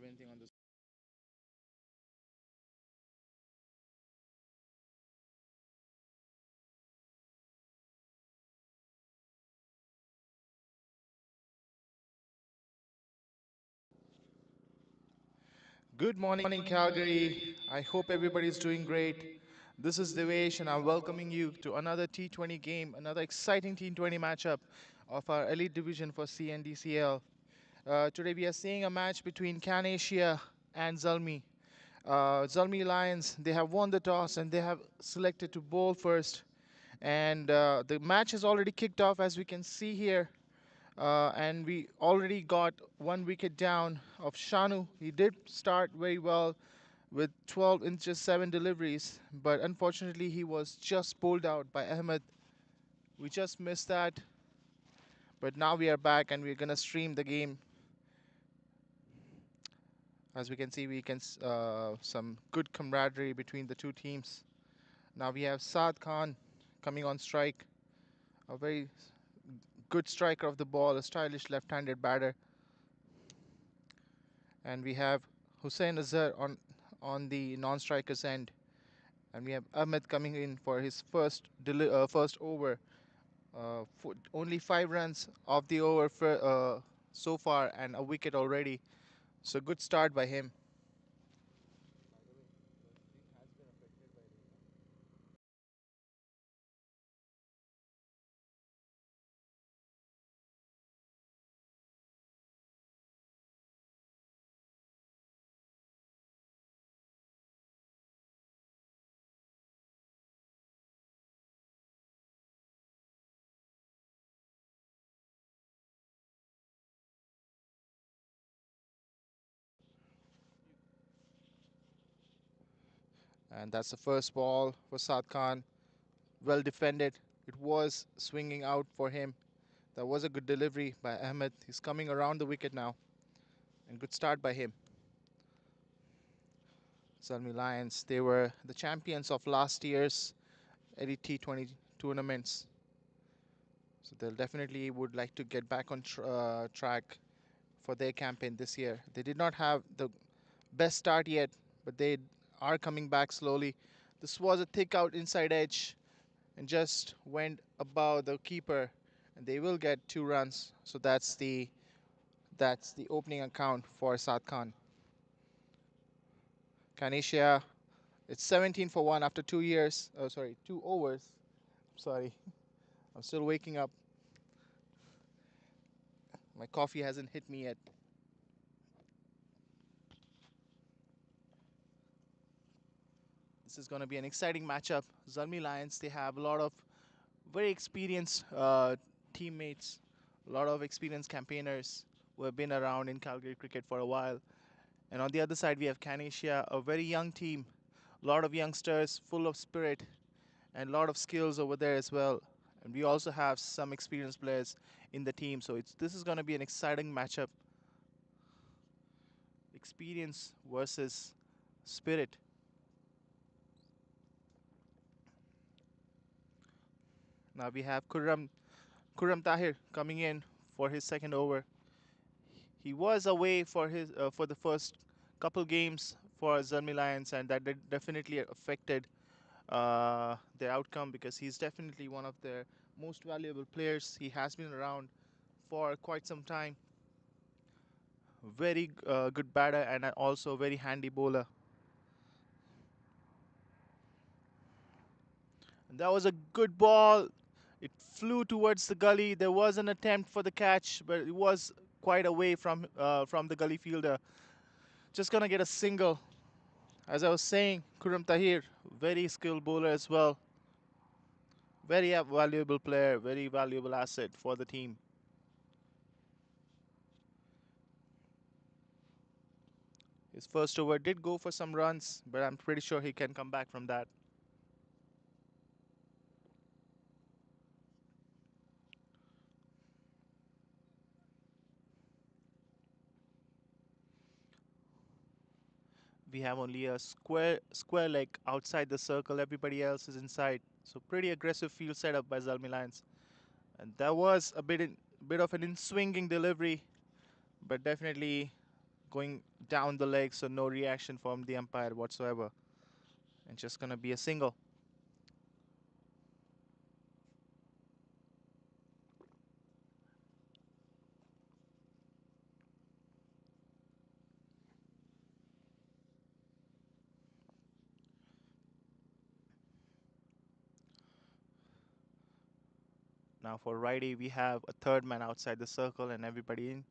anything on this. Good morning, Calgary. I hope everybody's doing great. This is Divesh, and I'm welcoming you to another T20 game, another exciting T20 matchup of our Elite Division for C&DCL. Today we are seeing a match between CANASIA and ZALMI. ZALMI Lions, they have won the toss and they have selected to bowl first. And the match has already kicked off, as we can see here. And we already got 1 wicket down of Shanu. He did start very well with 12 inches 7 deliveries, but unfortunately he was just pulled out by Ahmed. We just missed that, but now we are back and we're gonna stream the game. As we can see, we can some good camaraderie between the two teams. Now we have Saad Khan coming on strike, a very good striker of the ball, a stylish left-handed batter, and we have Hussein Azhar on the non-striker's end, and we have Ahmed coming in for his first over. Only 5 runs of the over so far and a wicket already. So good start by him. And that's the first ball for Saad Khan. Well defended. It was swinging out for him. That was a good delivery by Ahmed. He's coming around the wicket now. And good start by him. Salmi Lions, they were the champions of last year's Elite T20 tournaments. So they'll definitely would like to get back on track for their campaign this year. They did not have the best start yet, but they are coming back slowly. This was a thick out inside edge and just went above the keeper, and they will get 2 runs. So that's the opening account for Saad Khan. Kanisha, it's 17 for 1 after 2 years. Oh, sorry, 2 overs. Sorry, I'm still waking up. My coffee hasn't hit me yet. This is going to be an exciting matchup. Zalmi Lions, they have a lot of very experienced teammates, a lot of experienced campaigners who have been around in Calgary cricket for a while. And on the other side, we have CANASIA, a very young team, a lot of youngsters, full of spirit, and a lot of skills over there as well. And we also have some experienced players in the team, so this is going to be an exciting matchup. Experience versus spirit. Now we have Kurram Tahir coming in for his second over. He was away for the first couple games for Zalmi Lions, and that definitely affected their outcome because he's definitely one of their most valuable players. He has been around for quite some time. Very good batter and also very handy bowler. And that was a good ball. It flew towards the gully. There was an attempt for the catch, but it was quite away from the gully fielder. Just gonna get a single. As I was saying, Kuram Tahir, very skilled bowler as well. Very valuable player, very valuable asset for the team. His first over did go for some runs, but I'm pretty sure he can come back from that. We have only a square leg outside the circle. Everybody else is inside. So pretty aggressive field setup by Zalmi Lions. And that was a bit of an in swinging delivery, but definitely going down the leg, so no reaction from the umpire whatsoever. And just gonna be a single. Now for righty, we have a third man outside the circle and everybody in.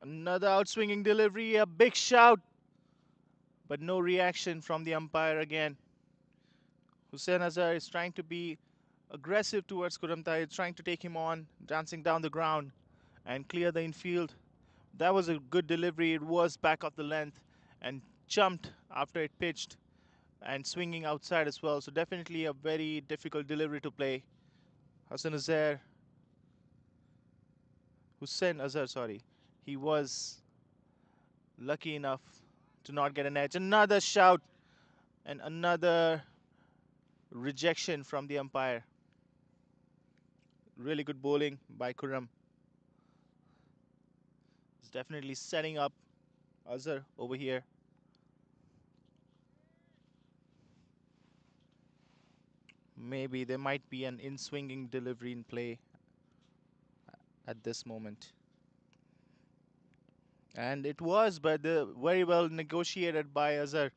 Another outswinging delivery, a big shout, but no reaction from the umpire again. Hussein Azhar is trying to be aggressive towards Kurram Tahir, trying to take him on, dancing down the ground and clear the infield. That was a good delivery. It was back off the length and jumped after it pitched and swinging outside as well. So definitely a very difficult delivery to play. Hassan Azhar, Hussein Azhar, sorry, he was lucky enough to not get an edge. Another shout and another rejection from the umpire. Really good bowling by Kurram. He's definitely setting up Azhar over here. Maybe there might be an in-swinging delivery in play at this moment. And it was, but very well negotiated by Azhar.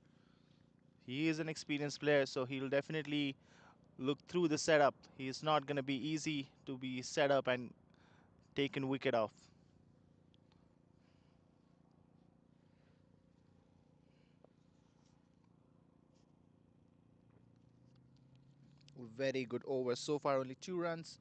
He is an experienced player, so he'll definitely look through the setup. He's not going to be easy to be set up and taken wicket off. Very good over. So far, only 2 runs.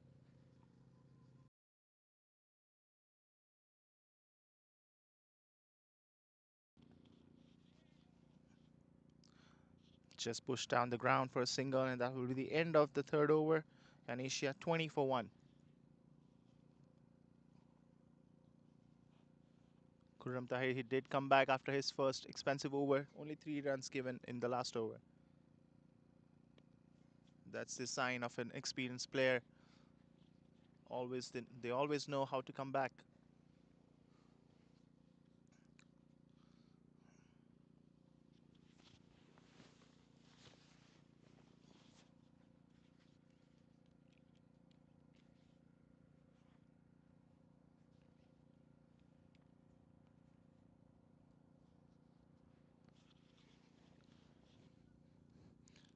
Just pushed down the ground for a single, and that will be the end of the third over. CANASIA 20 for 1. Khurram Tahir, he did come back after his first expensive over. Only 3 runs given in the last over. That's the sign of an experienced player. They always know how to come back.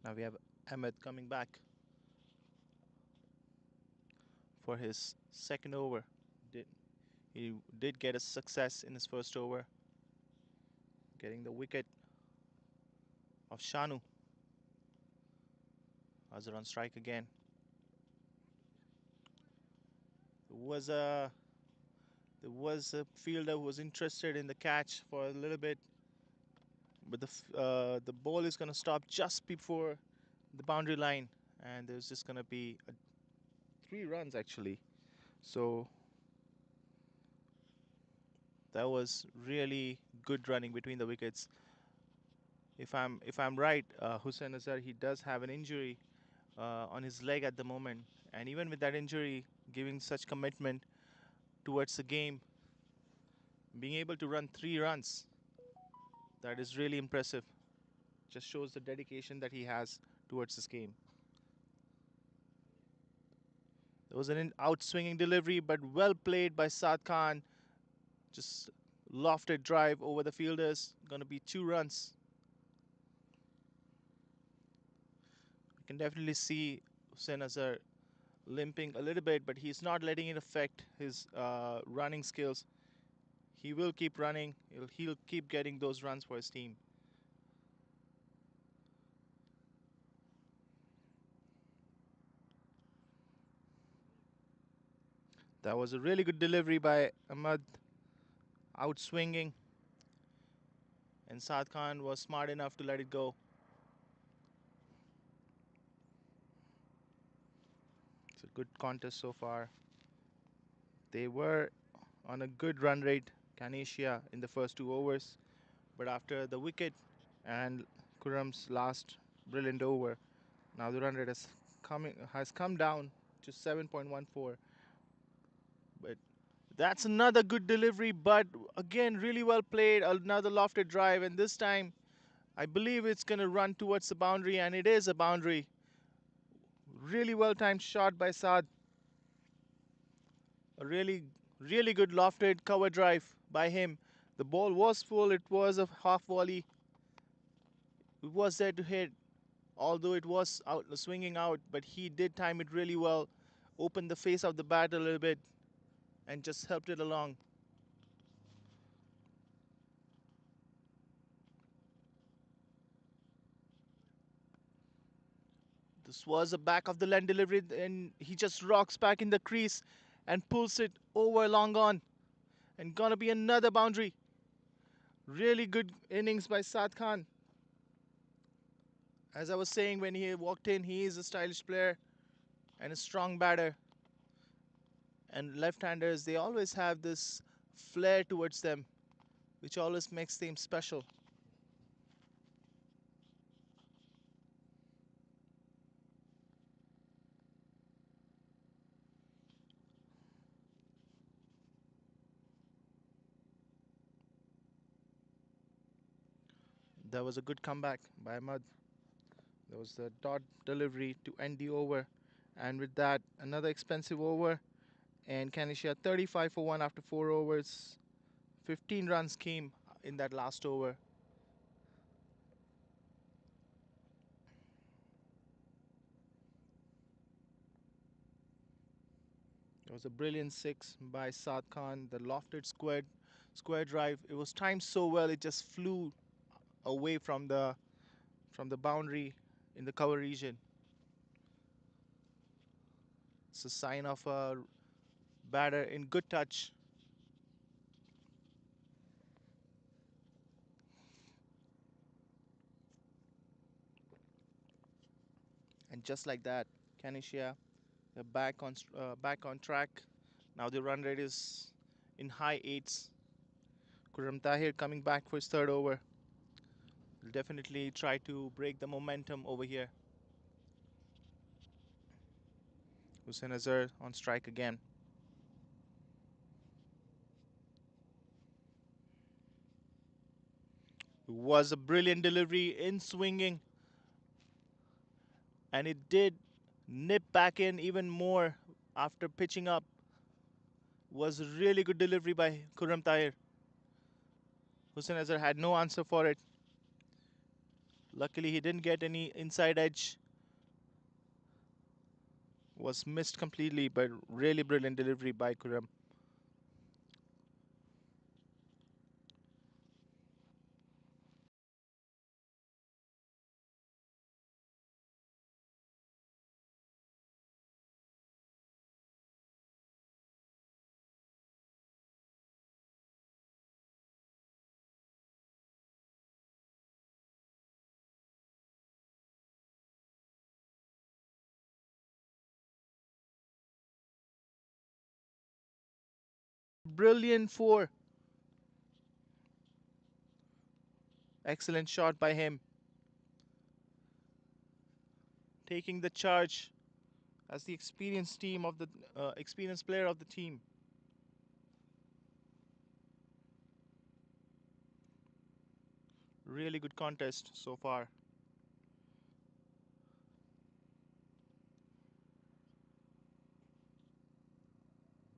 Now we have Ahmed coming back for his second over. Did, he did get a success in his first over, getting the wicket of Shanu. Azhar on strike again. Was a there was a fielder who was interested in the catch for a little bit, but the ball is going to stop just before the boundary line, and there's just going to be 3 runs actually. So that was really good running between the wickets. If I'm right, Hussein Azhar, he does have an injury on his leg at the moment, and even with that injury, giving such commitment towards the game, being able to run 3 runs, that is really impressive. Just shows the dedication that he has towards this game. There was an outswinging delivery, but well played by Saad Khan. Just lofted drive over the fielders. Going to be 2 runs. You can definitely see Hussein Azhar limping a little bit, but he's not letting it affect his running skills. He will keep running. He'll keep getting those runs for his team. That was a really good delivery by Ahmad, outswinging, and Saad Khan was smart enough to let it go. It's a good contest so far. They were on a good run rate, CANASIA, in the first 2 overs, but after the wicket and Kurram's last brilliant over, now the run rate has come down to 7.14. But That's another good delivery, but again, really well played. Another lofted drive, and this time, I believe it's going to run towards the boundary, and it is a boundary. Really well timed shot by Saad. A really good lofted cover drive by him. The ball was full. It was a half volley. It was there to hit, although it was out swinging out, but he did time it really well. Opened the face of the bat a little bit and just helped it along. This was a back of the line delivery, and he just rocks back in the crease and pulls it over long on. And gonna be another boundary. Really good innings by Saad Khan. As I was saying when he walked in, he is a stylish player and a strong batter. And left-handers, they always have this flair towards them, which always makes them special. That was a good comeback by Ahmad. There was the dot delivery to end the over. And with that, another expensive over. And CANASIA 35 for 1 after 4 overs. 15 runs came in that last over. It was a brilliant six by Saad Khan. The lofted square drive. It was timed so well it just flew away from the boundary in the cover region. It's a sign of a batter in good touch. And just like that, CANASIA they're back on track. Now the run rate is in high eights. Kuram Tahir coming back for his third over. Will definitely try to break the momentum over here. Hussein Azhar on strike again. It was a brilliant delivery in swinging, and it did nip back in even more after pitching up. Was a really good delivery by Kuram Tahir. Hussein Azhar had no answer for it. Luckily, he didn't get any inside edge. Was missed completely, but really brilliant delivery by Kuram. Brilliant four. Excellent shot by him. Taking the charge as the experienced player of the team. Really good contest so far.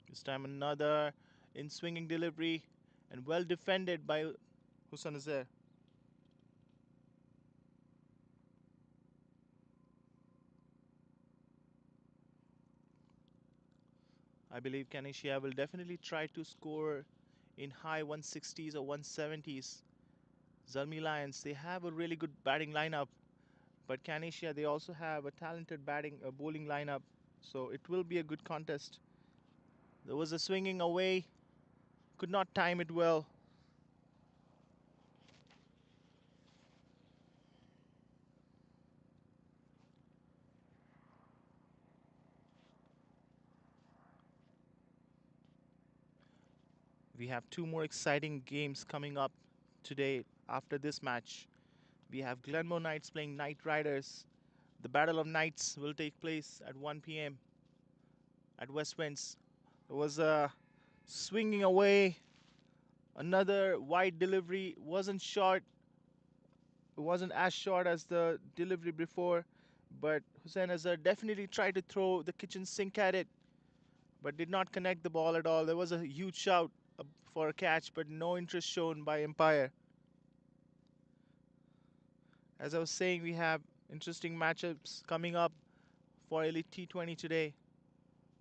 This time another in swinging delivery and well defended by Hussein Azhar. I believe CANASIA will definitely try to score in high 160s or 170s. ZALMI Lions, they have a really good batting lineup, but CANASIA, they also have a talented bowling lineup, so it will be a good contest. There was a swinging away, could not time it well. We have two more exciting games coming up today after this match. We have Glenmore Knights playing Knight Riders. The Battle of Knights will take place at 1 p.m. at Westwinds. It was a Swinging away. Another wide delivery. Wasn't short. It wasn't as short as the delivery before. But Hussein Azhar definitely tried to throw the kitchen sink at it, but did not connect the ball at all. There was a huge shout for a catch, but no interest shown by umpire. As I was saying, we have interesting matchups coming up for Elite T20 today.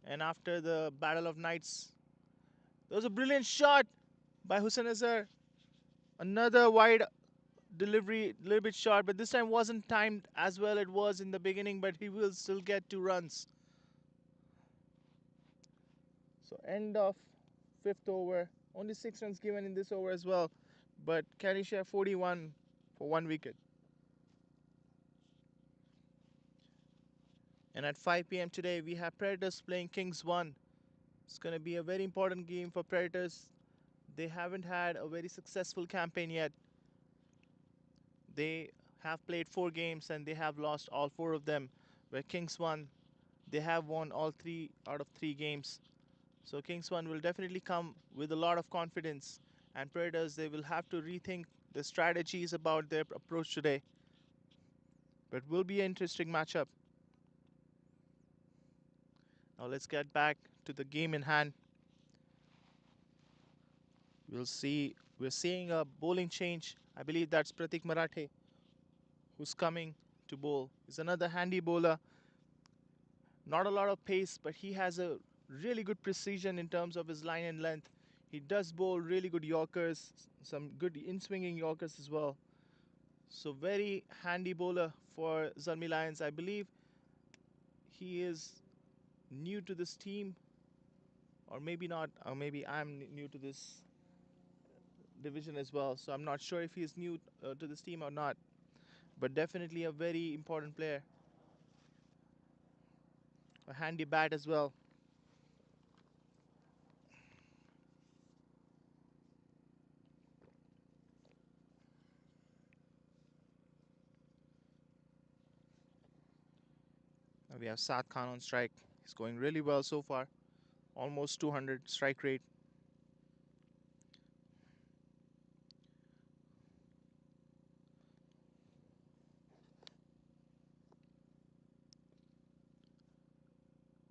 And after the Battle of Knights, there was a brilliant shot by Hussein Azhar. Another wide delivery, a little bit short, but this time wasn't timed as well it was in the beginning, but he will still get 2 runs. So end of fifth over. Only 6 runs given in this over as well. But CANASIA 41 for 1 wicket. And at 5 p.m. today, we have Predators playing Kings 1. It's going to be a very important game for Predators. They haven't had a very successful campaign yet. They have played 4 games and they have lost all 4 of them. Where Kings 1, they have won all 3 out of 3 games. So Kings 1 will definitely come with a lot of confidence. And Predators, they will have to rethink the strategies about their approach today. But will be an interesting matchup. Now let's get back to the game in hand. We're seeing a bowling change. I believe that's Pratik Marathe who's coming to bowl. He's another handy bowler. Not a lot of pace, but he has a really good precision in terms of his line and length. He does bowl really good Yorkers, some good in-swinging Yorkers as well. So very handy bowler for ZALMI Lions. I believe he is new to this team, or maybe not, or maybe I'm new to this division as well. So I'm not sure if he's new to this team or not, but definitely a very important player. A handy bat as well. Now we have Saad Khan on strike. He's going really well so far. Almost 200 strike rate.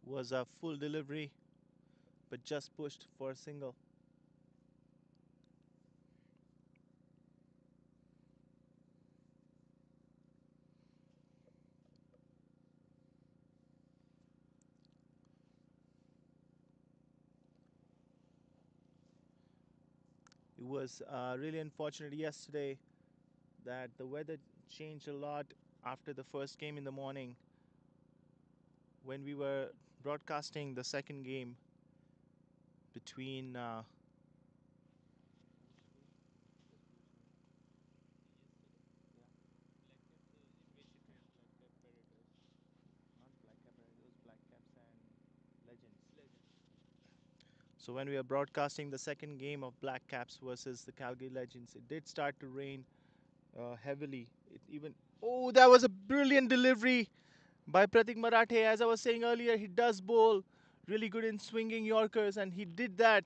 Was a full delivery, but just pushed for a single. It was really unfortunate yesterday that the weather changed a lot after the first game in the morning when we were broadcasting the second game between so when we were broadcasting the second game of BLACKCAPS versus the Calgary Legends, it did start to rain heavily. It even Oh, that was a brilliant delivery by Pratik Marathe. As I was saying earlier, he does bowl really good in swinging Yorkers, and he did that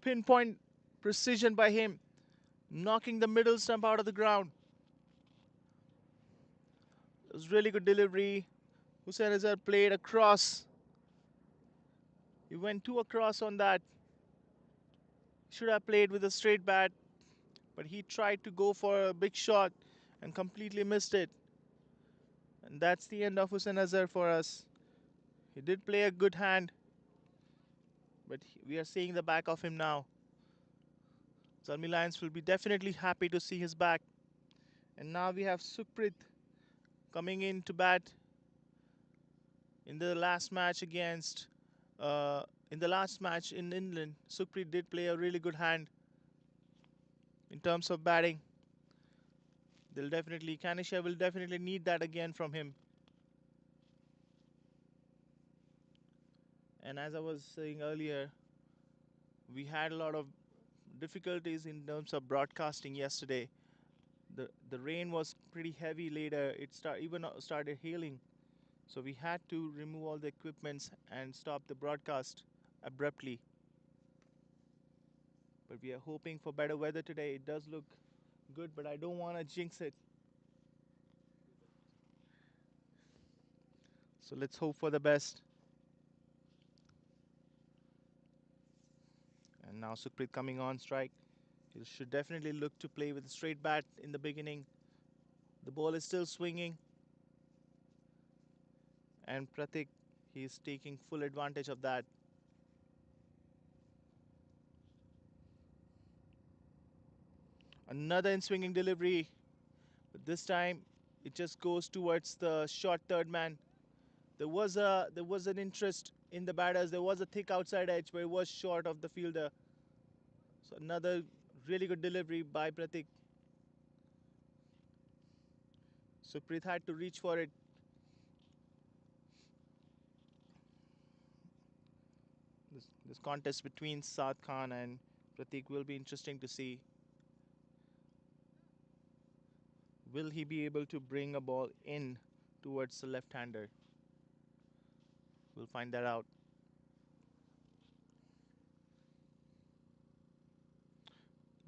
pinpoint precision by him, knocking the middle stump out of the ground. It was really good delivery. Hussein Azhar played across. He went 2 across on that. Should have played with a straight bat, but he tried to go for a big shot and completely missed it. And that's the end of Hussein Azhar for us. He did play a good hand, but we are seeing the back of him now. ZALMI Lions will be definitely happy to see his back. And now we have Sukhpreet coming in to bat in the last match against, in the last match in England. Sukhpreet did play a really good hand in terms of batting. CANASIA will definitely need that again from him. And as I was saying earlier, we had a lot of difficulties in terms of broadcasting yesterday. The rain was pretty heavy later. It started hailing. So we had to remove all the equipments and stop the broadcast abruptly. But we are hoping for better weather today. It does look good, but I don't want to jinx it. So let's hope for the best. And now Sukhpreet coming on strike. He should definitely look to play with a straight bat in the beginning. The ball is still swinging. And Pratik, he is taking full advantage of that. Another in swinging delivery. But this time it just goes towards the short third man. There was an interest in the batters. There was a thick outside edge, but it was short of the fielder. So another really good delivery by Pratik. Sukhpreet had to reach for it. This contest between Saad Khan and Pratik will be interesting to see. Will he be able to bring a ball in towards the left-hander? We'll find that out.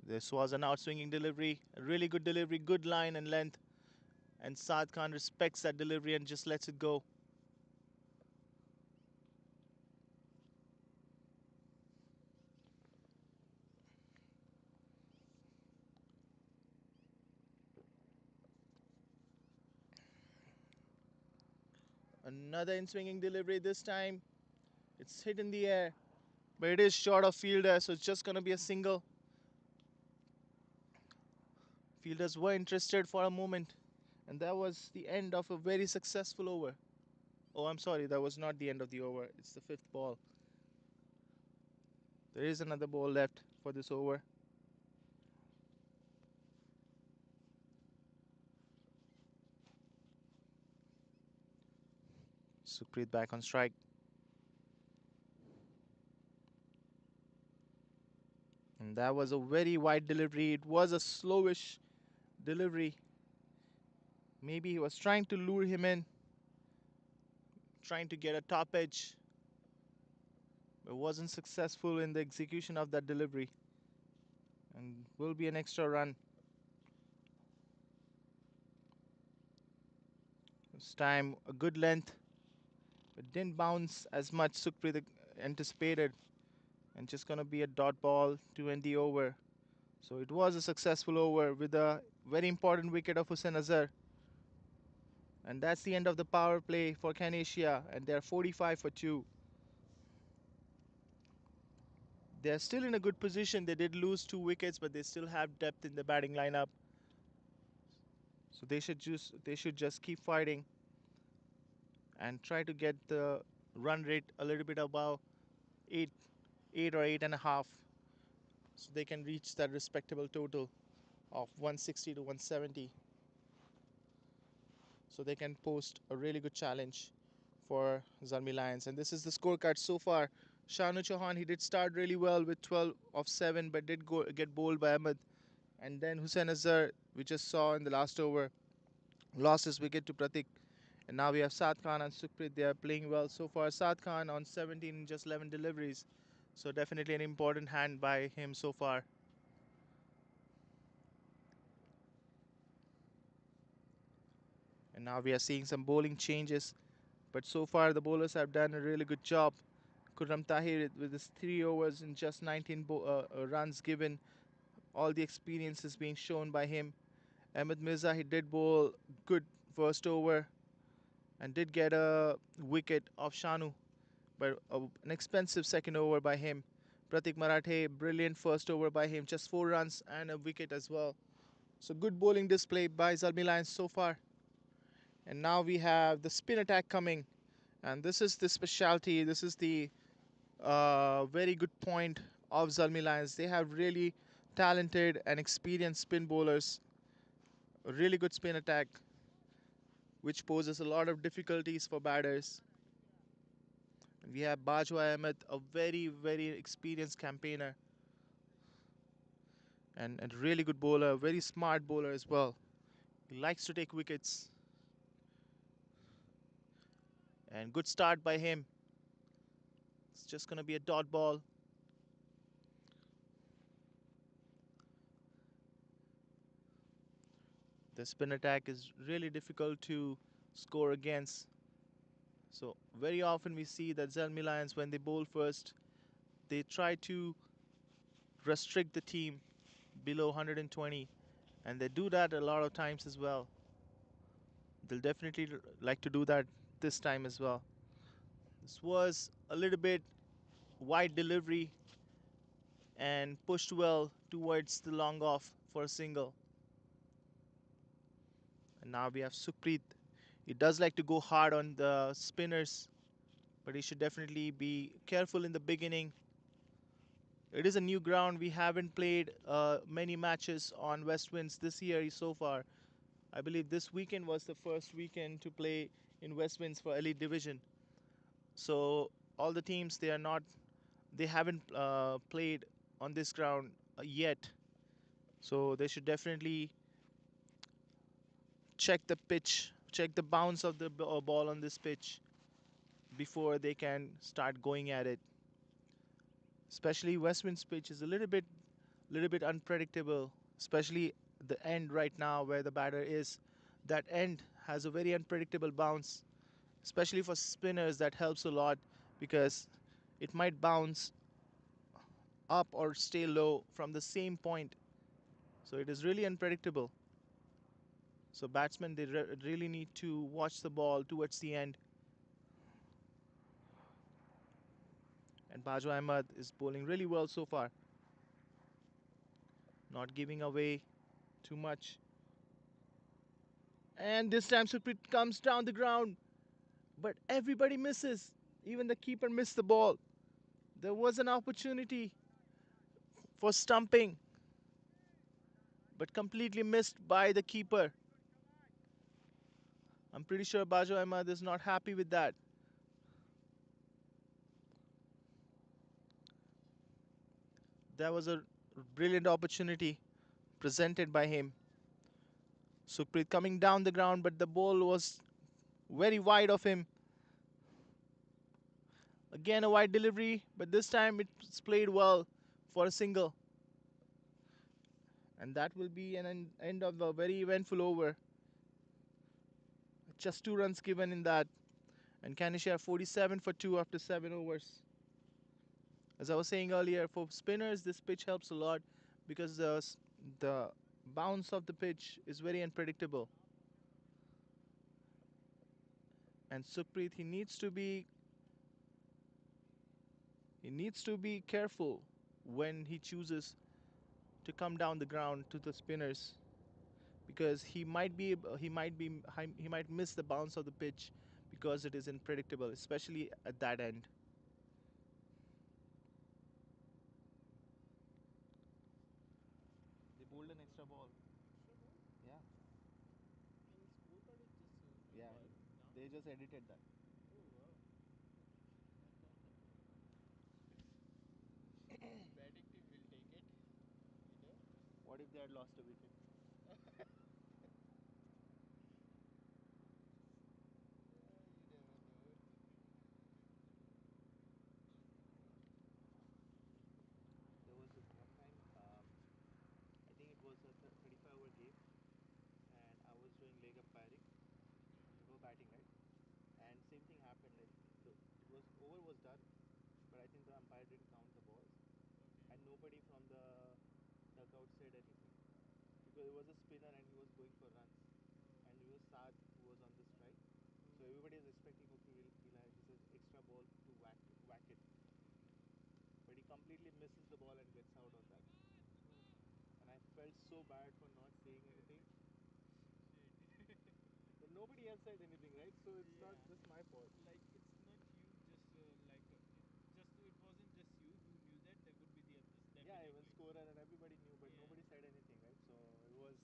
This was an outswinging delivery, a really good delivery, good line and length. And Saad Khan respects that delivery and just lets it go. Another in swinging delivery this time. It's hit in the air, but it is short of fielder, so it's just going to be a single. Fielders were interested for a moment, and that was the end of a very successful over. Oh, I'm sorry, that was not the end of the over. It's the fifth ball. There is another ball left for this over. Sukhpreet back on strike. And that was a very wide delivery. It was a slowish delivery. Maybe he was trying to lure him in, trying to get a top edge, but wasn't successful in the execution of that delivery. And will be an extra run. This time a good length, but didn't bounce as much Sukhpreet anticipated. And just gonna be a dot ball to end the over. So it was a successful over with a very important wicket of Hussain Azhar. And that's the end of the power play for CANASIA, and they're 45 for 2. They're still in a good position. They did lose 2 wickets, but they still have depth in the batting lineup. So they should just keep fighting and try to get the run rate a little bit above 8, 8 or 8.5, so they can reach that respectable total of 160 to 170. So they can post a really good challenge for ZALMI Lions. And this is the scorecard so far. Shanu Chauhan, he did start really well with 12 of 7, but did get bowled by Ahmed. And then Hussain Azhar, we just saw in the last over, lost his wicket to Pratik. And now we have Saad Khan and Sukhpreet. They are playing well so far. Saad Khan on 17 in just 11 deliveries. So definitely an important hand by him so far. And now we are seeing some bowling changes. But so far the bowlers have done a really good job. Khurram Tahir with his 3 overs and just 19 runs given. All the experience is being shown by him. Ahmed Mirza, he did bowl good first over and did get a wicket off Shanu, but an expensive second over by him. Pratik Marathe, brilliant first over by him, just 4 runs and a wicket as well. So good bowling display by ZALMI Lions so far. And now we have the spin attack coming, and this is the specialty. This is the very good point of ZALMI Lions. They have really talented and experienced spin bowlers. A really good spin attack, which poses a lot of difficulties for batters. And we have Bajwa Ahmed, a very experienced campaigner, and a really good bowler, a very smart bowler as well. He likes to take wickets. And good start by him. It's just going to be a dot ball. The spin attack is really difficult to score against. So very often we see that ZALMI Lions, when they bowl first, they try to restrict the team below 120, and they do that a lot of times as well. They'll definitely like to do that this time as well. This was a little bit wide delivery and pushed well towards the long off for a single. And now we have Sukhpreet. He does like to go hard on the spinners, but he should definitely be careful in the beginning. It is a new ground. We haven't played many matches on Westwinds this year so far. I believe this weekend was the first weekend to play in Westwinds for Elite Division. So all the teams, they haven't played on this ground yet. So they should definitely check the pitch, check the bounce of the ball on this pitch before they can start going at it. Especially Westwind's pitch is a little bit unpredictable, especially the end right now where the batter is. That end has a very unpredictable bounce, especially for spinners. That helps a lot because it might bounce up or stay low from the same point. So it is really unpredictable. So batsmen, they really need to watch the ball towards the end. And Bajo Ahmed is bowling really well so far, not giving away too much. And this time Sukhpreet comes down the ground, but everybody misses. Even the keeper missed the ball. There was an opportunity for stumping, but completely missed by the keeper. I'm pretty sure Bajo Ahmed is not happy with that. That was a brilliant opportunity presented by him. Sukhpreet coming down the ground, but the ball was very wide of him. Again, a wide delivery, but this time it's played well for a single. And that will be an end of a very eventful over. Just 2 runs given in that. And CANASIA 47 for 2 after 7 overs. As I was saying earlier, for spinners, this pitch helps a lot because the bounce of the pitch is very unpredictable. And Sukhpreet, he needs to be careful when he chooses to come down the ground to the spinners because he might miss the bounce of the pitch because it is unpredictable, especially at that end. They bowled an extra ball. Yeah, yeah. They just edited that. What if they had lost a wicket? There was one time, I think it was a 35-over game, and I was doing leg umpiring. We were batting, right? And same thing happened. Like it was over was done, but I think the umpire didn't count the balls, and nobody from the dugout said anything because it was a spinner and he was going for runs, and it was Saad who was on the strike. So everybody is expecting, okay, he'll have this is extra ball to whack it, but he completely misses the ball and gets out on that. And I felt so bad for not saying anything, but nobody else said anything, right? So it's not just my fault. Yeah, I was scorer and everybody knew, but nobody said anything, right? So it was.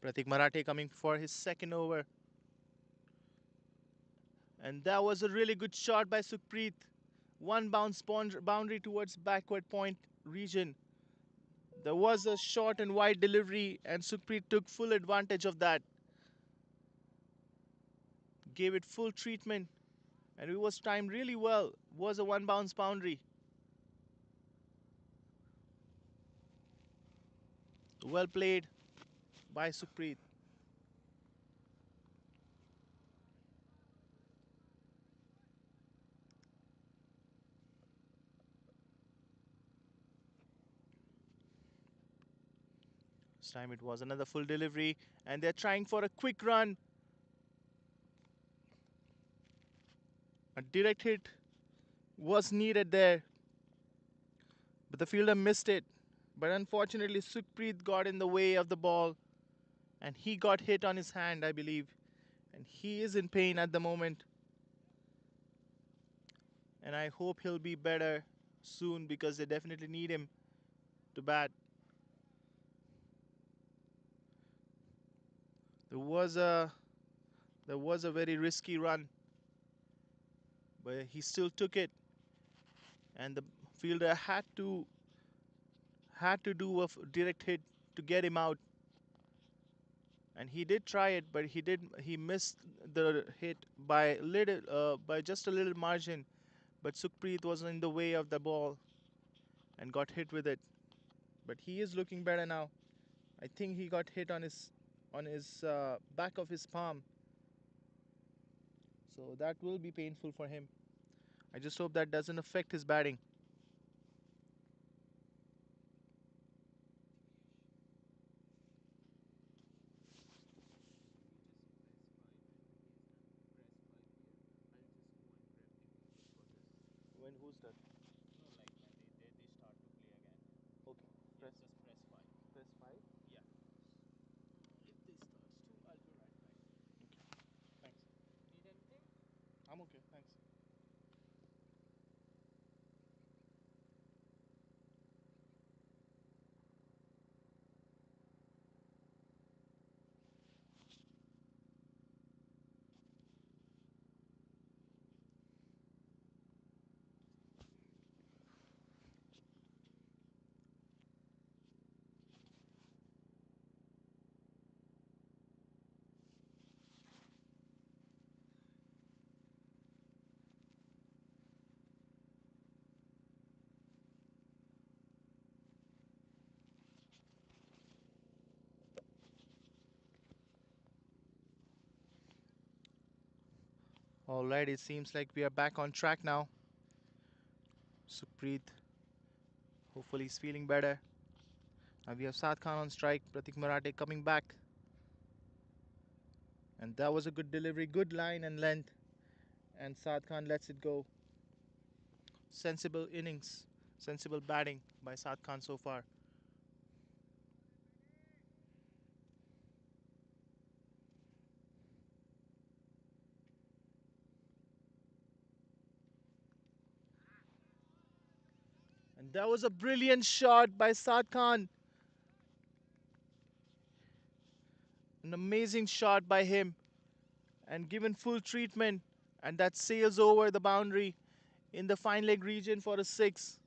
Pratik Marathe coming for his second over. And that was a really good shot by Sukhpreet. One bounce boundary towards backward point region. There was a short and wide delivery, and Sukhpreet took full advantage of that. Gave it full treatment, and it was timed really well. Was a one bounce boundary. Well played by Sukhpreet. This time it was another full delivery, and they're trying for a quick run. A direct hit was needed there, but the fielder missed it. But unfortunately, Sukhpreet got in the way of the ball, and he got hit on his hand, I believe. And he is in pain at the moment. And I hope he'll be better soon because they definitely need him to bat. There was a there was a very risky run, but he still took it, and the fielder had to do a direct hit to get him out. And he did try it, but he missed the hit by just a little margin. But Sukhpreet was in the way of the ball and got hit with it. But he is looking better now. I think he got hit on his back of his palm, so that will be painful for him. I just hope that doesn't affect his batting. When who's that? Okay, press five. Thanks. I'm okay. Thanks. All right. It seems like we are back on track now. Sukhpreet, hopefully, is feeling better. Now we have Saad Khan on strike. Pratik Marathe coming back. And that was a good delivery, good line and length. And Saad Khan lets it go. Sensible innings, sensible batting by Saad Khan so far. And that was a brilliant shot by Saad Khan. An amazing shot by him. And given full treatment. And that sails over the boundary in the fine leg region for a six.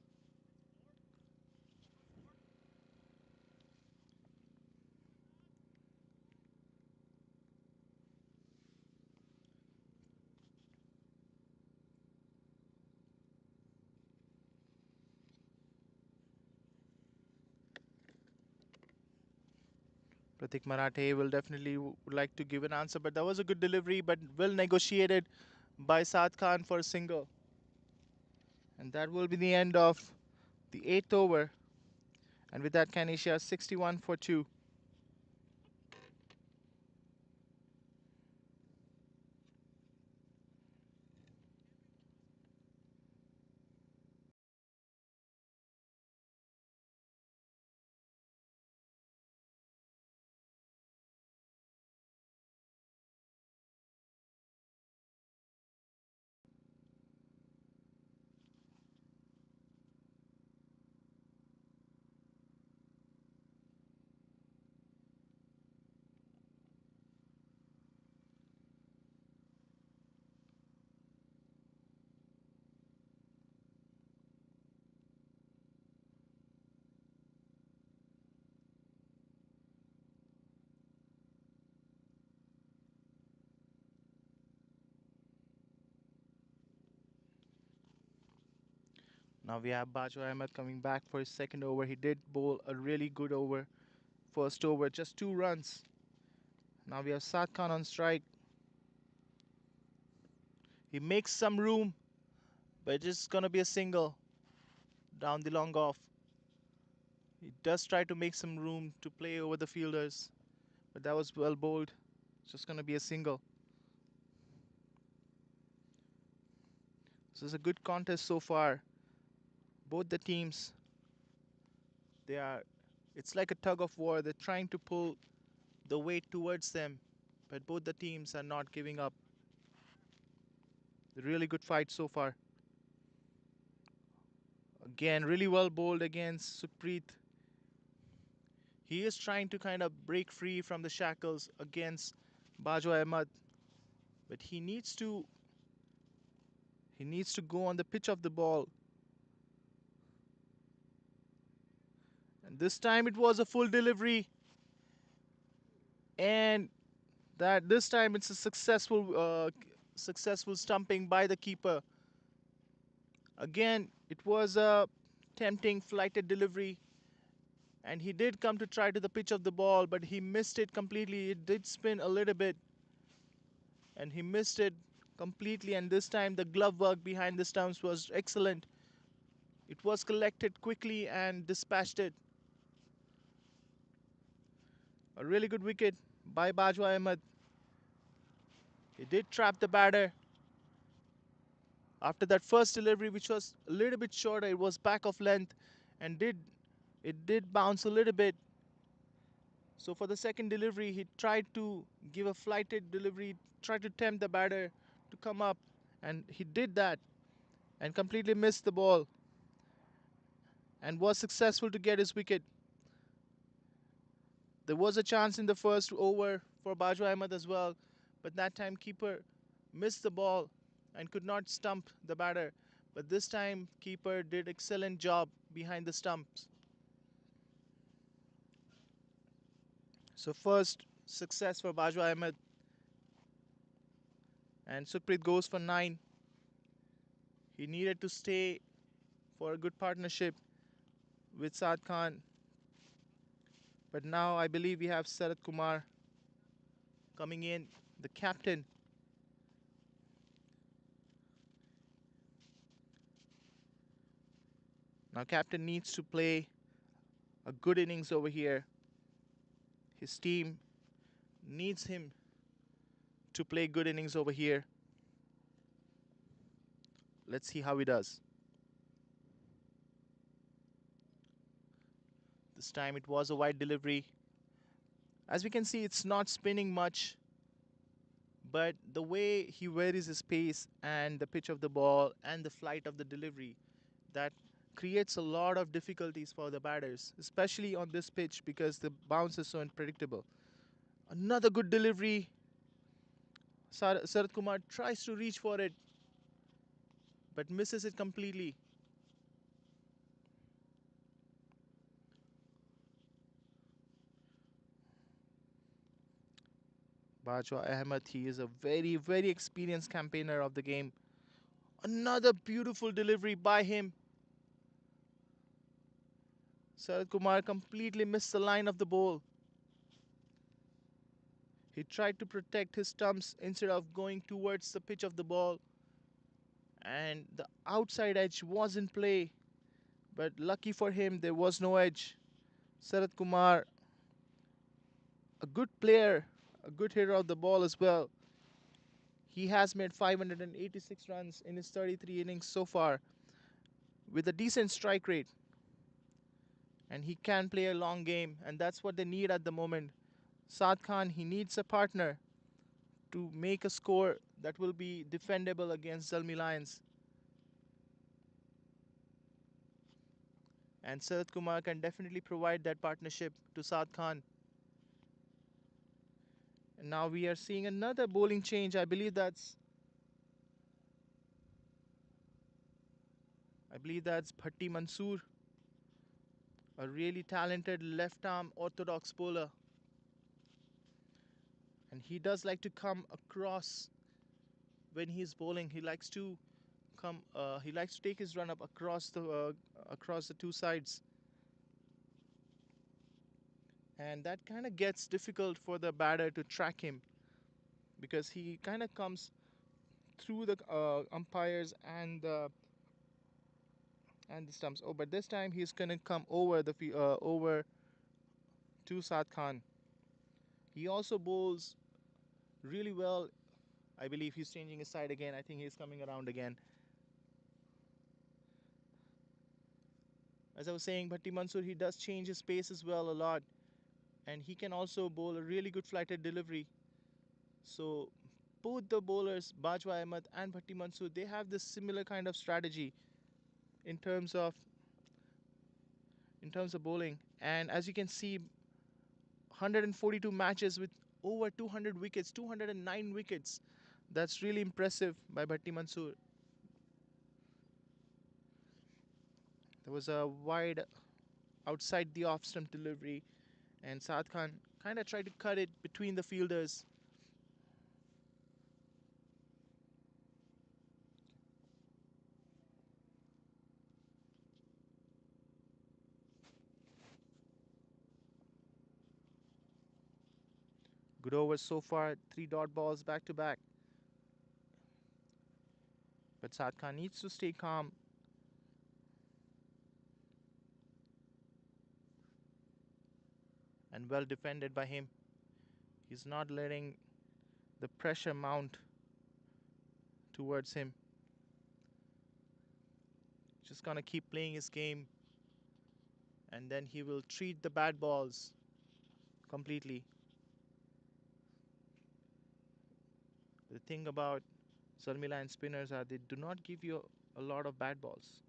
Pratik Marathe will definitely would like to give an answer, but that was a good delivery, but well negotiated by Saad Khan for a single. And that will be the end of the eighth over. And with that, CANASIA 61 for 2. Now we have Bajo Ahmed coming back for his second over. He did bowl a really good over first over, just 2 runs. Now we have Saad Khan on strike. He makes some room, but it's gonna be a single down the long off. He does try to make some room to play over the fielders, but that was well bowled. It's just gonna be a single. This is a good contest so far. Both the teams, they are, it's like a tug of war. They're trying to pull the weight towards them, but both the teams are not giving up. A really good fight so far. Again, really well bowled against Supreet. He is trying to kind of break free from the shackles against Bajwa Ahmed, but he needs to go on the pitch of the ball. And this time it was a full delivery, and that this time it's a successful stumping by the keeper. Again, it was a tempting flighted delivery, and he did come to try to the pitch of the ball, but he missed it completely. It did spin a little bit, and he missed it completely. And this time the glove work behind the stumps was excellent. It was collected quickly and dispatched it. A really good wicket by Bajwa Ahmed. He did trap the batter. After that first delivery, which was a little bit shorter, it was back of length, and it did bounce a little bit. So for the second delivery, he tried to give a flighted delivery, tried to tempt the batter to come up, and he did that and completely missed the ball and was successful to get his wicket. There was a chance in the first over for Bajwa Ahmed as well, but that time keeper missed the ball and could not stump the batter. But this time keeper did excellent job behind the stumps. So first success for Bajwa Ahmed, and Sukhpreet goes for 9. He needed to stay for a good partnership with Saad Khan. But now I believe we have Sarath Kumar coming in, the captain. Now captain needs to play a good innings over here. His team needs him to play good innings over here. Let's see how he does. This time it was a wide delivery. As we can see, it's not spinning much, but the way he varies his pace and the pitch of the ball and the flight of the delivery, that creates a lot of difficulties for the batters, especially on this pitch because the bounce is so unpredictable. Another good delivery. Sarath Kumar tries to reach for it, but misses it completely. Bajwa Ahmed, he is a very, very experienced campaigner of the game. Another beautiful delivery by him. Sarath Kumar completely missed the line of the ball. He tried to protect his stumps instead of going towards the pitch of the ball. And the outside edge was in play. But lucky for him, there was no edge. Sarath Kumar, a good player, a good hitter of the ball as well. He has made 586 runs in his 33 innings so far with a decent strike rate. And he can play a long game, and that's what they need at the moment. Saad Khan, he needs a partner to make a score that will be defendable against ZALMI Lions. And Sarath Kumar can definitely provide that partnership to Saad Khan. And now we are seeing another bowling change. I believe that's Bhatti Mansoor, a really talented left-arm orthodox bowler. And he does like to come across when he's bowling. He likes to take his run up across the two sides. And that kind of gets difficult for the batter to track him because he kind of comes through the umpires and the stumps. Oh, but this time he's gonna come over over to Saad Khan. He also bowls really well. I believe he's changing his side again. I think he's coming around again. As I was saying, Bhatti Mansur, he does change his pace as well a lot, and he can also bowl a really good flighted delivery. So both the bowlers, Bajwa Ahmed and Bhatti Mansur, they have this similar kind of strategy in terms of bowling. And as you can see, 142 matches with over 200 wickets, 209 wickets. That's really impressive by Bhatti Mansur. There was a wide outside the off stump delivery, and Saad Khan kind of tried to cut it between the fielders. Good overs so far, 3 dot balls back to back. But Saad Khan needs to stay calm. And well defended by him. He's not letting the pressure mount towards him. Just gonna keep playing his game, and then he will treat the bad balls completely. The thing about ZALMI line spinners are they do not give you a lot of bad balls.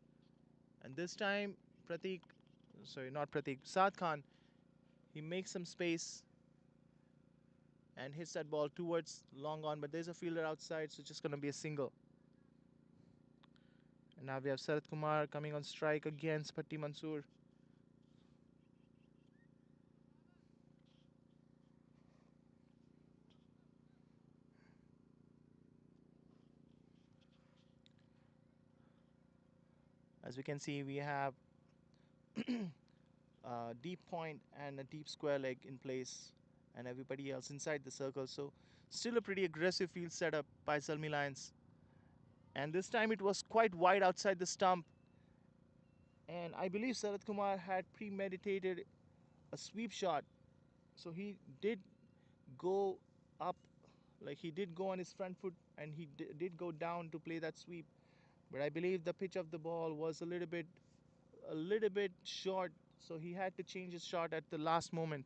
And this time, not Pratik, Saad Khan, he makes some space and hits that ball towards long on, but there's a fielder outside, so it's just gonna be a single. And now we have Sarath Kumar coming on strike against Bhatti Mansur. As we can see, we have a deep point and a deep square leg in place, and everybody else inside the circle. So still a pretty aggressive field setup by ZALMI Lions. And this time it was quite wide outside the stump. And I believe Sarath Kumar had premeditated a sweep shot. So he did go up, like he did go on his front foot, and he did go down to play that sweep. But I believe the pitch of the ball was a little bit short, so he had to change his shot at the last moment.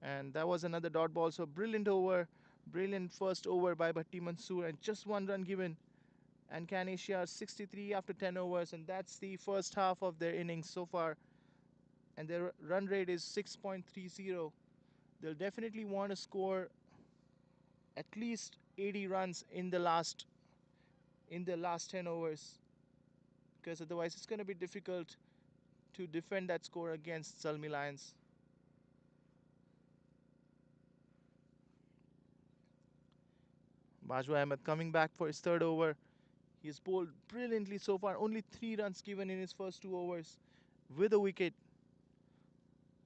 And that was another dot ball. So brilliant over, brilliant first over by Bhatti Mansur, and just 1 run given. And CANASIA 63 after 10 overs, and that's the first half of their innings so far. And their run rate is 6.30. They'll definitely want to score at least 80 runs in the last 10 overs, because otherwise it's going to be difficult to defend that score against ZALMI Lions. Bajwa Ahmed coming back for his third over. He's bowled brilliantly so far. Only 3 runs given in his first 2 overs with a wicket.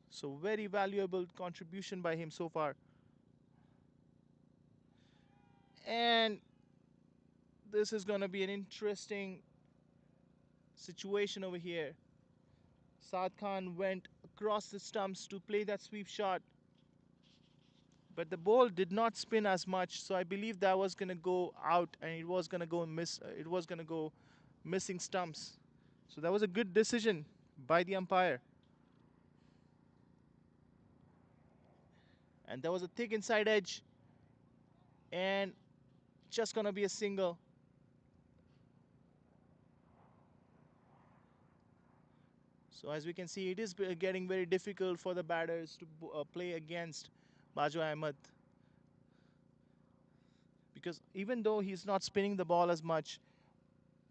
So very valuable contribution by him so far. And this is going to be an interesting situation over here. Saad Khan went across the stumps to play that sweep shot, but the ball did not spin as much, so I believe that was going to go out and it was going to go missing stumps. So that was a good decision by the umpire. And there was a thick inside edge, and just going to be a single. So as we can see, it is getting very difficult for the batters to play against Bajwa Ahmed, because even though he's not spinning the ball as much,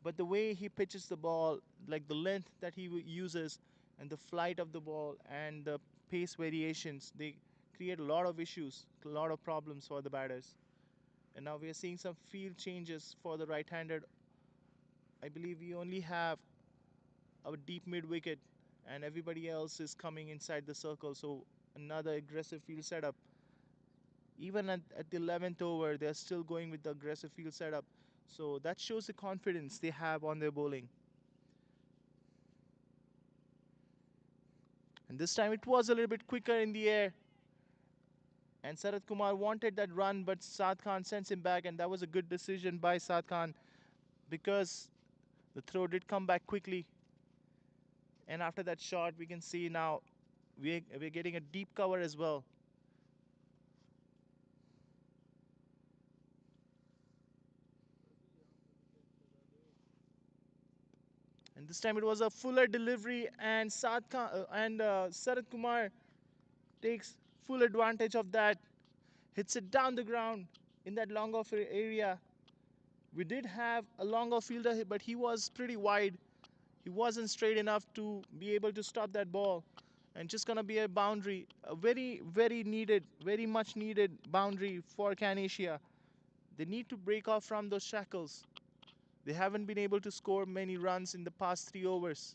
but the way he pitches the ball, like the length that he uses and the flight of the ball and the pace variations, they create a lot of issues, a lot of problems for the batters. And now we are seeing some field changes for the right-handed. I believe we only have a deep mid wicket and everybody else is coming inside the circle. So Another aggressive field setup. Even at the 11th over, they're still going with the aggressive field setup. So that shows the confidence they have on their bowling. And this time it was a little bit quicker in the air. And Sarat Kumar wanted that run, but Saad Khan sends him back, and that was a good decision by Saad Khan because the throw did come back quickly. And after that shot, we can see now we're getting a deep cover as well. And this time it was a fuller delivery, and Sarat Kumar takes full advantage of that, hits it down the ground in that long off area. We did have a long off fielder, but he was pretty wide. He wasn't straight enough to be able to stop that ball. And just gonna be a boundary, a very needed, very much needed boundary for CANASIA. They need to break off from those shackles. They haven't been able to score many runs in the past 3 overs.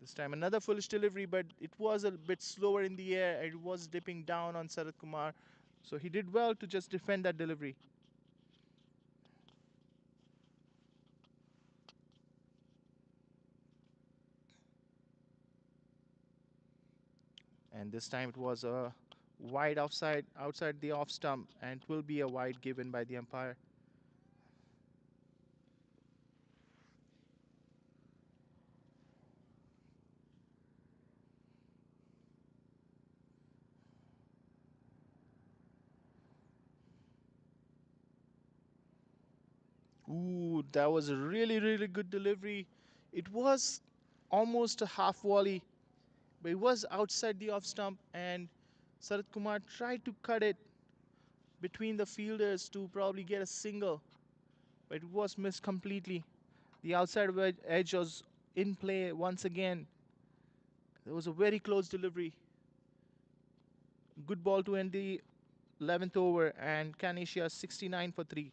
This time another foolish delivery, but it was a bit slower in the air and it was dipping down on Sarat Kumar. So he did well to just defend that delivery. And this time it was a wide outside the off stump, and it will be a wide given by the umpire. Ooh, that was a really good delivery. It was almost a half volley, but it was outside the off stump, and Sarat Kumar tried to cut it between the fielders to probably get a single, but it was missed completely. The outside edge was in play once again. There was a very close delivery. Good ball to end the 11th over, and CANASIA 69 for 3.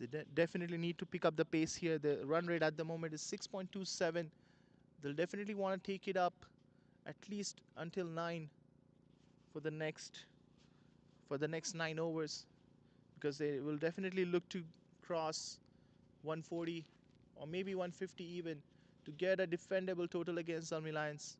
They definitely need to pick up the pace here. The run rate at the moment is 6.27. They'll definitely want to take it up at least until 9 for the next 9 overs, because they will definitely look to cross 140 or maybe 150 even to get a defendable total against ZALMI Lions.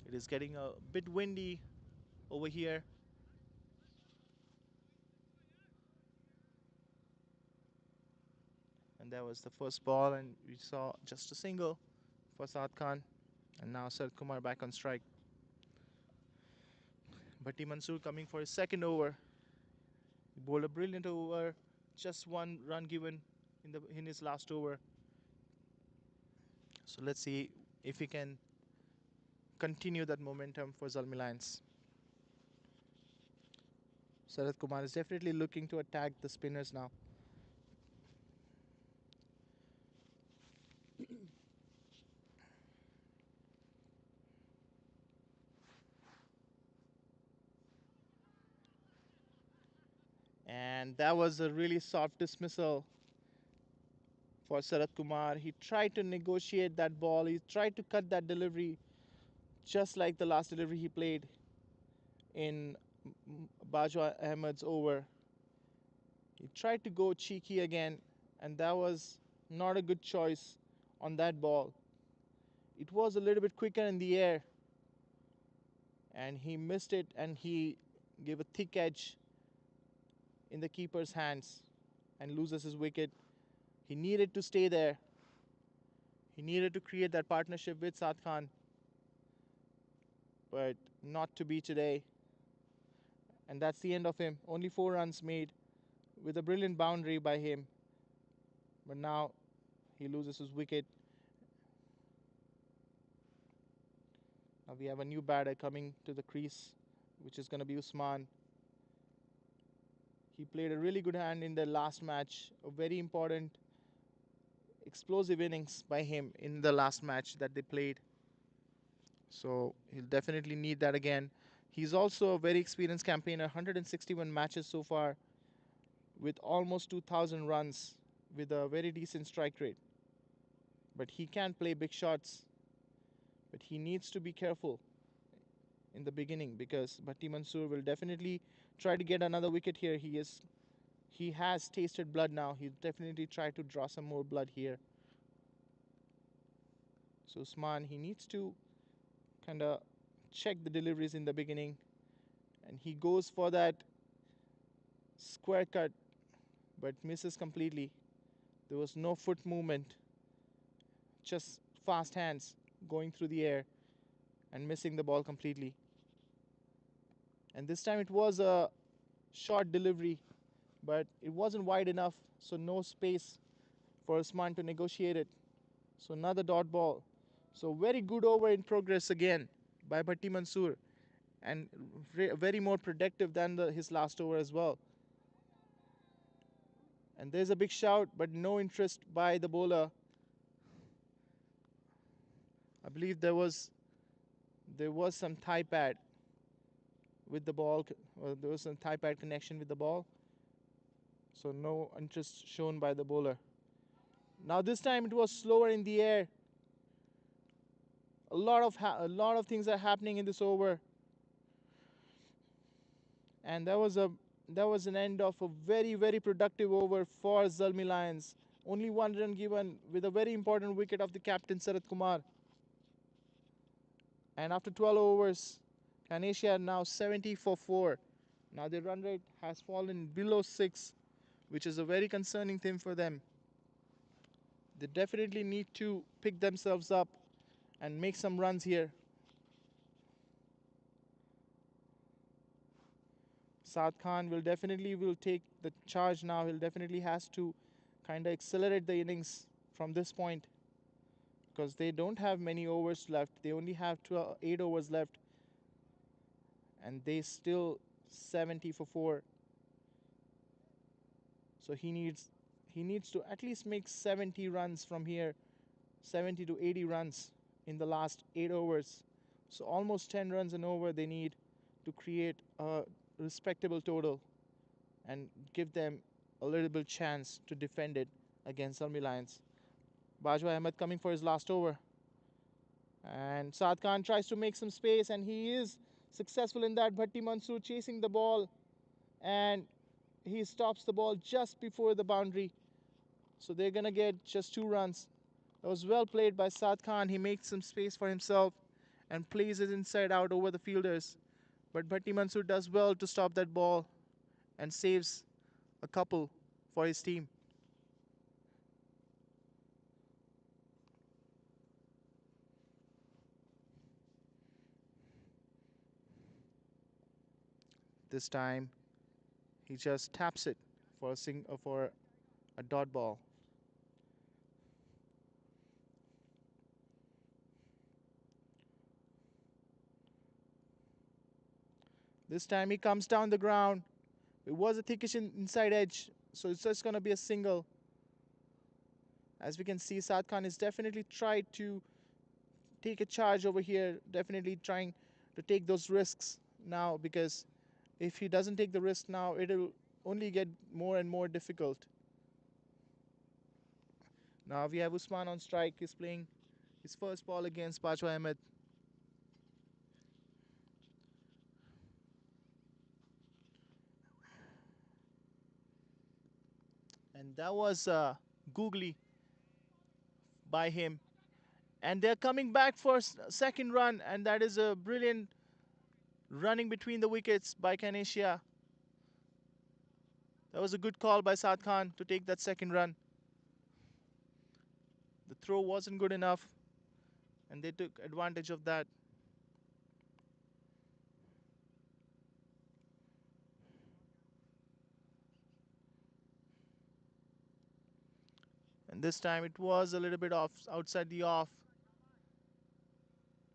It is getting a bit windy over here. And that was the first ball, and we saw just a single for Saad Khan. And now Sir Kumar back on strike. Bhatti Mansoor coming for his second over. He bowled a brilliant over, just one run given in his last over. So let's see if he can continue that momentum for ZALMI Lions. Sarat Kumar is definitely looking to attack the spinners now. And that was a really soft dismissal for Sarat Kumar. He tried to negotiate that ball. He tried to cut that delivery just like the last delivery he played in Bajwa Ahmed's over. He tried to go cheeky again, and that was not a good choice on that ball. It was a little bit quicker in the air, and he missed it, and he gave a thick edge in the keeper's hands and loses his wicket. He needed to stay there. He needed to create that partnership with Saad Khan, but not to be today. And that's the end of him. Only 4 runs made with a brilliant boundary by him. But now he loses his wicket. Now we have a new batter coming to the crease, which is going to be Usman. He played a really good hand in the last match, a very important explosive innings by him in the last match that they played. So he'll definitely need that again. He's also a very experienced campaigner, 161 matches so far with almost 2,000 runs with a very decent strike rate. But he can play big shots, but he needs to be careful in the beginning because Bhatti Mansoor will definitely try to get another wicket here. He has tasted blood now. He'll definitely try to draw some more blood here. So Usman, he needs to kind of check the deliveries in the beginning, and he goes for that square cut but misses completely. There was no foot movement, just fast hands going through the air and missing the ball completely. And this time it was a short delivery, but it wasn't wide enough, so no space for Usman to negotiate it. So another dot ball. So very good over in progress again by Bhatti Mansoor, and very more productive than his last over as well. And there's a big shout, but no interest by the bowler. I believe there was some thigh pad with the ball, or there was some thigh pad connection with the ball. So no interest shown by the bowler. Now this time it was slower in the air. A lot of things are happening in this over, and that was an end of a very productive over for ZALMI Lions. Only one run given with a very important wicket of the captain Sarath Kumar. And after 12 overs, CANASIA are now 70 for 4. Now their run rate has fallen below 6, which is a very concerning thing for them. They definitely need to pick themselves up and make some runs here. Saad Khan will take the charge now. He'll definitely has to kind of accelerate the innings from this point because they don't have many overs left. They only have 8 overs left, and they still 70 for 4. So he needs to at least make 70 runs from here, 70 to 80 runs in the last 8 overs. So almost 10 runs an over they need to create a respectable total and give them a little bit chance to defend it against ZALMI Lions. Bajwa Ahmed coming for his last over. And Saad Khan tries to make some space, and he is successful in that. Bhatti Mansoor chasing the ball, and he stops the ball just before the boundary. So they're going to get just 2 runs. That was well played by Saad Khan. He makes some space for himself and plays it inside out over the fielders. But Bhatti Mansoor does well to stop that ball and saves a couple for his team. This time he just taps it for a dot ball. This time he comes down the ground. It was a thickish inside edge, so it's just going to be a single. As we can see, Saad Khan is definitely tried to take a charge over here, definitely trying to take those risks now, because if he doesn't take the risk now, it'll only get more and more difficult. Now we have Usman on strike. He's playing his first ball against Bajwa Ahmed. And that was googly by him. And they're coming back for second run, and that is a brilliant running between the wickets by CANASIA. That was a good call by Saad Khan to take that second run. The throw wasn't good enough, and they took advantage of that. And this time it was a little bit off, outside the off,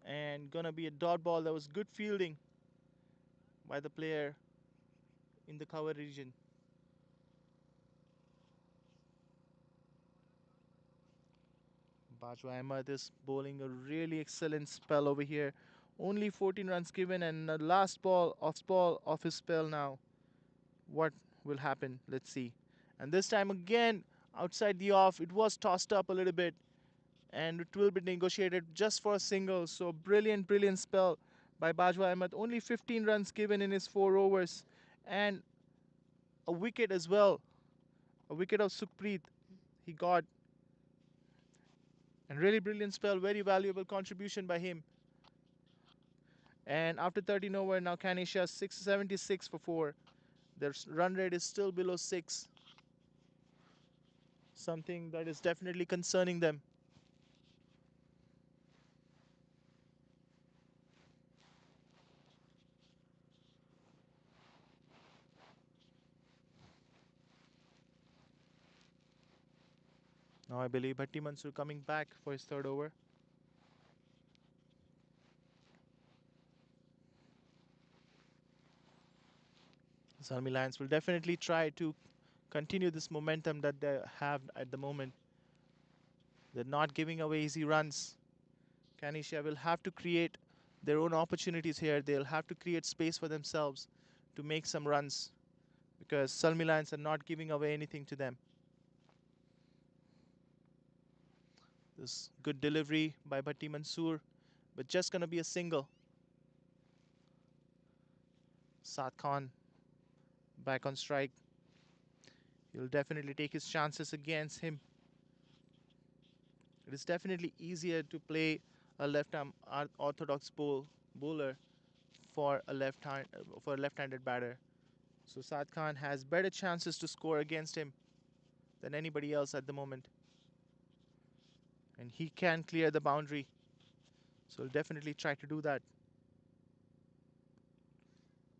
and gonna be a dot ball. That was good fielding by the player in the cover region. Bajwa Ahmed is bowling a really excellent spell over here. Only 14 runs given and the last ball of his spell now. What will happen? Let's see. And this time again, outside the off, it was tossed up a little bit and it will be negotiated just for a single. So brilliant, brilliant spell by Bajwa Ahmed. Only 15 runs given in his 4 overs and a wicket as well. A wicket of Sukhpreet he got. And really brilliant spell, very valuable contribution by him. And after 13 over, now CANASIA 676 for 4. Their run rate is still below 6. Something that is definitely concerning them. Now I believe Bhatti Mansur coming back for his third over. Zalmi Lions will definitely try to continue this momentum that they have at the moment. They're not giving away easy runs. CANASIA will have to create their own opportunities here. They'll have to create space for themselves to make some runs because Zalmi Lions are not giving away anything to them. This good delivery by Bhatti Mansur, but just gonna be a single. Saad Khan back on strike. He'll definitely take his chances against him. It is definitely easier to play a left-arm orthodox bowler for a left-handed batter. So Saad Khan has better chances to score against him than anybody else at the moment. And he can clear the boundary. So he'll definitely try to do that.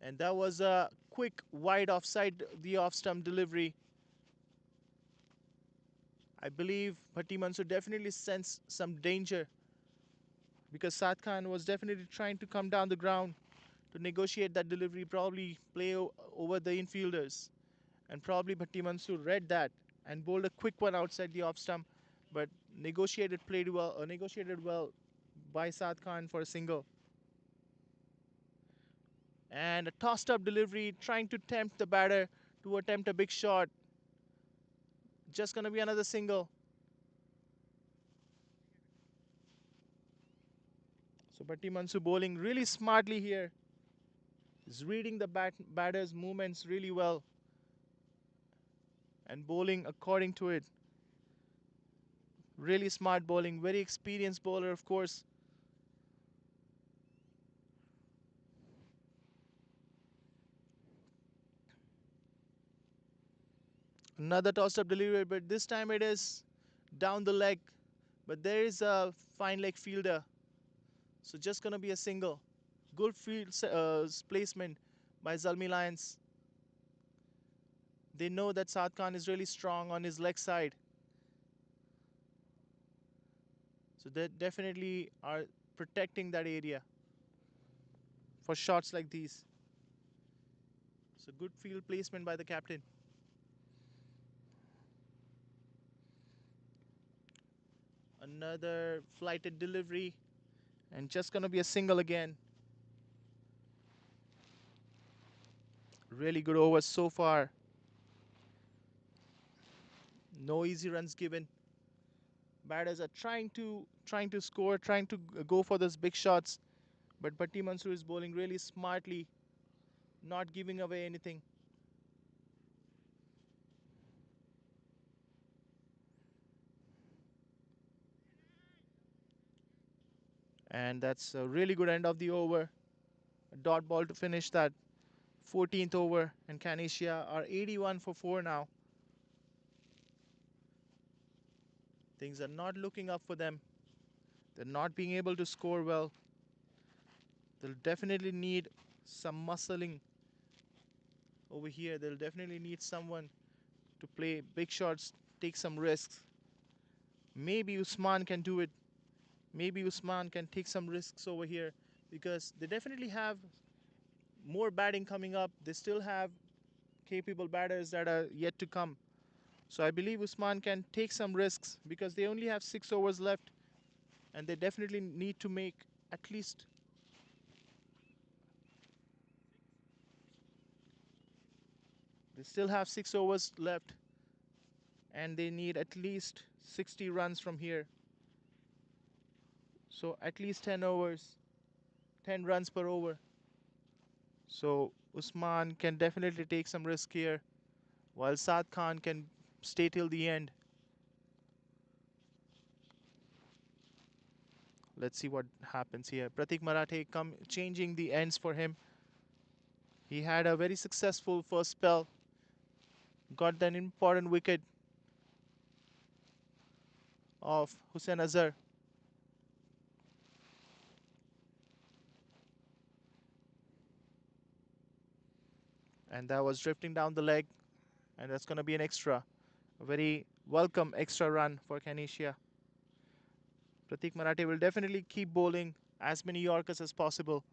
And that was a quick wide offside the off-stump delivery. I believe Bhatti Mansur definitely sensed some danger because Saad Khan was definitely trying to come down the ground to negotiate that delivery, probably play over the infielders. And probably Bhatti Mansur read that and bowled a quick one outside the off stump, but negotiated well by Saad Khan for a single. And a tossed up delivery, trying to tempt the batter to attempt a big shot. Just gonna be another single. So Bhatti Mansur bowling really smartly here. He's reading the batter's movements really well and bowling according to it. Really smart bowling, very experienced bowler, of course. Another tossed up delivery, but this time it is down the leg. But there is a fine leg fielder. So just gonna be a single. Good field placement by Zalmi Lions. They know that Saad Khan is really strong on his leg side. So they definitely are protecting that area for shots like these. So good field placement by the captain. Another flighted delivery and just gonna be a single again. Really good overs so far. No easy runs given. Batters are trying to score, trying to go for those big shots. But Bhatti Mansur is bowling really smartly, not giving away anything. And that's a really good end of the over. A dot ball to finish that 14th over. And CANASIA are 81 for 4 now. Things are not looking up for them. They're not being able to score well. They'll definitely need some muscling over here. They'll definitely need someone to play big shots, take some risks. Maybe Usman can do it. Maybe Usman can take some risks over here because they definitely have more batting coming up. They still have capable batters that are yet to come. So I believe Usman can take some risks because they only have 6 overs left and they definitely need to make at least. They still have 6 overs left, and they need at least 60 runs from here. So at least 10 overs, 10 runs per over. So Usman can definitely take some risk here, while Saad Khan can stay till the end. Let's see what happens here. Pratik Marathe changing the ends for him. He had a very successful first spell, got an important wicket of Hussain Azhar. And that was drifting down the leg, and that's going to be an extra. A very welcome extra run for CANASIA. Pratik Marathe will definitely keep bowling as many Yorkers as possible.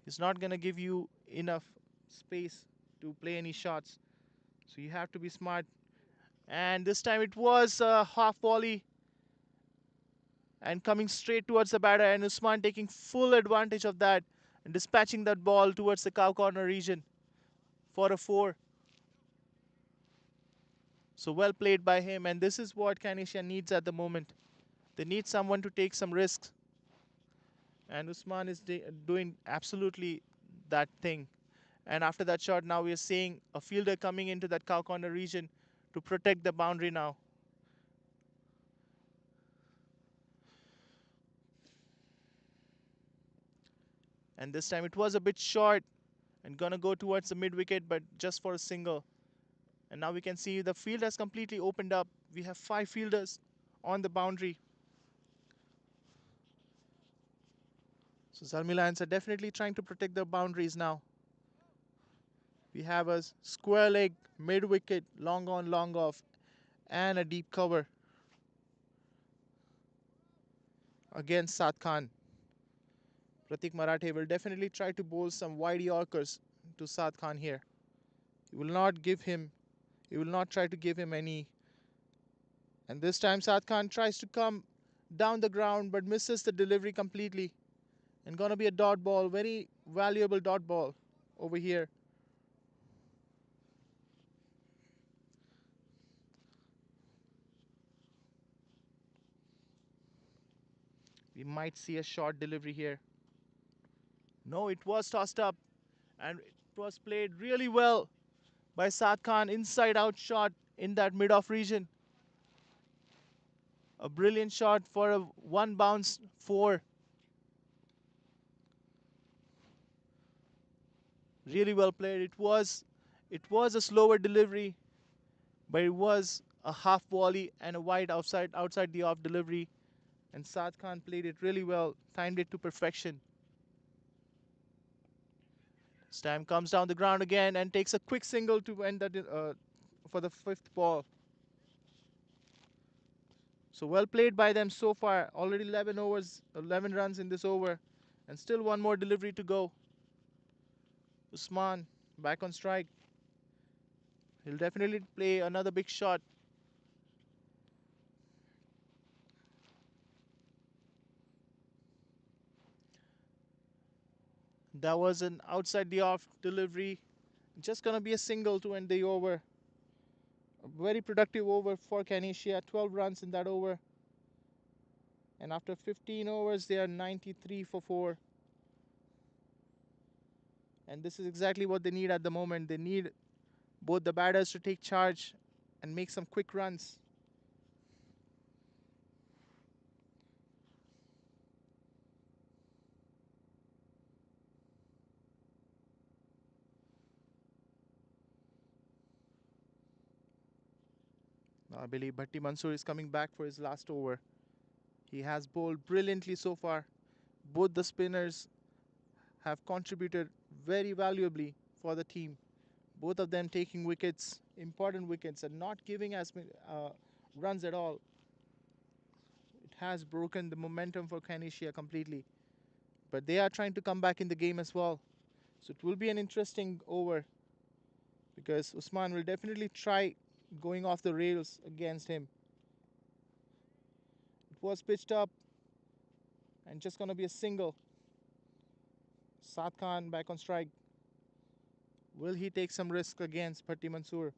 He's not going to give you enough space to play any shots. So you have to be smart. And this time it was a half volley and coming straight towards the batter, and Usman taking full advantage of that and dispatching that ball towards the cow corner region for a 4. So well played by him, and this is what CANASIA needs at the moment. They need someone to take some risks, and Usman is doing absolutely that thing. And after that shot, now we are seeing a fielder coming into that cow corner region to protect the boundary now. And this time it was a bit short and gonna go towards the mid wicket, but just for a single. And now we can see the field has completely opened up. We have 5 fielders on the boundary. So ZALMI Lions are definitely trying to protect their boundaries now. We have a square leg, mid wicket, long on, long off, and a deep cover against Saad Khan. Pratik Marathe will definitely try to bowl some wide Yorkers to Saad Khan here. He will not give him, he will not try to give him any. And this time Saad Khan tries to come down the ground but misses the delivery completely. And gonna be a dot ball, very valuable dot ball over here. We might see a short delivery here. No, it was tossed up and it was played really well by Saad Khan. Inside out shot in that mid off region. A brilliant shot for a 1 bounce 4. Really well played. It was a slower delivery, but it was a half volley and a wide outside the off delivery. And Saad Khan played it really well, timed it to perfection. Stam comes down the ground again and takes a quick single to end that for the 5th ball. So well played by them so far. Already 11 overs, 11 runs in this over, and still one more delivery to go. Usman back on strike. He'll definitely play another big shot. That was an outside the off delivery. Just gonna be a single to end the over. A very productive over for CANASIA. 12 runs in that over. And after 15 overs, they are 93 for 4. And this is exactly what they need at the moment. They need both the batters to take charge and make some quick runs. I believe Bhatti Mansoor is coming back for his last over. He has bowled brilliantly so far. Both the spinners have contributed very valuably for the team. Both of them taking wickets, important wickets, and not giving as many runs at all. It has broken the momentum for CANASIA completely. But they are trying to come back in the game as well. So it will be an interesting over because Usman will definitely try going off the rails against him. It was pitched up And just gonna be a single. Saad Khan back on strike. Will he take some risk against Bhatti Mansoor?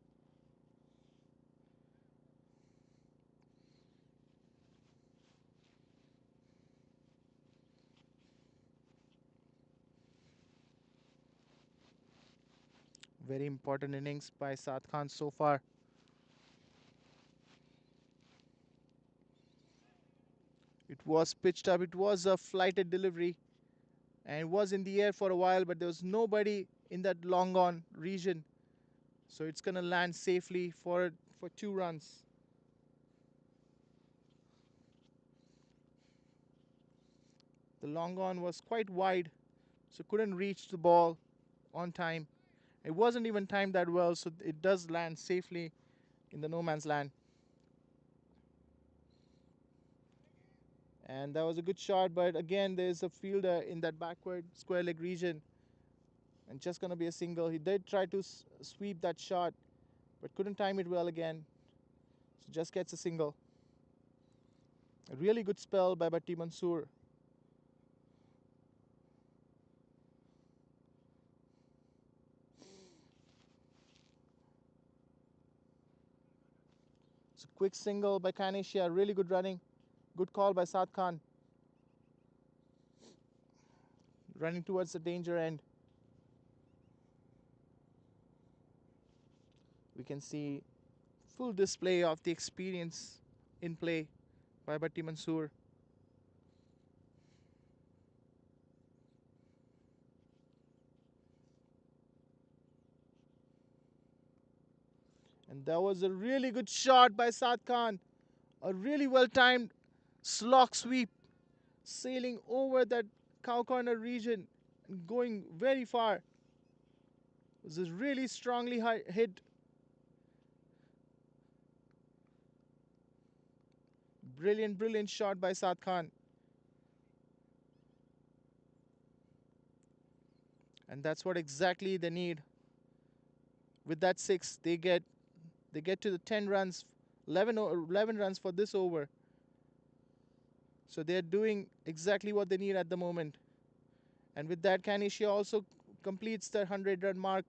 Very important innings by Saad Khan so far. It was pitched up. It was a flighted delivery. And it was in the air for a while, but there was nobody in that long on region. So it's going to land safely for 2 runs. The long on was quite wide, so couldn't reach the ball on time. It wasn't even timed that well, so it does land safely in the no man's land. And that was a good shot, but again, there's a fielder in that backward square leg region. And just going to be a single. He did try to sweep that shot, but couldn't time it well again. So just gets a single. A really good spell by Bhatti Mansoor. It's a quick single by CANASIA. Really good running. Good call by Saad Khan. Running towards the danger end. We can see full display of the experience in play by Bhatti Mansoor. And that was a really good shot by Saad Khan. A really well timed slog sweep, sailing over that cow corner region and going very far. It was a really strongly hit. Brilliant, brilliant shot by Saad Khan. And that's what exactly they need. With that 6, they get to the 10 runs, 11 runs for this over. So they're doing exactly what they need at the moment. And with that, CANASIA also completes their 100-run mark.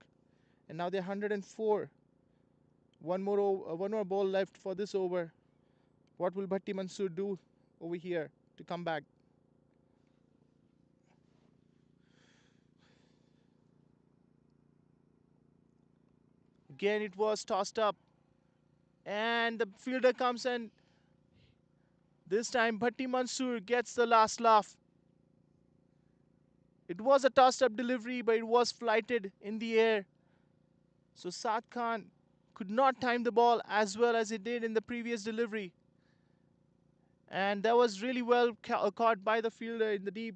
And now they're 104. One more ball left for this over. What will Bhatti Mansoor do over here to come back? Again, it was tossed up. And the fielder comes and this time Bhatti Mansoor gets the last laugh. It was a tossed up delivery, but it was flighted in the air. So Saad Khan could not time the ball as well as he did in the previous delivery. And that was really well caught by the fielder in the deep.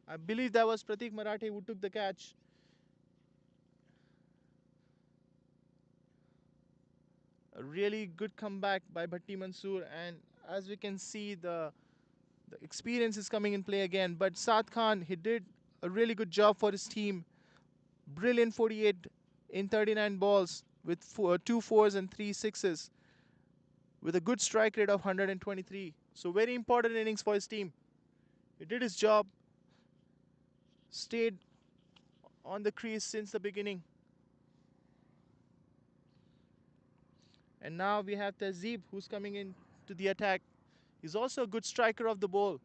I believe that was Pratik Marathe who took the catch. A really good comeback by Bhatti Mansoor, and as we can see, the experience is coming in play again. But Saad Khan, he did a really good job for his team. Brilliant 48 in 39 balls with 2 4s and 3 6s with a good strike rate of 123. So very important innings for his team. He did his job, stayed on the crease since the beginning. And now we have Tazib who's coming in to the attack. He's also a good striker of the ball.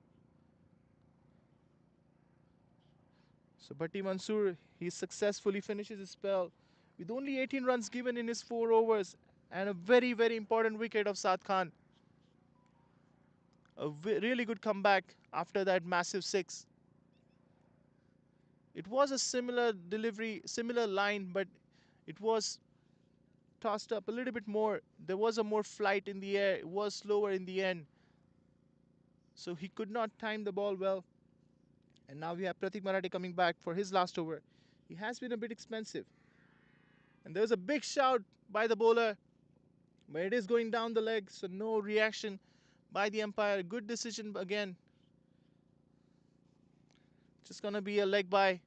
So Bhatti Mansoor, he successfully finishes his spell with only 18 runs given in his 4 overs and a very, very important wicket of Saad Khan. A really good comeback after that massive 6. It was a similar delivery, similar line, but it was tossed up a little bit more. There was a more flight in the air. It was slower in the end. So he could not time the ball well. And now we have Pratik Marathe coming back for his last over. He has been a bit expensive. And there was a big shout by the bowler, but it is going down the leg, so no reaction by the umpire. Good decision again. Just gonna be a leg by.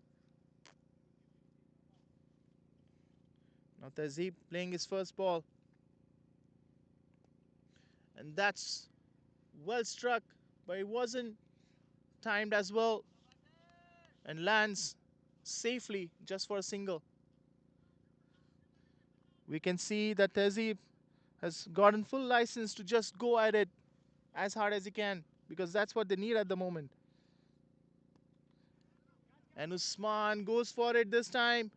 Now Tazib playing his first ball. And that's well struck, but it wasn't timed as well and lands safely just for a single. We can see that Tehzeeb has gotten full license to just go at it as hard as he can because that's what they need at the moment. And Usman goes for it this time.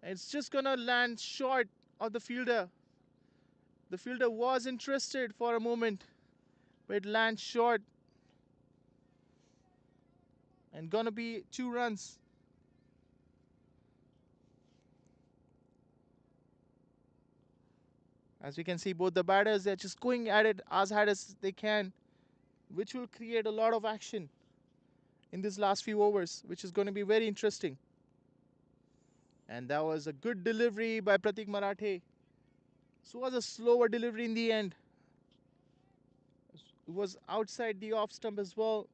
And it's just gonna land short of the fielder. The fielder was interested for a moment, but it lands short. And gonna be 2 runs. As we can see, both the batters, they're just going at it as hard as they can, which will create a lot of action in these last few overs, which is going to be very interesting. And that was a good delivery by Pratik Marathe. So it was a slower delivery in the end. It was outside the off stump as well.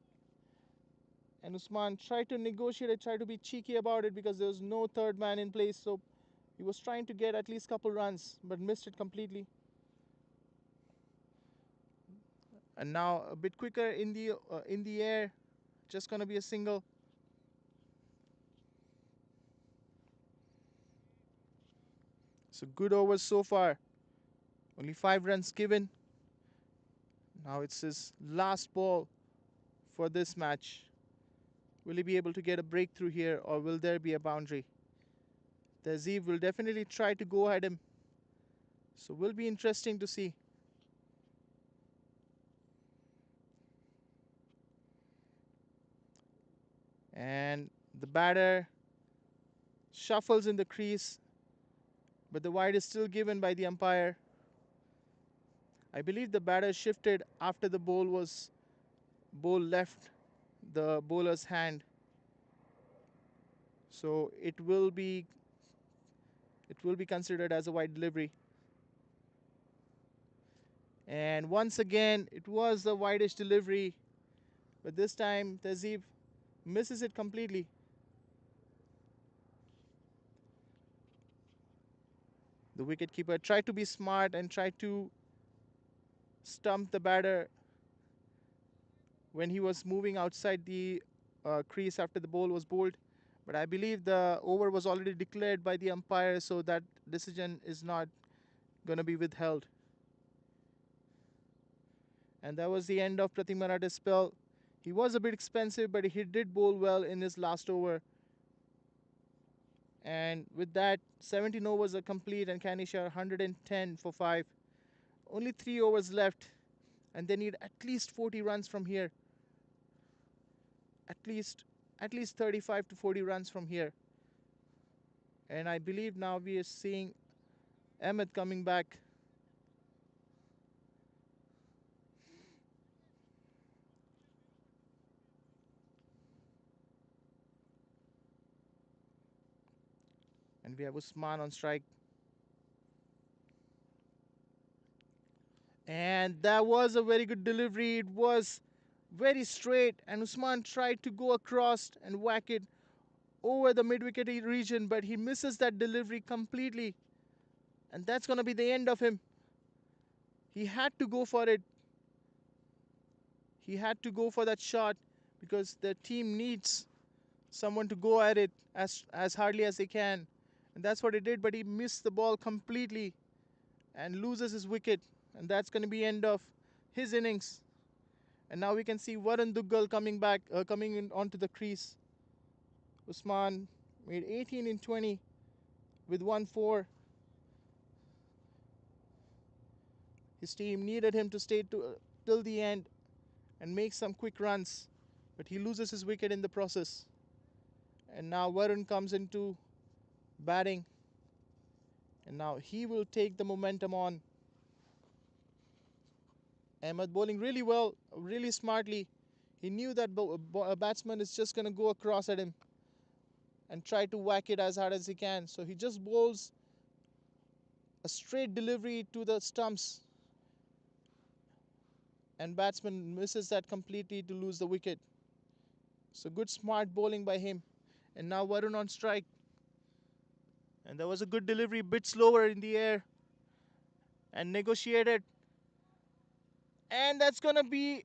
And Usman tried to negotiate it, tried to be cheeky about it because there was no third man in place. So he was trying to get at least a couple runs, but missed it completely. And now a bit quicker in the air, just gonna be a single. So good overs so far. Only 5 runs given. Now it's his last ball for this match. Will he be able to get a breakthrough here, or will there be a boundary? Tehzeeb will definitely try to go at him. So will be interesting to see. And the batter shuffles in the crease, but the wide is still given by the umpire. I believe the batter shifted after the ball left the bowler's hand. So it will be considered as a wide delivery. And once again, it was the wideish delivery, but this time Tehzeeb misses it completely. The wicketkeeper tried to be smart and tried to stump the batter when he was moving outside the crease after the ball was bowled. But I believe the over was already declared by the umpire, so that decision is not going to be withheld. And that was the end of Pratik Marathe's spell. He was a bit expensive, but he did bowl well in his last over. And with that, 17 overs are complete and CANASIA 110 for 5. Only 3 overs left, and they need at least 40 runs from here. At least 35 to 40 runs from here. And I believe now we are seeing Ahmed coming back. And we have Usman on strike. And that was a very good delivery. It was very straight, and Usman tried to go across and whack it over the mid-wicket region, but he misses that delivery completely. And that's going to be the end of him. He had to go for it. He had to go for that shot because the team needs someone to go at it as hardly as they can. And that's what he did, but he missed the ball completely and loses his wicket. And that's going to be end of his innings. And now we can see Varun Duggal coming in onto the crease. Usman made 18 in 20 with 1-4. His team needed him to stay till the end and make some quick runs, but he loses his wicket in the process. And now Varun comes into batting, and now he will take the momentum on. Ahmed bowling really well, really smartly. He knew that a batsman is just going to go across at him and try to whack it as hard as he can. So he just bowls a straight delivery to the stumps, and batsman misses that completely to lose the wicket. So good smart bowling by him. And now Varun on strike. And there was a good delivery, bit slower in the air and negotiated. And that's going to be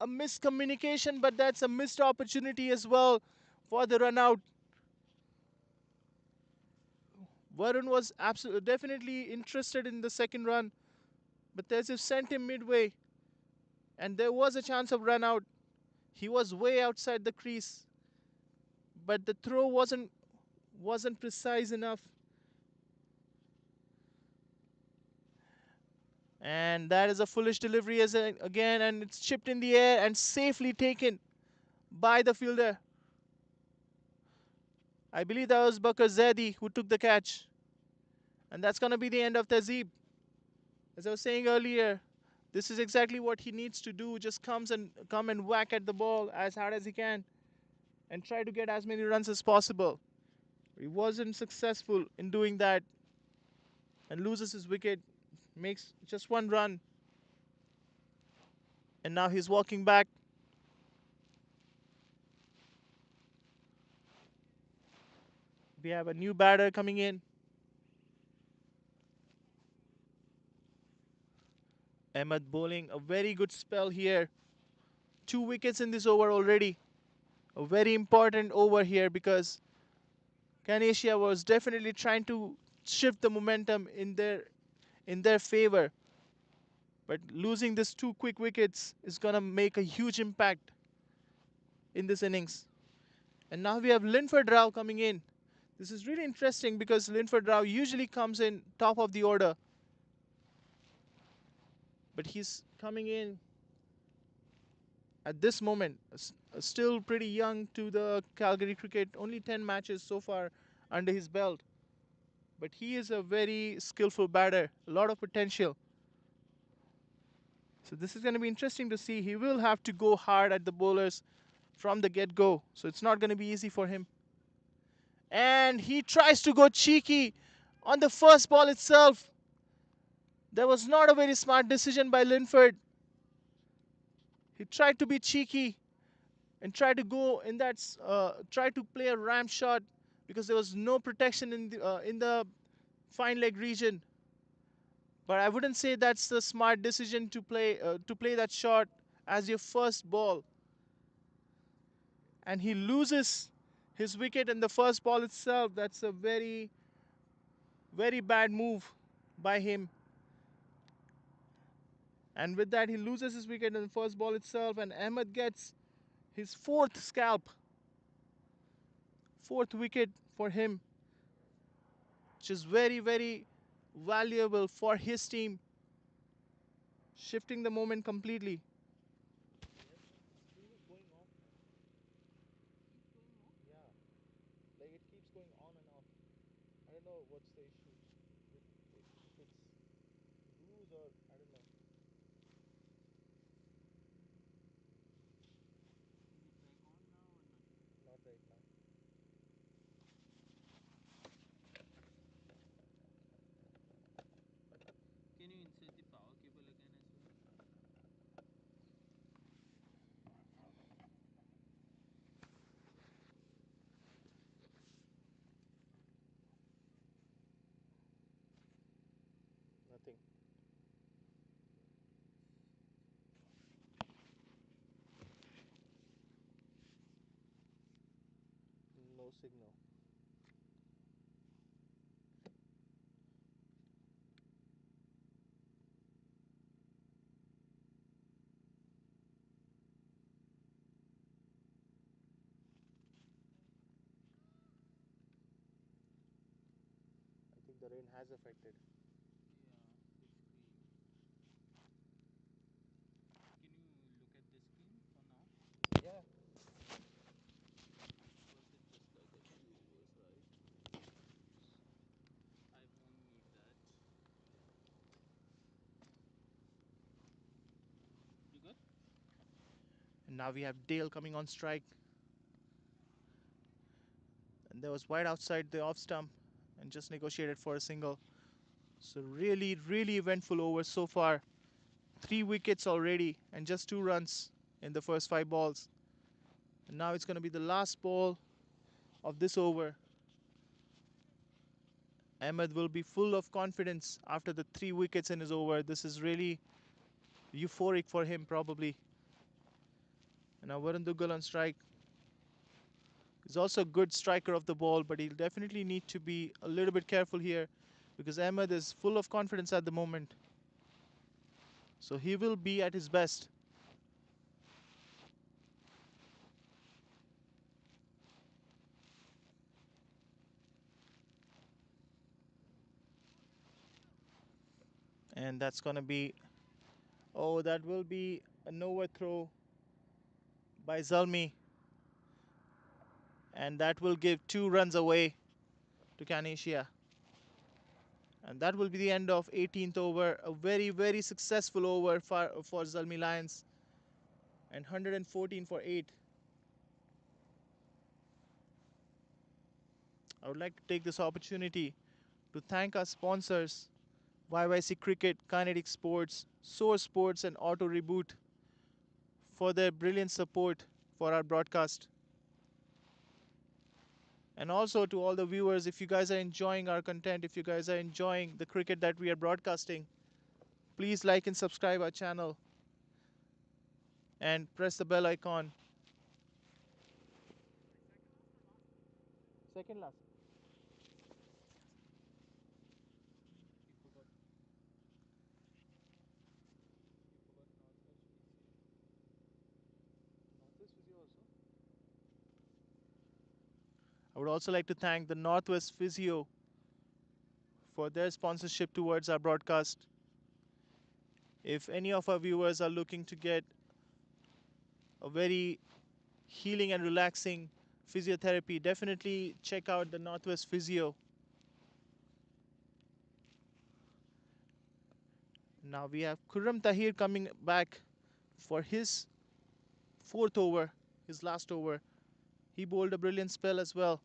a miscommunication, but that's a missed opportunity as well for the run out. Varun was absolutely definitely interested in the second run, but Tesif sent him midway, and there was a chance of run out. He was way outside the crease, but the throw wasn't precise enough. And that is a foolish delivery again, and it's chipped in the air and safely taken by the fielder. I believe that was Bakr Zedi who took the catch. And that's going to be the end of Tazib. As I was saying earlier, this is exactly what he needs to do. Just come and whack at the ball as hard as he can and try to get as many runs as possible. He wasn't successful in doing that and loses his wicket, makes just one run. And now he's walking back. We have a new batter coming in. Ahmed bowling a very good spell here. 2 wickets in this over already. A very important over here because CANASIA was definitely trying to shift the momentum in their favor. But losing these 2 quick wickets is gonna make a huge impact in this innings. And now we have Linford Rao coming in. This is really interesting because Linford Rao usually comes in top of the order. But he's coming in at this moment, still pretty young to the Calgary cricket, only 10 matches so far under his belt. But he is a very skillful batter, a lot of potential. So this is going to be interesting to see. He will have to go hard at the bowlers from the get-go, so it's not going to be easy for him. And he tries to go cheeky on the first ball itself. That was not a very smart decision by Linford. He tried to be cheeky and try to go in that try to play a ramp shot because there was no protection in the fine leg region. But I wouldn't say that's the smart decision to play that shot as your first ball. And he loses his wicket in the first ball itself. That's a very very bad move by him. And with that, he loses his wicket in the first ball itself, and Ahmed gets his fourth scalp, fourth wicket for him, which is very, very valuable for his team, shifting the moment completely. Yeah, like it keeps going on and off. I don't know what's the issue. If it's blues or I don't know. Not right now. Can you insert the power cable again as well? Nothing. No signal. I think the rain has affected. Yeah, the screen. Can you look at the screen for now? Yeah. Was it just like a few overs, right? I won't need that. You good? And now we have Dale coming on strike. And there was White outside the off stump and just negotiated for a single. So really, really eventful over so far. 3 wickets already and just 2 runs in the first 5 balls. And now it's going to be the last ball of this over. Ahmed will be full of confidence after the 3 wickets in his over. This is really euphoric for him, probably. And now Varun Duggal on strike. He's also a good striker of the ball, but he'll definitely need to be a little bit careful here because Ahmed is full of confidence at the moment. So he will be at his best. And that's going to be, oh, that will be a nowhere throw by ZALMI. And that will give 2 runs away to CANASIA. And that will be the end of 18th over. A very, very successful over for ZALMI Lions. And 114 for 8. I would like to take this opportunity to thank our sponsors, YYC Cricket, Kinetic Sports, Source Sports, and Auto Reboot for their brilliant support for our broadcast. And also to all the viewers, if you guys are enjoying our content, if you guys are enjoying the cricket that we are broadcasting, please like and subscribe our channel and press the bell icon. Second last. He forgot. He forgot Northwest Physio also. I would also like to thank the Northwest Physio for their sponsorship towards our broadcast. If any of our viewers are looking to get a very healing and relaxing physiotherapy, definitely check out the Northwest Physio. Now we have Khurram Tahir coming back for his fourth over, his last over. He bowled a brilliant spell as well.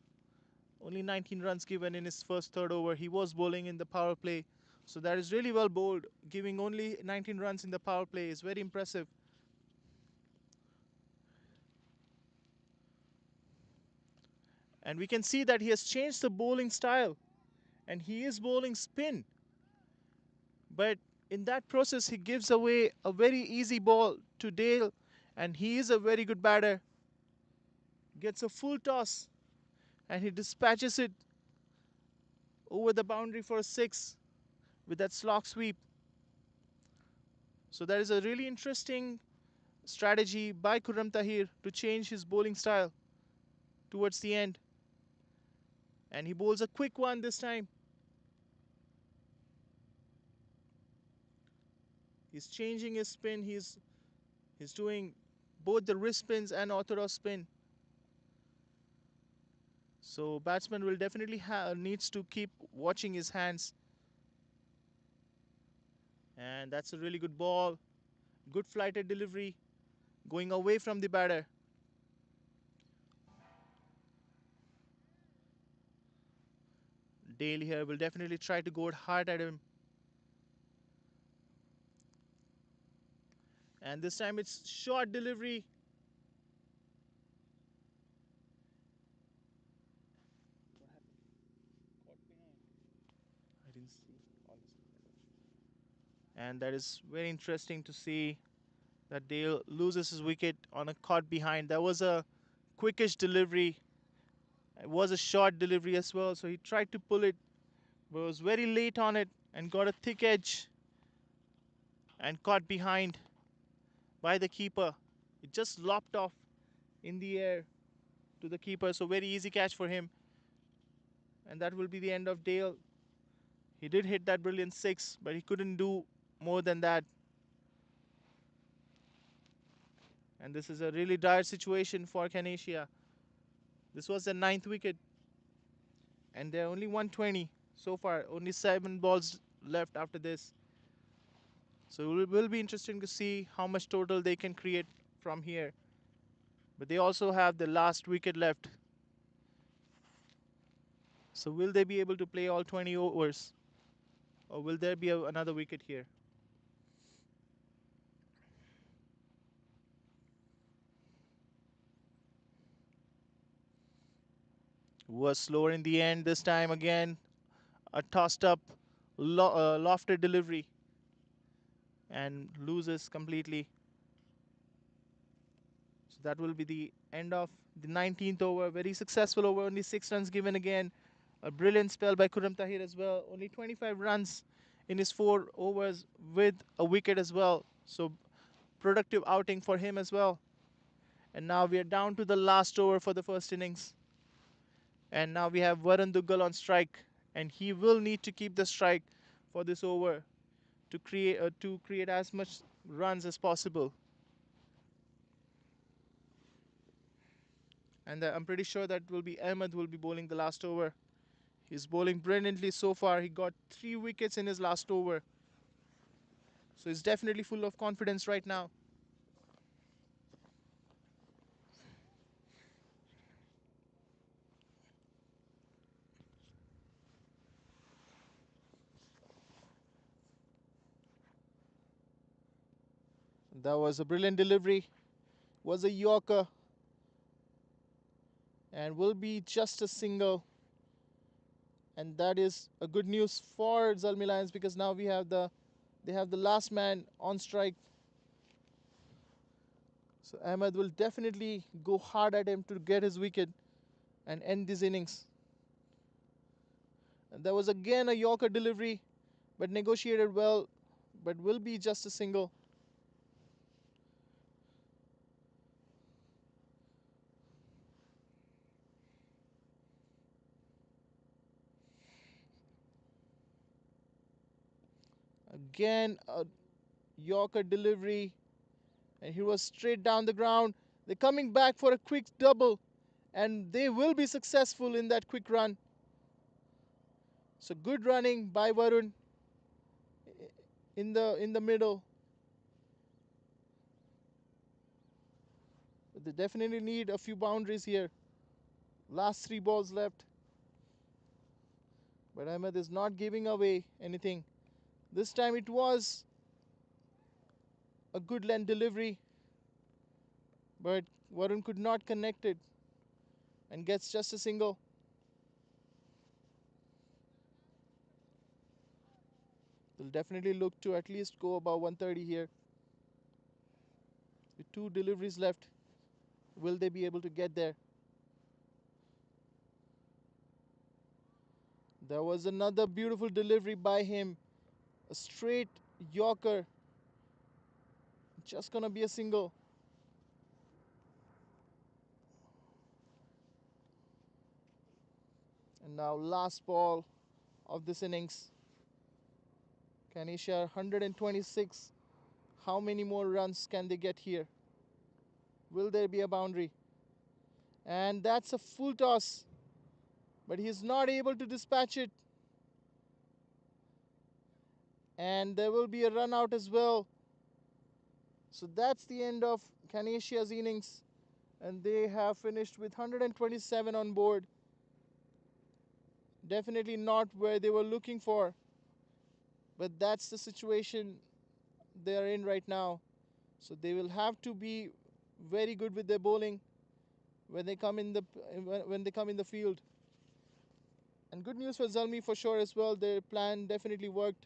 Only 19 runs given in his first third over. He was bowling in the power play. So that is really well bowled. Giving only 19 runs in the power play is very impressive. And we can see that he has changed the bowling style. And he is bowling spin. But in that process, he gives away a very easy ball to Dale. And he is a very good batter. Gets a full toss. And he dispatches it over the boundary for a 6 with that slog sweep. So that is a really interesting strategy by Khurram Tahir to change his bowling style towards the end. And he bowls a quick one this time. He's changing his spin. He's doing both the wrist spins and orthodox spin. So batsman will definitely needs to keep watching his hands. And that's a really good ball. Good flighted delivery. Going away from the batter. Dale here will definitely try to go hard at him. And this time it's short delivery. Caught behind. I didn't see. And that is very interesting to see that Dale loses his wicket on a caught behind. That was a quickish delivery. It was a short delivery as well, so he tried to pull it, but was very late on it and got a thick edge and caught behind by the keeper. It just lopped off in the air to the keeper, so very easy catch for him. And that will be the end of Dale. He did hit that brilliant 6, but he couldn't do more than that. And this is a really dire situation for CANASIA. This was the 9th wicket, and they're only 120 so far. Only 7 balls left after this. So it will be interesting to see how much total they can create from here. But they also have the last wicket left. So will they be able to play all 20 overs? Or will there be another wicket here? Was slower in the end this time again. A tossed up, lofted delivery. And loses completely. So that will be the end of the 19th over. Very successful over, only 6 runs given again. A brilliant spell by Khurram Tahir as well. Only 25 runs in his 4 overs with a wicket as well. So productive outing for him as well. And now we are down to the last over for the first innings. And now we have Varun Duggal on strike. And he will need to keep the strike for this over to create as much runs as possible. And I'm pretty sure that will be Ahmed who will be bowling the last over. He's bowling brilliantly so far. He got 3 wickets in his last over. So he's definitely full of confidence right now. That was a brilliant delivery. Was a Yorker. And will be just a single. And that is a good news for ZALMI Lions because now they have the last man on strike. So Ahmed will definitely go hard at him to get his wicket and end this innings. And there was again a Yorker delivery, but negotiated well, but will be just a single. Again a Yorker delivery, and he was straight down the ground. They're coming back for a quick double, and they will be successful in that quick run. So good running by Varun in the middle. But they definitely need a few boundaries here. Last 3 balls left. But Ahmed is not giving away anything. This time it was a good length delivery, but Varun could not connect it and gets just a single. They'll definitely look to at least go above 130 here. With 2 deliveries left, will they be able to get there? There was another beautiful delivery by him. A straight Yorker. Just gonna be a single. And now last ball of this innings. CANASIA 126. How many more runs can they get here? Will there be a boundary? And that's a full toss. But he's not able to dispatch it. And there will be a run out as well. So that's the end of CANASIA's innings. And they have finished with 127 on board. Definitely not where they were looking for. But that's the situation they are in right now. So they will have to be very good with their bowling when they come in the field. And good news for ZALMI for sure as well. Their plan definitely worked.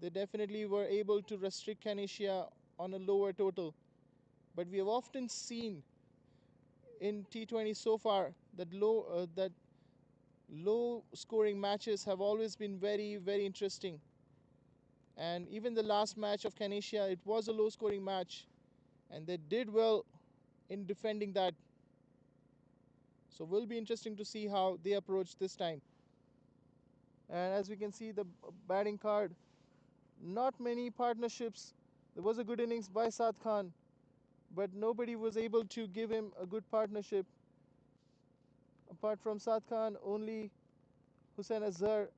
They definitely were able to restrict CANASIA on a lower total. But we have often seen in T20 so far that low scoring matches have always been very, very interesting. And even the last match of CANASIA, it was a low scoring match. And they did well in defending that. So will be interesting to see how they approach this time. And as we can see the batting card, not many partnerships. There was a good innings by Saad Khan, but nobody was able to give him a good partnership. Apart from Saad Khan, only Hussain Azhar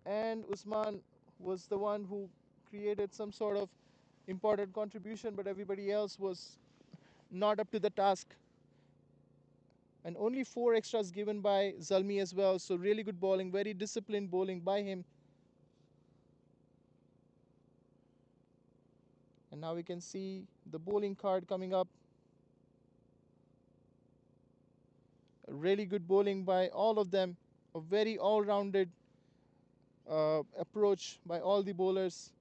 and Usman was the one who created some sort of important contribution, but everybody else was not up to the task. And only 4 extras given by ZALMI as well, so really good bowling, very disciplined bowling by him. And now we can see the bowling card coming up. Really good bowling by all of them. A very all-rounded approach by all the bowlers.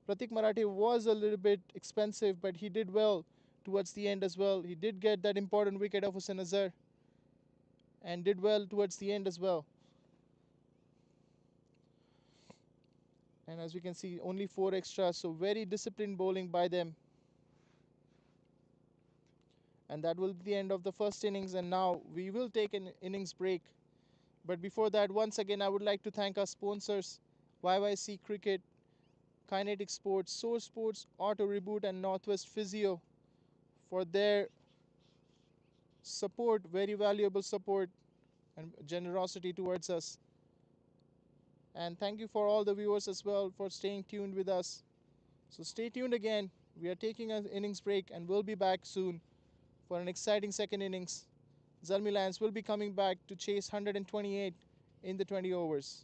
Pratik Marathe was a little bit expensive, but he did well towards the end as well. He did get that important wicket of Hussain Azhar and did well towards the end as well. And as we can see, only 4 extras, so very disciplined bowling by them. And that will be the end of the first innings, and now we will take an innings break. But before that, once again, I would like to thank our sponsors, YYC Cricket, Kinetic Sports, Source Sports, Auto Reboot, and Northwest Physio for their support, very valuable support and generosity towards us. And thank you for all the viewers as well for staying tuned with us. So stay tuned again. We are taking an innings break and we'll be back soon for an exciting second innings. ZALMI Lions will be coming back to chase 128 in the 20 overs.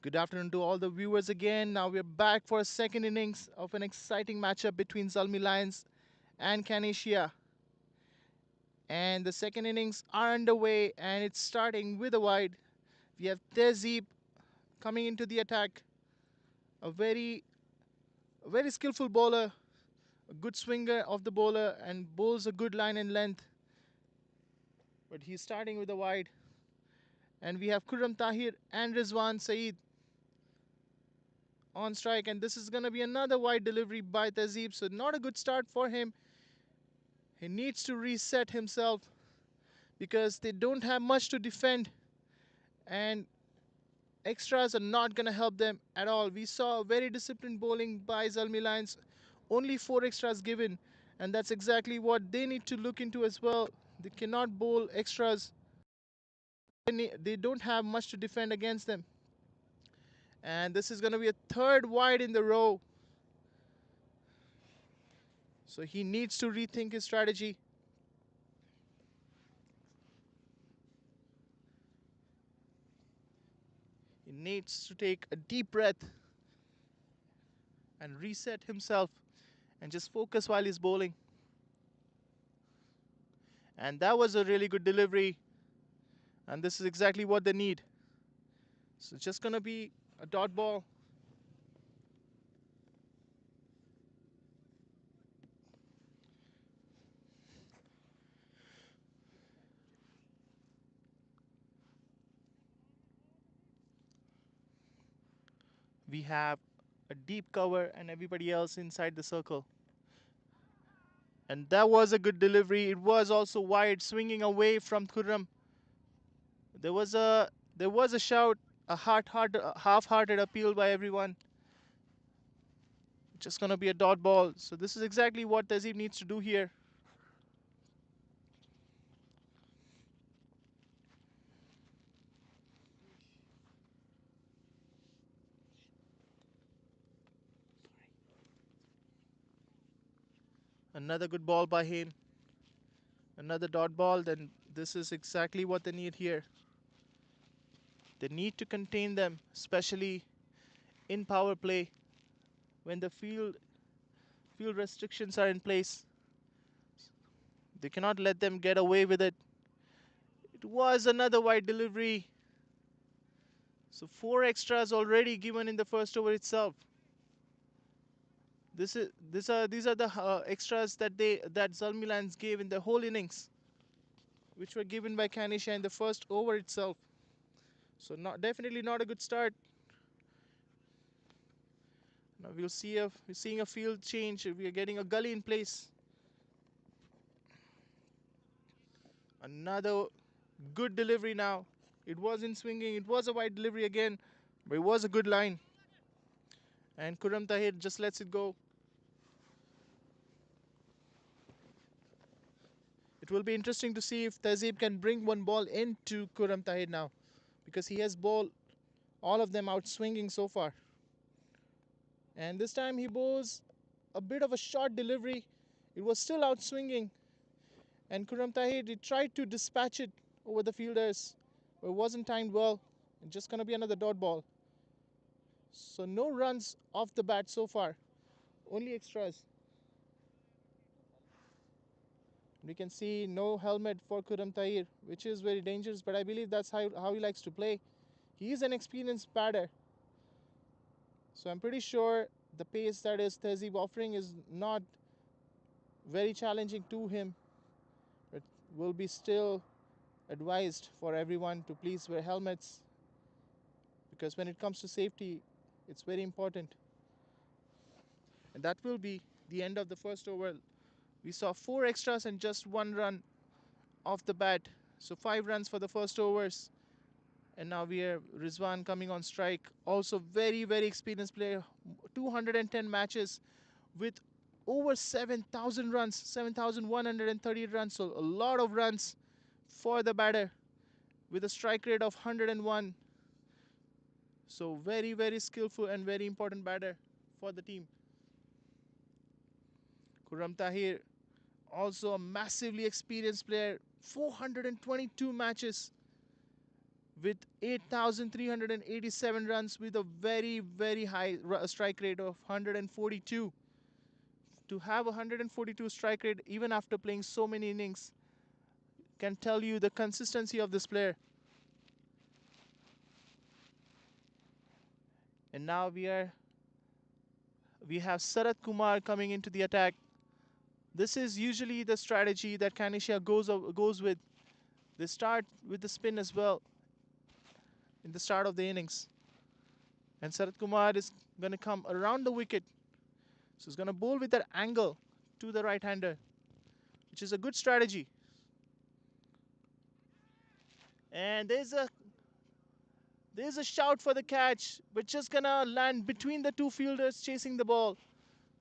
Good afternoon to all the viewers again. Now we're back for a second innings of an exciting matchup between ZALMI Lions and CANASIA. And the second innings are underway and it's starting with a wide. We have Tehzeeb coming into the attack. A very skillful bowler, a good swinger of the bowler and bowls a good line and length. But he's starting with a wide. And we have Khurram Tahir and Rizwan Saeed on strike, and this is going to be another wide delivery by Tehzeeb, so not a good start for him. He needs to reset himself because they don't have much to defend, and extras are not going to help them at all. We saw very disciplined bowling by ZALMI Lions, only 4 extras given, and that's exactly what they need to look into as well. They cannot bowl extras. They don't have much to defend against them. And this is going to be a third wide in the row. So he needs to rethink his strategy. He needs to take a deep breath and reset himself and just focus while he's bowling. And that was a really good delivery. And this is exactly what they need. So it's just going to be a dot ball. We have a deep cover and everybody else inside the circle. And that was a good delivery. It was also wide, swinging away from Khurram. There was a shout, a half-hearted appeal by everyone. Just gonna be a dot ball. So this is exactly what Tehzeeb needs to do here. Another good ball by him. Another dot ball. Then this is exactly what they need here. They need to contain them, especially in power play when the field restrictions are in place. They cannot let them get away with it. It was another wide delivery. So 4 extras already given in the first over itself. These are the extras that ZALMI Lions gave in the whole innings, which were given by CANASIA in the first over itself. So definitely not a good start. Now we're seeing a field change. We are getting a gully in place. Another good delivery now. It wasn't swinging. It was a wide delivery again, but it was a good line. And Khurram Tahir just lets it go. It will be interesting to see if Tehzeeb can bring one ball into Khurram Tahir now, because he has bowled all of them out swinging so far. And this time he bowls a bit of a short delivery. It was still out swinging. And Khurram Tahir, he tried to dispatch it over the fielders, but it wasn't timed well. It's just going to be another dot ball. So no runs off the bat so far, only extras. We can see no helmet for Khurram Tahir, which is very dangerous, but I believe that's how he likes to play. He is an experienced batter. So I'm pretty sure the pace that is Tehzeeb offering is not very challenging to him. It will be still advised for everyone to please wear helmets, because when it comes to safety, it's very important. And that will be the end of the first over. We saw 4 extras and just 1 run off the bat. So 5 runs for the first overs. And now we have Rizwan coming on strike. Also very experienced player. 210 matches with over 7,000 runs, 7,130 runs. So a lot of runs for the batter with a strike rate of 101. So very skillful and very important batter for the team. Khurram Tahir, also a massively experienced player. 422 matches with 8,387 runs with a very, very high strike rate of 142. To have a 142 strike rate even after playing so many innings can tell you the consistency of this player. And now we have Sarat Kumar coming into the attack. This is usually the strategy that CANASIA goes with. They start with the spin as well in the start of the innings. And Sarat Kumar is going to come around the wicket. So he's going to bowl with that angle to the right-hander, which is a good strategy. And there's a shout for the catch, but just going to land between the two fielders chasing the ball.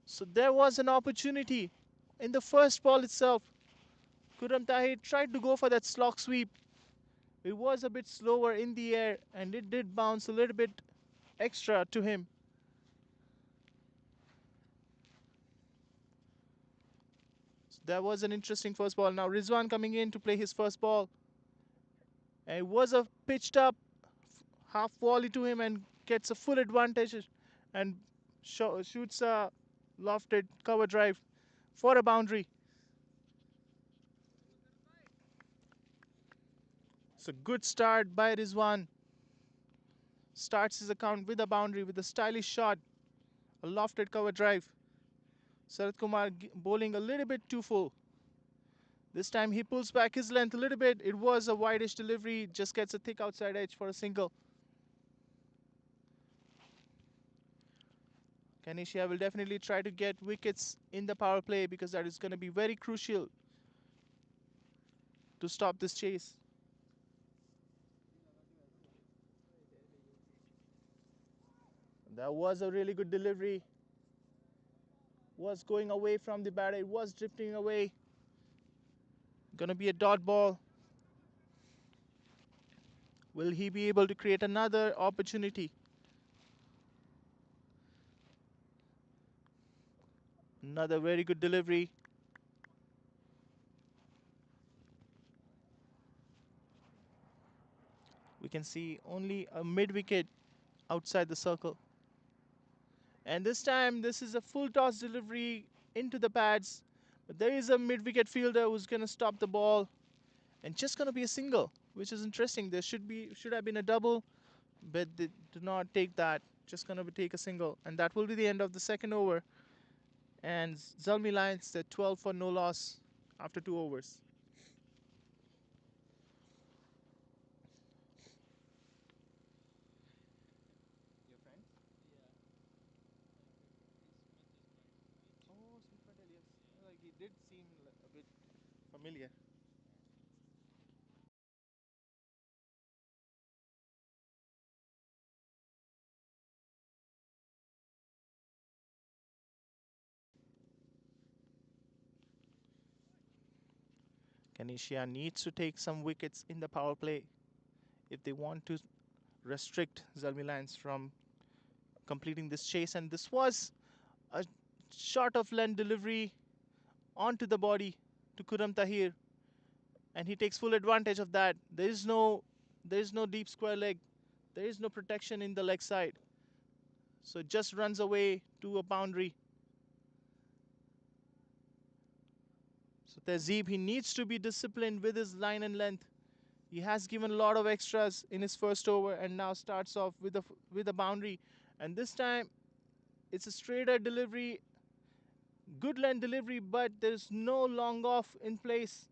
So there was an opportunity in the first ball itself. Khurram Tahir tried to go for that slog sweep. It was a bit slower in the air and it did bounce a little bit extra to him. So that was an interesting first ball. Now Rizwan coming in to play his first ball. And it was a pitched up half volley to him and gets a full advantage and shoots a lofted cover drive for a boundary. It's a good start by Rizwan. Starts his account with a boundary with a stylish shot, a lofted cover drive. Sarat Kumar bowling a little bit too full. This time he pulls back his length a little bit. It was a wideish delivery, just gets a thick outside edge for a single. CANASIA will definitely try to get wickets in the power play because that is going to be very crucial to stop this chase. That was a really good delivery. Was going away from the batter. It was drifting away. Gonna be a dot ball. Will he be able to create another opportunity? Another very good delivery. We can see only a mid wicket outside the circle. And this time, this is a full toss delivery into the pads. But there is a mid wicket fielder who's gonna stop the ball and just gonna be a single, which is interesting. There should have been a double, but they do not take that. Just gonna take a single, and that will be the end of the second over. And ZALMI Lions at 12 for no loss after 2 overs. Your friend? Yeah, my friend. Smith is my mate. Oh, Smith Patel, yes. Yeah. Like he did seem a bit familiar. Canisia needs to take some wickets in the power play if they want to restrict Zalmi Lions from completing this chase. And this was a short of length delivery onto the body to Kuram Tahir, and he takes full advantage of that. There is no deep square leg. There is no protection in the leg side. So it just runs away to a boundary. So Tehzeeb, he needs to be disciplined with his line and length. He has given a lot of extras in his first over and now starts off with a boundary. And this time it's a straighter delivery, good length delivery, but there's no long off in place.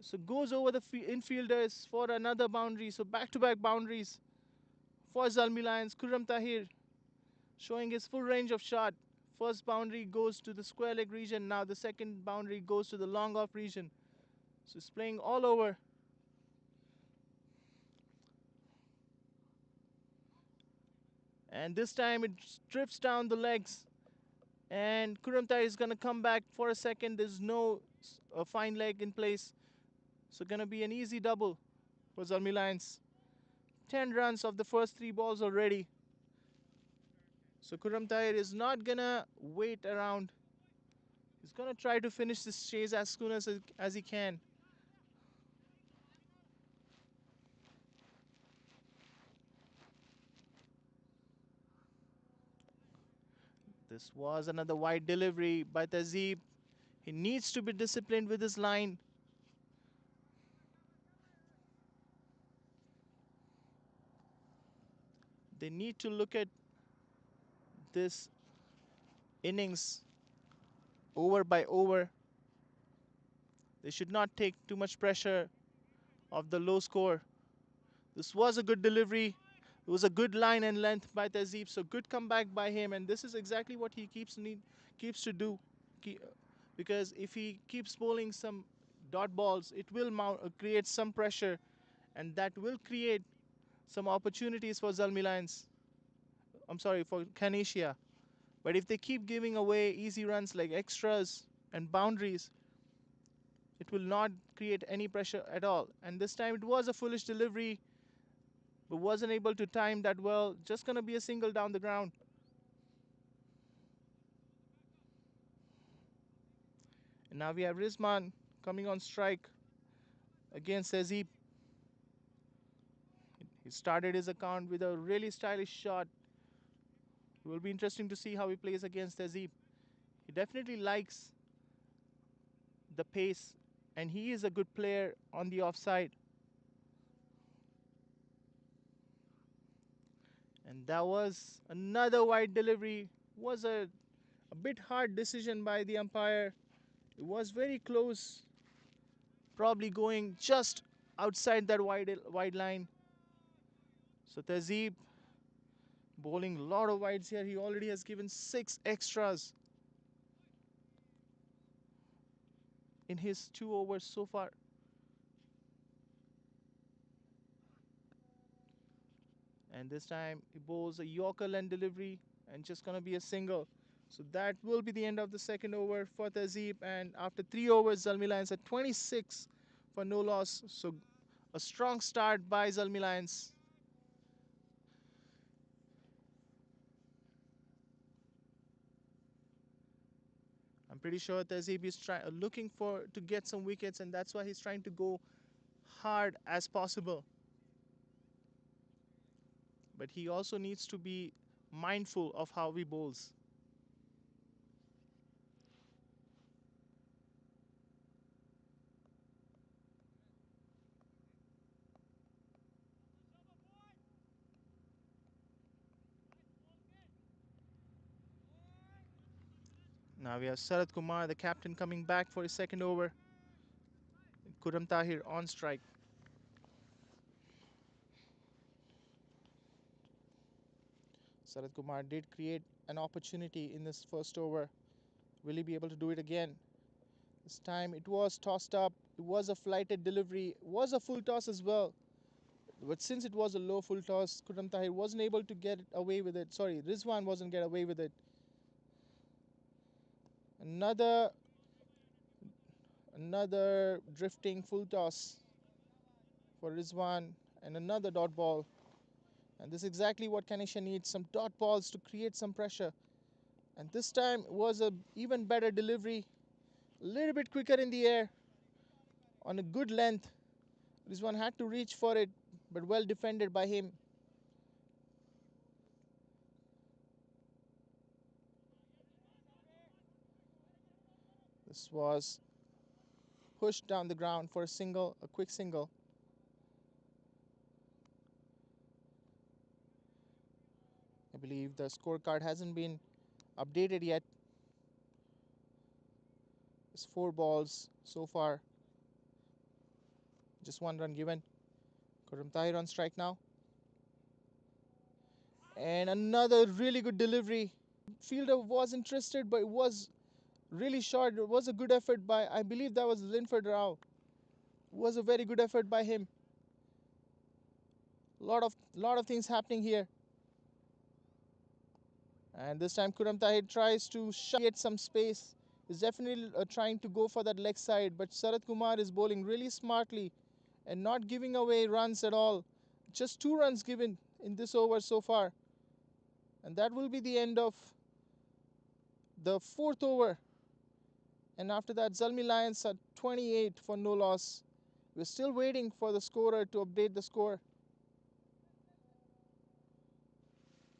So goes over the infielders for another boundary. So back-to-back boundaries for Zalmi Lions. Khurram Tahir showing his full range of shot. First boundary goes to the square leg region. Now the second boundary goes to the long off region. So he's playing all over. And this time it drifts down the legs. And Khurram Tahir is going to come back for a second. There's no fine leg in place. So going to be an easy double for Zalmi Lions. 10 runs of the first 3 balls already. So Khurram Tahir is not gonna wait around. He's gonna try to finish this chase as soon as he can. This was another wide delivery by Tazib. He needs to be disciplined with his line. They need to look at this innings over by over. They should not take too much pressure of the low score. This was a good delivery. It was a good line and length by Tazib, so good comeback by him. And this is exactly what he keeps to do. Because if he keeps bowling some dot balls, it will create some pressure, and that will create some opportunities for ZALMI Lions. I'm sorry, for CANASIA. But if they keep giving away easy runs like extras and boundaries, it will not create any pressure at all. And this time it was a foolish delivery, but wasn't able to time that well. Just gonna be a single down the ground. And now we have Rizman coming on strike against Azib. He started his account with a really stylish shot. It will be interesting to see how he plays against Azib. He definitely likes the pace, and he is a good player on the offside. And that was another wide delivery. Was a bit hard decision by the umpire. It was very close, probably going just outside that wide line. So Tazib bowling a lot of wides here. He already has given 6 extras in his 2 overs so far. And this time he bowls a Yorker length delivery and just gonna be a single. So that will be the end of the second over for Tazib. And after 3 overs, ZALMI Lions at 26 for no loss. So a strong start by ZALMI Lions. I'm pretty sure Tazib is looking for to get some wickets, and that's why he's trying to go hard as possible. But he also needs to be mindful of how he bowls. Now we have Sarath Kumar, the captain, coming back for his second over. Kuram Tahir on strike. Sarath Kumar did create an opportunity in this first over. Will he be able to do it again? This time it was tossed up. It was a flighted delivery. It was a full toss as well. But since it was a low full toss, Kuram Tahir wasn't able to get away with it. Sorry, Rizwan wasn't get away with it. Another drifting full toss for Rizwan and another dot ball. And this is exactly what CANASIA needs, some dot balls to create some pressure. And this time was a even better delivery, a little bit quicker in the air on a good length. Rizwan had to reach for it, but well defended by him. This was pushed down the ground for a single, a quick single. I believe the scorecard hasn't been updated yet. It's 4 balls so far. Just 1 run given. Kuram Tahir on strike now. And another really good delivery. Fielder was interested, but it was really short. It was a good effort by, I believe that was Linford Rao. It was a very good effort by him. Lot of things happening here. And this time Kuram Tahir tries to create some space. He's definitely trying to go for that leg side, but Sarath Kumar is bowling really smartly and not giving away runs at all. Just 2 runs given in this over so far. And that will be the end of the 4th over. And after that, ZALMI Lions at 28 for no loss. We're still waiting for the scorer to update the score.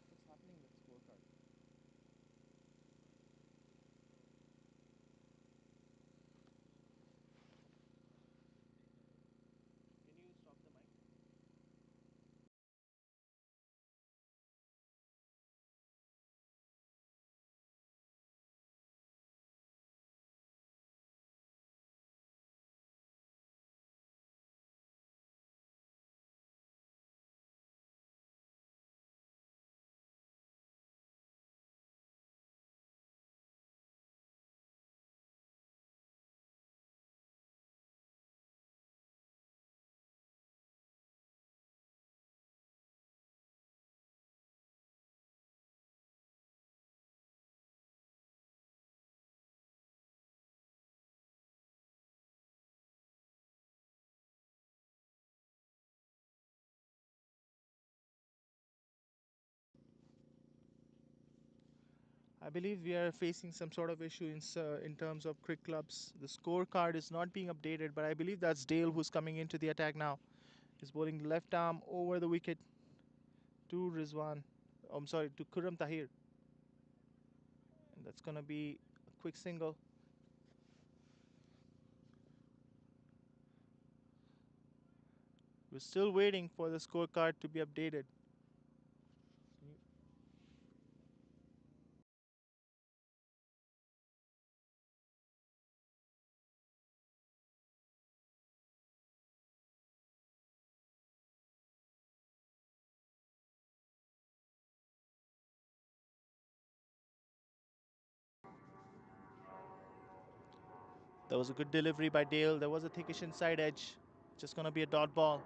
What's happening with the scorecard? I believe we are facing some sort of issue in terms of cricket clubs. The scorecard is not being updated, but I believe that's Dale who's coming into the attack now. He's bowling the left arm over the wicket to Rizwan. I'm sorry, to Kuram Tahir. And that's going to be a quick single. We're still waiting for the scorecard to be updated. That was a good delivery by Dale. There was a thickish inside edge. Just going to be a dot ball.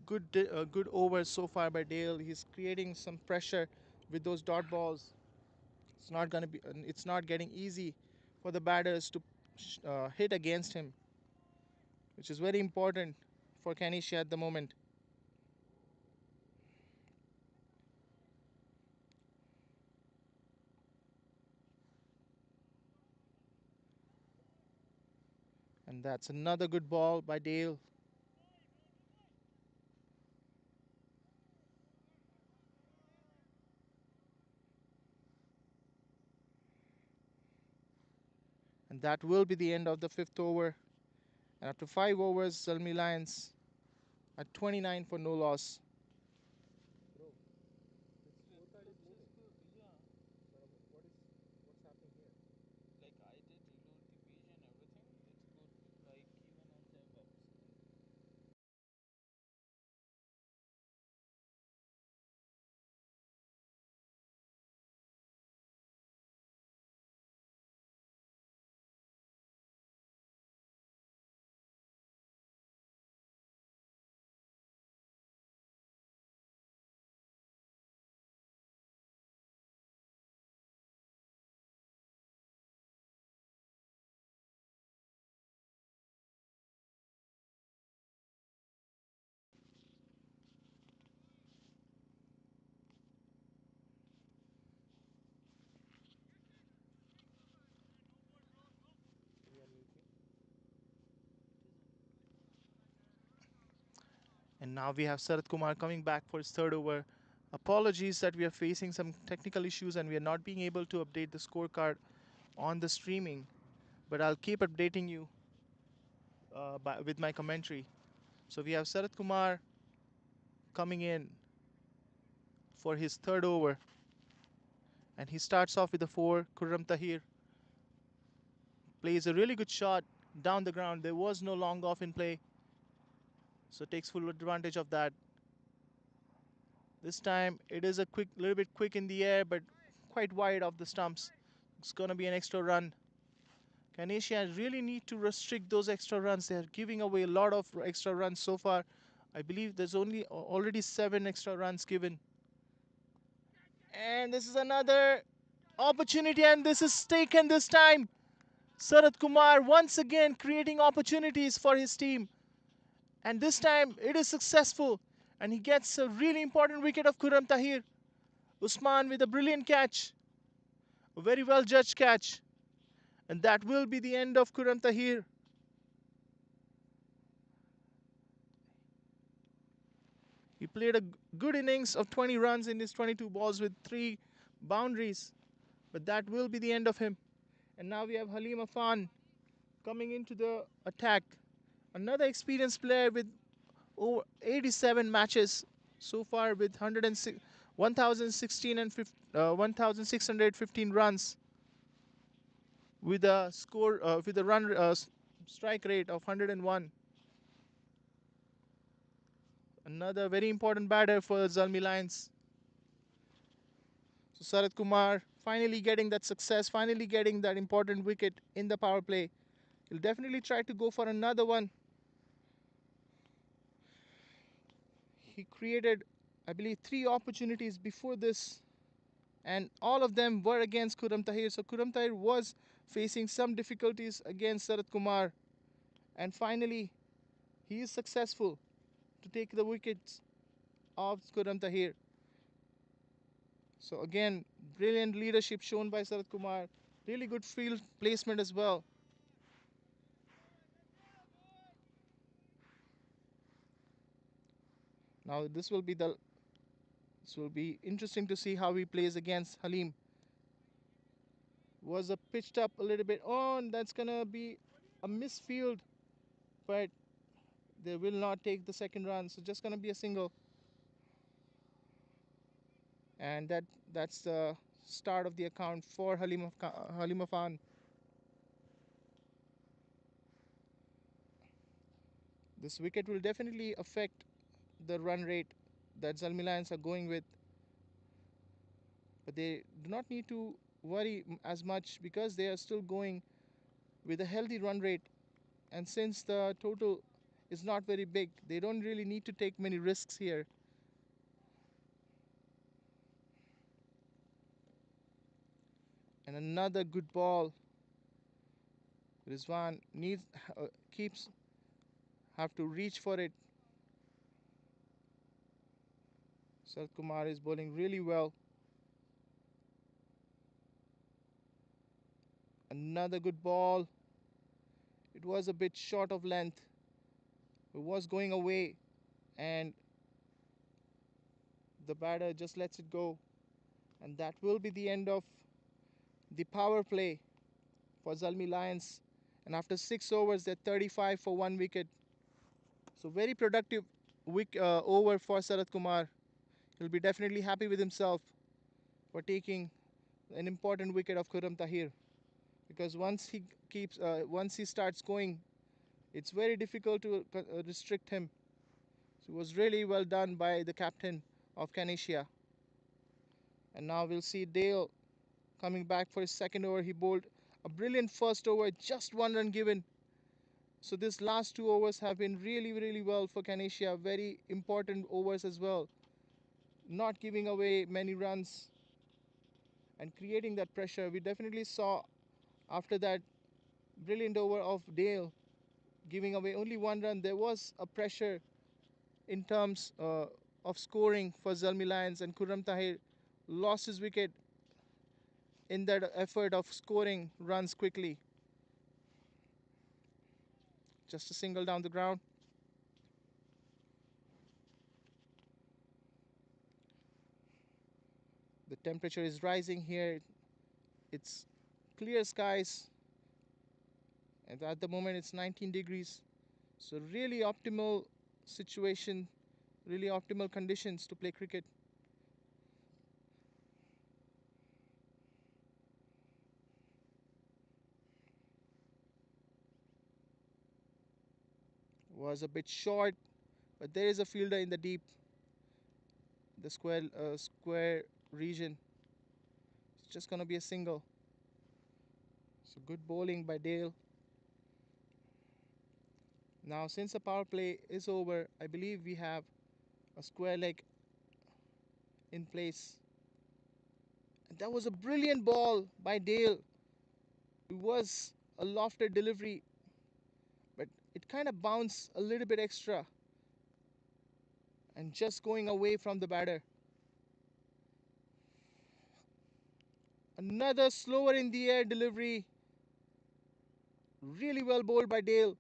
Good over so far by Dale. He's creating some pressure with those dot balls. It's not getting easy for the batters to hit against him, which is very important for CANASIA at the moment. And that's another good ball by Dale. And that will be the end of the fifth over. And after 5 overs, ZALMI Lions at 29 for no loss. Yeah. Like I did reload the page and everything. It's good. Like even on their website. And now we have Sarath Kumar coming back for his third over. Apologies that we are facing some technical issues and we are not being able to update the scorecard on the streaming. But I'll keep updating you with my commentary. So we have Sarath Kumar coming in for his third over. And he starts off with a four. Khurram Tahir plays a really good shot down the ground. There was no long off in play, so takes full advantage of that. This time it is a little bit quick in the air, but quite wide of the stumps. It's gonna be an extra run. Canadians really need to restrict those extra runs. They are giving away a lot of extra runs so far. I believe there's only already 7 extra runs given. And this is another opportunity, and this is taken this time. Sarath Kumar once again creating opportunities for his team. And this time it is successful. And he gets a really important wicket of Khurram Tahir. Usman with a brilliant catch. A very well judged catch. And that will be the end of Khurram Tahir. He played a good innings of 20 runs in his 22 balls with 3 boundaries. But that will be the end of him. And now we have Halim Afan coming into the attack. Another experienced player with over 87 matches so far with 1,016 and 1,615 runs with a strike rate of 101. Another very important batter for ZALMI Lions. So Sarath Kumar finally getting that success, finally getting that important wicket in the power play. He'll definitely try to go for another one. He created, I believe, 3 opportunities before this and all of them were against Khurram Tahir. So Khurram Tahir was facing some difficulties against Sarat Kumar, and finally he is successful to take the wickets of Khurram Tahir. So again, brilliant leadership shown by Sarat Kumar. Really good field placement as well. Now this will be interesting to see how he plays against Halim. Was a pitched up a little bit. Oh, and that's gonna be a misfield, but they will not take the second run. So just gonna be a single, and that's the start of the account for Halim Afan. This wicket will definitely affect the run rate that Zalmi Lions are going with, but they do not need to worry as much because they are still going with a healthy run rate. And since the total is not very big, they don't really need to take many risks here. And another good ball. Rizwan needs keeps have to reach for it. Sarath Kumar is bowling really well. Another good ball. It was a bit short of length. It was going away, and the batter just lets it go. And that will be the end of the power play for Zalmi Lions. And after 6 overs, they're 35 for 1 wicket. So very productive over for Sarath Kumar. He'll be definitely happy with himself for taking an important wicket of Khurram Tahir. Because once he starts going, it's very difficult to restrict him. So it was really well done by the captain of CANASIA. And now we'll see Dale coming back for his second over. He bowled a brilliant first over, just 1 run given. So these last 2 overs have been really well for CANASIA. Very important overs as well. Not giving away many runs and creating that pressure. We definitely saw after that brilliant over of Dale giving away only 1 run, there was a pressure in terms of scoring for Zalmi Lions, and Khurram Tahir lost his wicket in that effort of scoring runs quickly. Just a single down the ground. The temperature is rising here. It's clear skies, and at the moment it's 19 degrees. So really optimal situation, really optimal conditions to play cricket. Was a bit short, but there is a fielder in the deep, the square region. It's just gonna be a single. So good bowling by Dale. Now since the power play is over, I believe we have a square leg in place. And that was a brilliant ball by Dale. It was a lofted delivery, but it kind of bounced a little bit extra and just going away from the batter. Another slower in the air delivery. Really well bowled by Dale.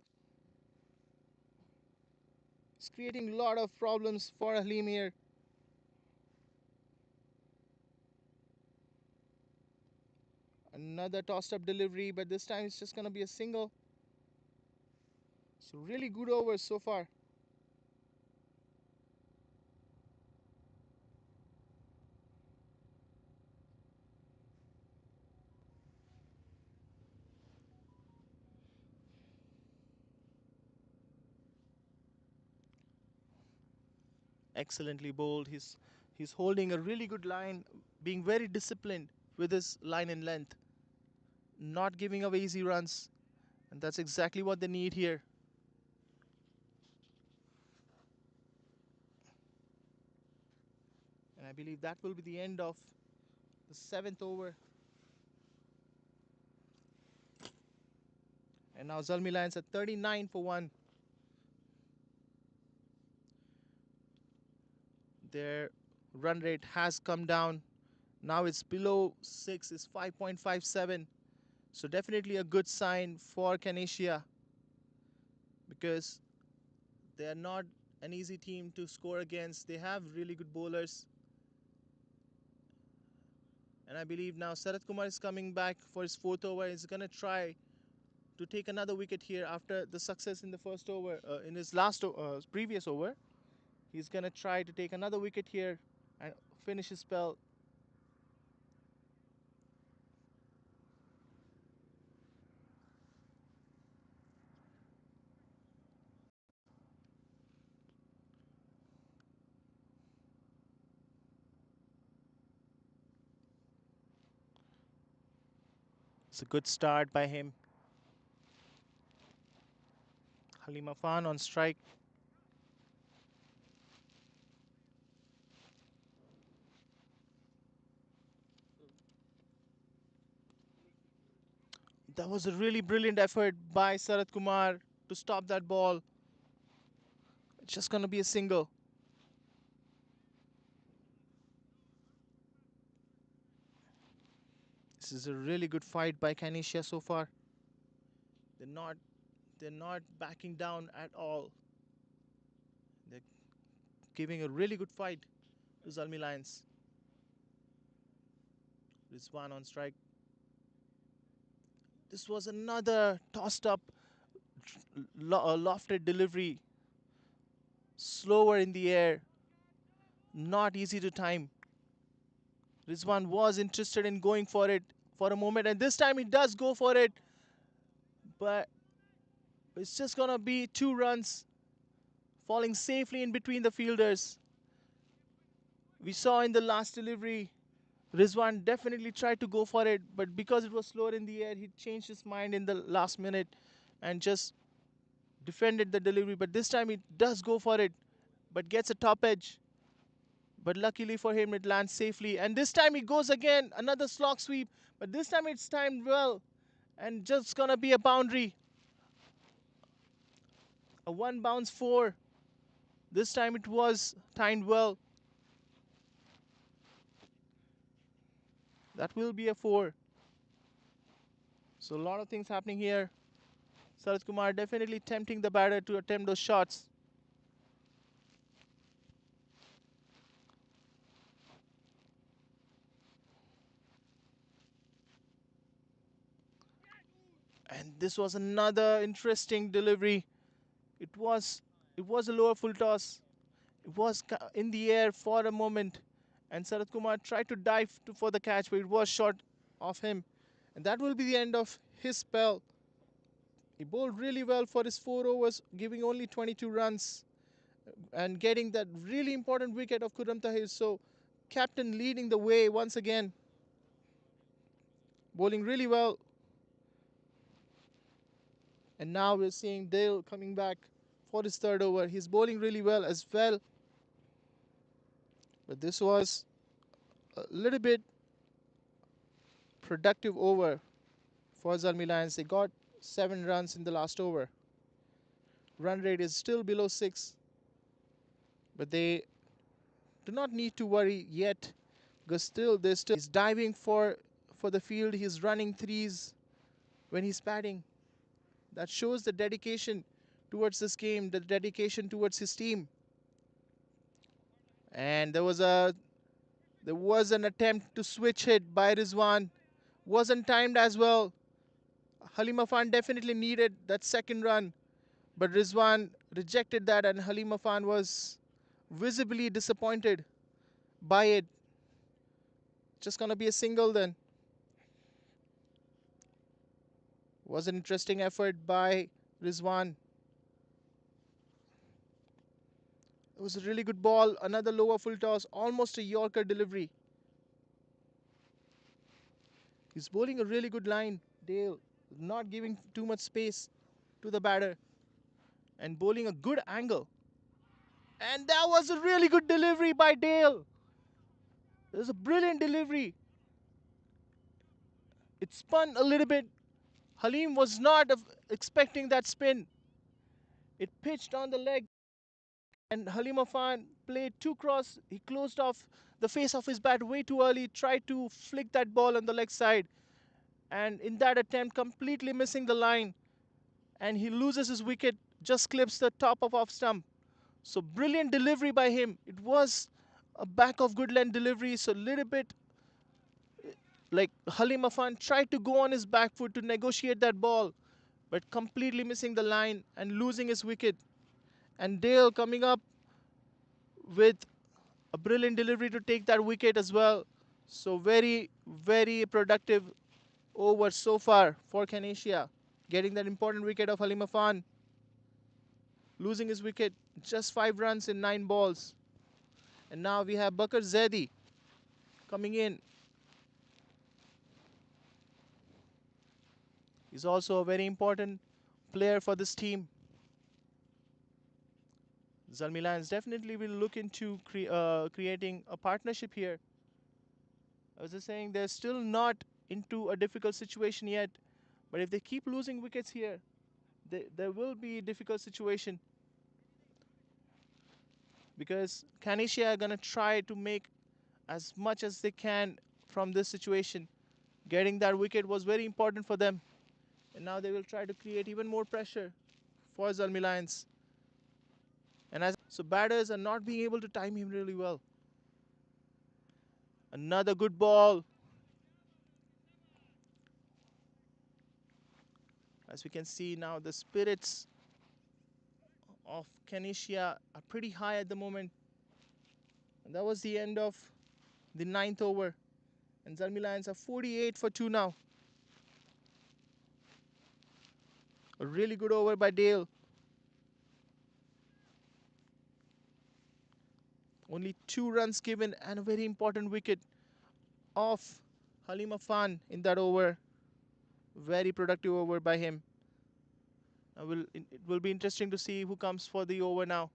It's creating a lot of problems for Halim here. Another tossed up delivery, but this time it's just going to be a single. So, really good overs so far. Excellently bowled. He's holding a really good line, being very disciplined with his line and length, not giving away easy runs, and that's exactly what they need here. And I believe that will be the end of the seventh over. And now ZALMI Lions at 39 for 1. Their run rate has come down. Now it's below 6, it's 5.57. So definitely a good sign for CANASIA because they are not an easy team to score against. They have really good bowlers. And I believe now Sarath Kumar is coming back for his fourth over. He's going to try to take another wicket here after the success in the first over, in his previous over. He's going to try to take another wicket here and finish his spell. It's a good start by him. Halim Afan on strike. That was a really brilliant effort by Sarath Kumar to stop that ball. It's just going to be a single. This is a really good fight by CANASIA so far. They're not they're not backing down at all. They're giving a really good fight to ZALMI Lions. Rizwan on strike. This was another tossed up lofted delivery. Slower in the air. Not easy to time. Rizwan was interested in going for it for a moment, and this time he does go for it. But it's just gonna be 2 runs falling safely in between the fielders. We saw in the last delivery, Rizwan definitely tried to go for it, but because it was slower in the air, he changed his mind in the last minute and just defended the delivery. But this time he does go for it, but gets a top edge. But luckily for him, it lands safely. And this time he goes again, another slog sweep, but this time it's timed well and just gonna be a boundary. A one bounce four. This time it was timed well. That will be a four. So a lot of things happening here. Sarath Kumar definitely tempting the batter to attempt those shots. And this was another interesting delivery. It was it was a lower full toss. It was in the air for a moment, and Sarath Kumar tried to dive for the catch, but it was short of him. And that will be the end of his spell. He bowled really well for his 4 overs, giving only 22 runs and getting that really important wicket of Khurram Tahir. So, captain leading the way once again, bowling really well. And now we're seeing Dale coming back for his third over. He's bowling really well as well. But this was a little bit productive over for ZALMI Lions. They got 7 runs in the last over. Run rate is still below 6, but they do not need to worry yet because he's diving for the field. He's running threes when he's batting. That shows the dedication towards this game, the dedication towards his team. And there was an attempt to switch hit by Rizwan. Wasn't timed as well. Halim Afan definitely needed that second run, but Rizwan rejected that, and Halim Afan was visibly disappointed by it. Just gonna be a single then. Was an interesting effort by Rizwan. It was a really good ball. Another lower full toss, almost a Yorker delivery. He's bowling a really good line, Dale, not giving too much space to the batter and bowling a good angle. And that was a really good delivery by Dale. It was a brilliant delivery. It spun a little bit. Halim was not expecting that spin. It pitched on the leg, and Halim Afan played too cross. He closed off the face of his bat way too early, tried to flick that ball on the leg side, and in that attempt, completely missing the line, and he loses his wicket, just clips the top of off stump. So brilliant delivery by him. It was a back of good length delivery, so a little bit like Halim Afan tried to go on his back foot to negotiate that ball, but completely missing the line and losing his wicket. And Dale coming up with a brilliant delivery to take that wicket as well. So very, very productive over so far for CANASIA. Getting that important wicket of Halim Afan, losing his wicket, just 5 runs in 9 balls. And now we have Bakar Zaidi coming in. He's also a very important player for this team. ZALMI Lions definitely will look into creating a partnership here. I was just saying they're still not into a difficult situation yet, but if they keep losing wickets here, there will be a difficult situation because CANASIA are gonna try to make as much as they can from this situation. Getting that wicket was very important for them, and now they will try to create even more pressure for ZALMI Lions. And as so, batters are not being able to time him really well. Another good ball. As we can see now, the spirits of CANASIA are pretty high at the moment. And that was the end of the 9th over. And ZALMI Lions are 48 for 2 now. A really good over by Dale. Only 2 runs given and a very important wicket off Halim Afan in that over. Very productive over by him. It will be interesting to see who comes for the over now.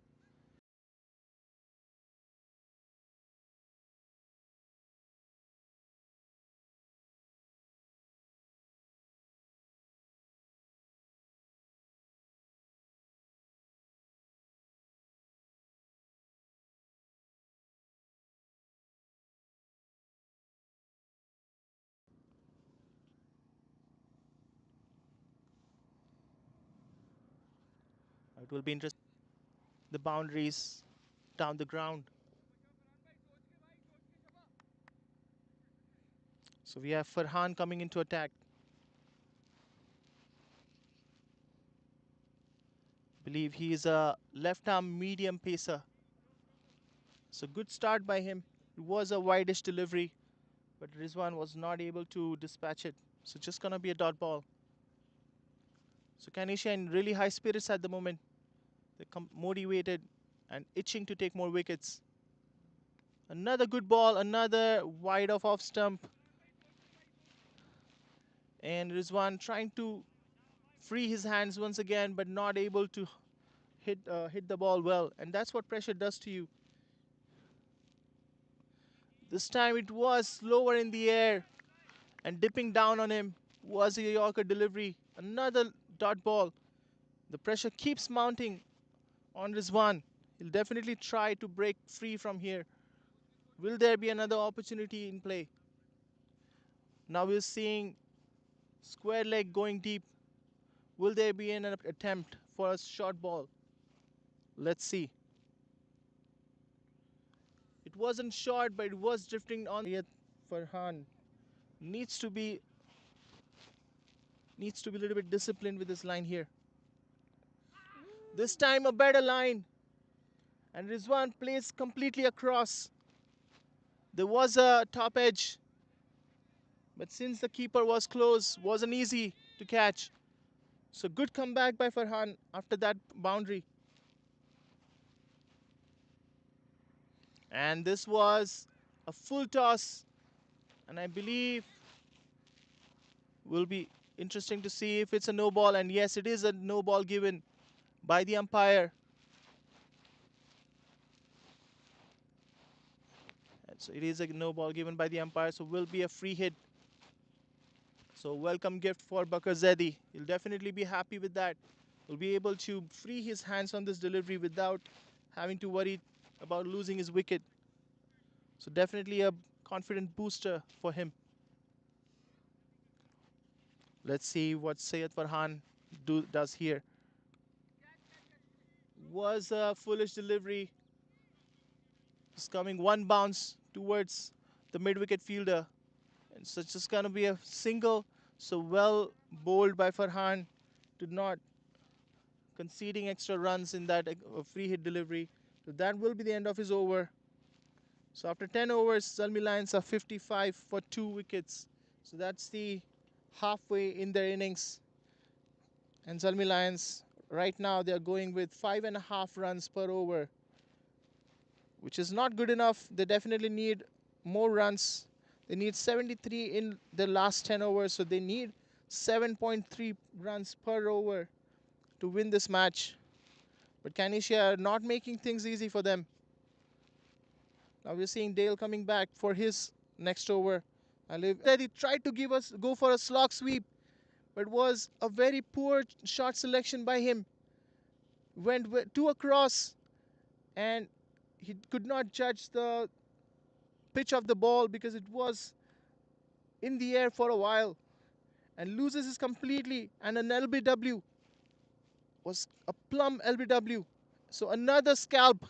It will be interesting. The boundaries down the ground. So we have Farhan coming into attack. Believe he is a left arm medium pacer. So good start by him. It was a wideish delivery, but Rizwan was not able to dispatch it. So just gonna be a dot ball. So CANASIA in really high spirits at the moment. They're motivated and itching to take more wickets. Another good ball, another wide off stump. And Rizwan trying to free his hands once again, but not able to hit the ball well. And that's what pressure does to you. This time it was lower in the air and dipping down on him was a Yorker delivery. Another dot ball. The pressure keeps mounting on Rizwan. He'll definitely try to break free from here. Will there be another opportunity in play? Now we're seeing square leg going deep. Will there be an attempt for a short ball? Let's see. It wasn't short, but it was drifting on. Yet Farhan needs to be a little bit disciplined with his line here. This time a better line, and Rizwan plays completely across. There was a top edge, but since the keeper was close, wasn't easy to catch. So good comeback by Farhan after that boundary. And this was a full toss, and I believe will be interesting to see if it's a no ball. And yes, it is a no ball given by the umpire. And so it is a no ball given by the umpire, so will be a free hit. So welcome gift for Bakar Zedi. He'll definitely be happy with that. He'll be able to free his hands on this delivery without having to worry about losing his wicket. So definitely a confident booster for him. Let's see what Sayed Farhan does here. Was a foolish delivery. Just coming one bounce towards the mid-wicket fielder. And so it's just going to be a single. So well bowled by Farhan to not conceding extra runs in that free hit delivery. So that will be the end of his over. So after 10 overs, Zalmi Lions are 55 for 2 wickets. So that's the halfway in their innings. And Zalmi Lions, right now, they're going with 5.5 runs per over, which is not good enough. They definitely need more runs. They need 73 in the last 10 overs, so they need 7.3 runs per over to win this match. But CANASIA are not making things easy for them. Now we're seeing Dale coming back for his next over. That he tried to go for a slog sweep, but was a very poor shot selection by him. Went too across, and he could not judge the pitch of the ball because it was in the air for a while, and loses it completely. And an LBW was a plumb LBW. So another scalp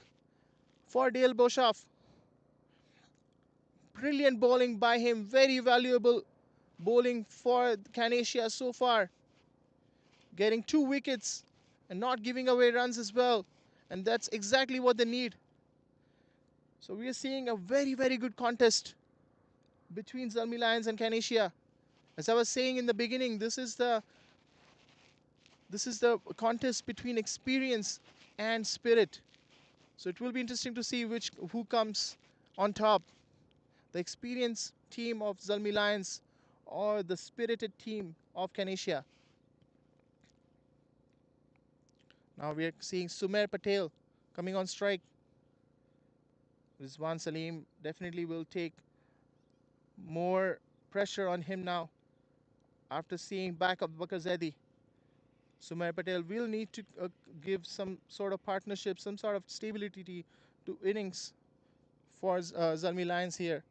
for Dale Boshoff. Brilliant bowling by him. Very valuable bowling for CANASIA so far. Getting 2 wickets and not giving away runs as well. And that's exactly what they need. So we are seeing a very, very good contest between Zalmi Lions and CANASIA. As I was saying in the beginning, this is the contest between experience and spirit. So it will be interesting to see who comes on top. The experienced team of Zalmi Lions or the spirited team of CANASIA. Now we are seeing Sumer Patel coming on strike. Rizwan Salim definitely will take more pressure on him now after seeing back of Bakar Zaidi. Sumer Patel will need to give some sort of partnership, some sort of stability to innings for Zalmi Lions here.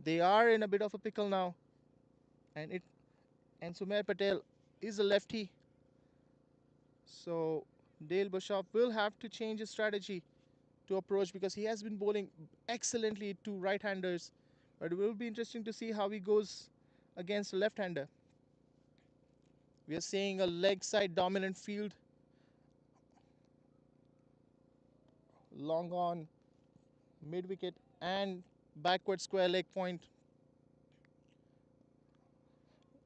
They are in a bit of a pickle now, and Sumer Patel is a lefty, so Dale Boshoff will have to change his strategy to approach because he has been bowling excellently to right-handers, but it will be interesting to see how he goes against a left-hander. We are seeing a leg side dominant field, long on, mid wicket, and backward square leg point.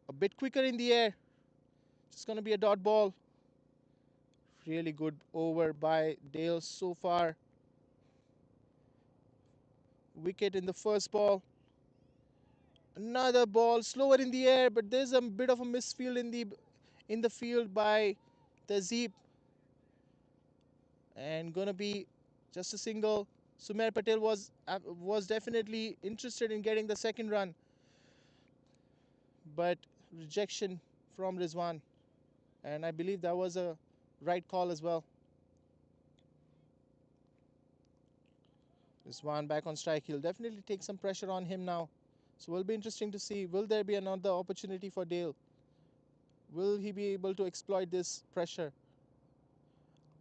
A bit quicker in the air. It's going to be a dot ball. Really good over by Dale so far. Wicket in the first ball. Another ball slower in the air, but there's a bit of a misfield in the field by Tehzeeb, and gonna be just a single. Sumer Patel was definitely interested in getting the second run, but rejection from Rizwan, and I believe that was a right call as well. Rizwan back on strike. He'll definitely take some pressure on him now. So it will be interesting to see, will there be another opportunity for Dale? Will he be able to exploit this pressure?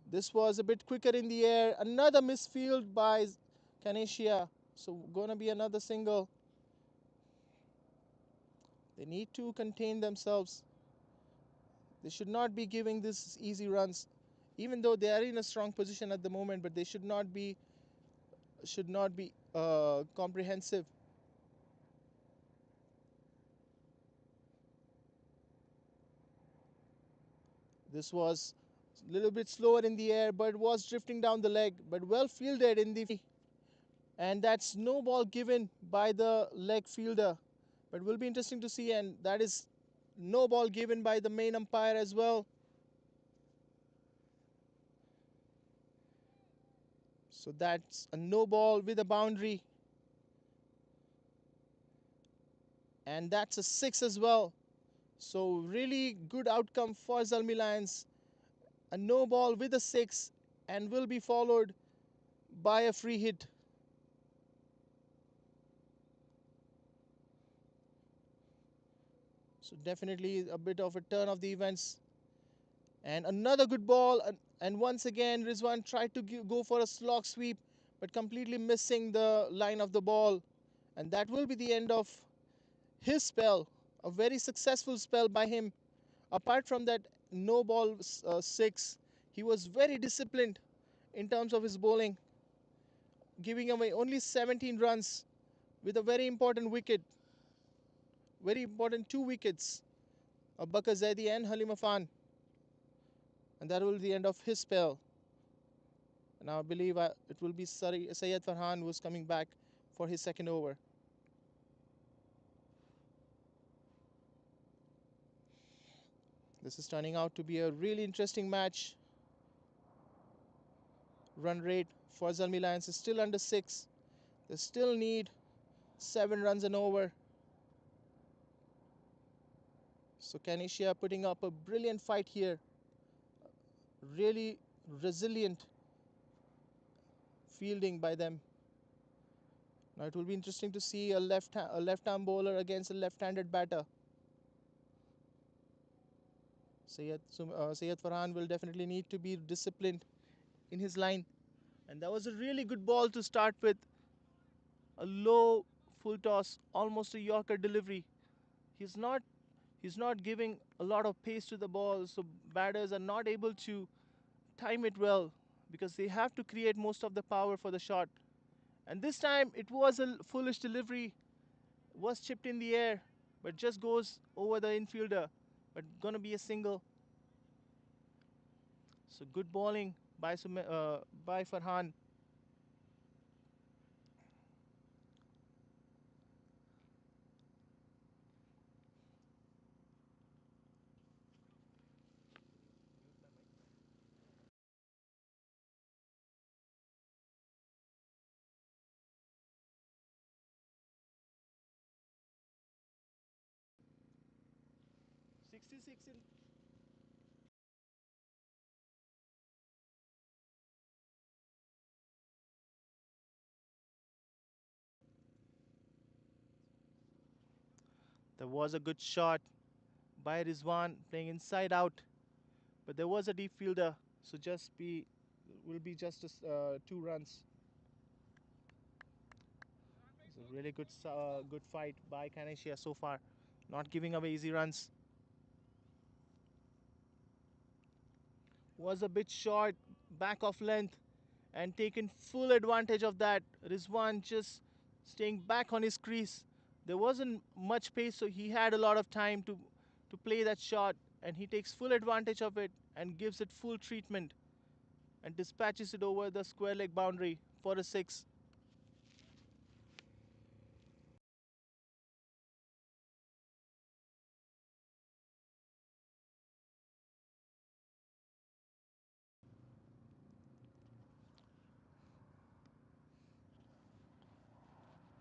This was a bit quicker in the air. Another misfield by CANASIA. So gonna be another single. They need to contain themselves. They should not be giving this easy runs, even though they are in a strong position at the moment. But they should not be comprehensive. This was a little bit slower in the air, but was drifting down the leg. But well fielded in the, and that's no ball given by the leg fielder. But will be interesting to see, and that is no ball given by the main umpire as well. So that's a no ball with a boundary. and that's a 6 as well. So really good outcome for ZALMI Lions. A no ball with a 6 and will be followed by a free hit. So definitely a bit of a turn of the events. And another good ball, and once again Rizwan tried to go for a slog sweep but completely missing the line of the ball. And that will be the end of his spell. A very successful spell by him. Apart from that no ball 6, he was very disciplined in terms of his bowling, giving away only 17 runs with a very important wicket, very important 2 wickets of Bakar Zaidi and Halim Afan. And that will be the end of his spell. And I believe it will be Syed Farhan who is coming back for his second over. This is turning out to be a really interesting match. Run rate for Zalmi Lions is still under 6. They still need 7 runs and over. So CANASIA putting up a brilliant fight here. Really resilient fielding by them. Now it will be interesting to see a left-arm bowler against a left-handed batter. Syed Farhan will definitely need to be disciplined in his line. And that was a really good ball to start with. A low full toss, almost a Yorker delivery. He's not he's not giving a lot of pace to the ball, so batters are not able to time it well because they have to create most of the power for the shot. And this time it was a foolish delivery, was chipped in the air, but just goes over the infielder. But gonna be a single. So good bowling by Farhan. There was a good shot by Rizwan playing inside out, but there was a deep fielder, so will be just 2 runs. It's a really good fight by CANASIA so far, not giving away easy runs. Was a bit short, back of length, and taken full advantage of that. Rizwan just staying back on his crease. There wasn't much pace, so he had a lot of time to play that shot, and he takes full advantage of it and gives it full treatment and dispatches it over the square leg boundary for a 6.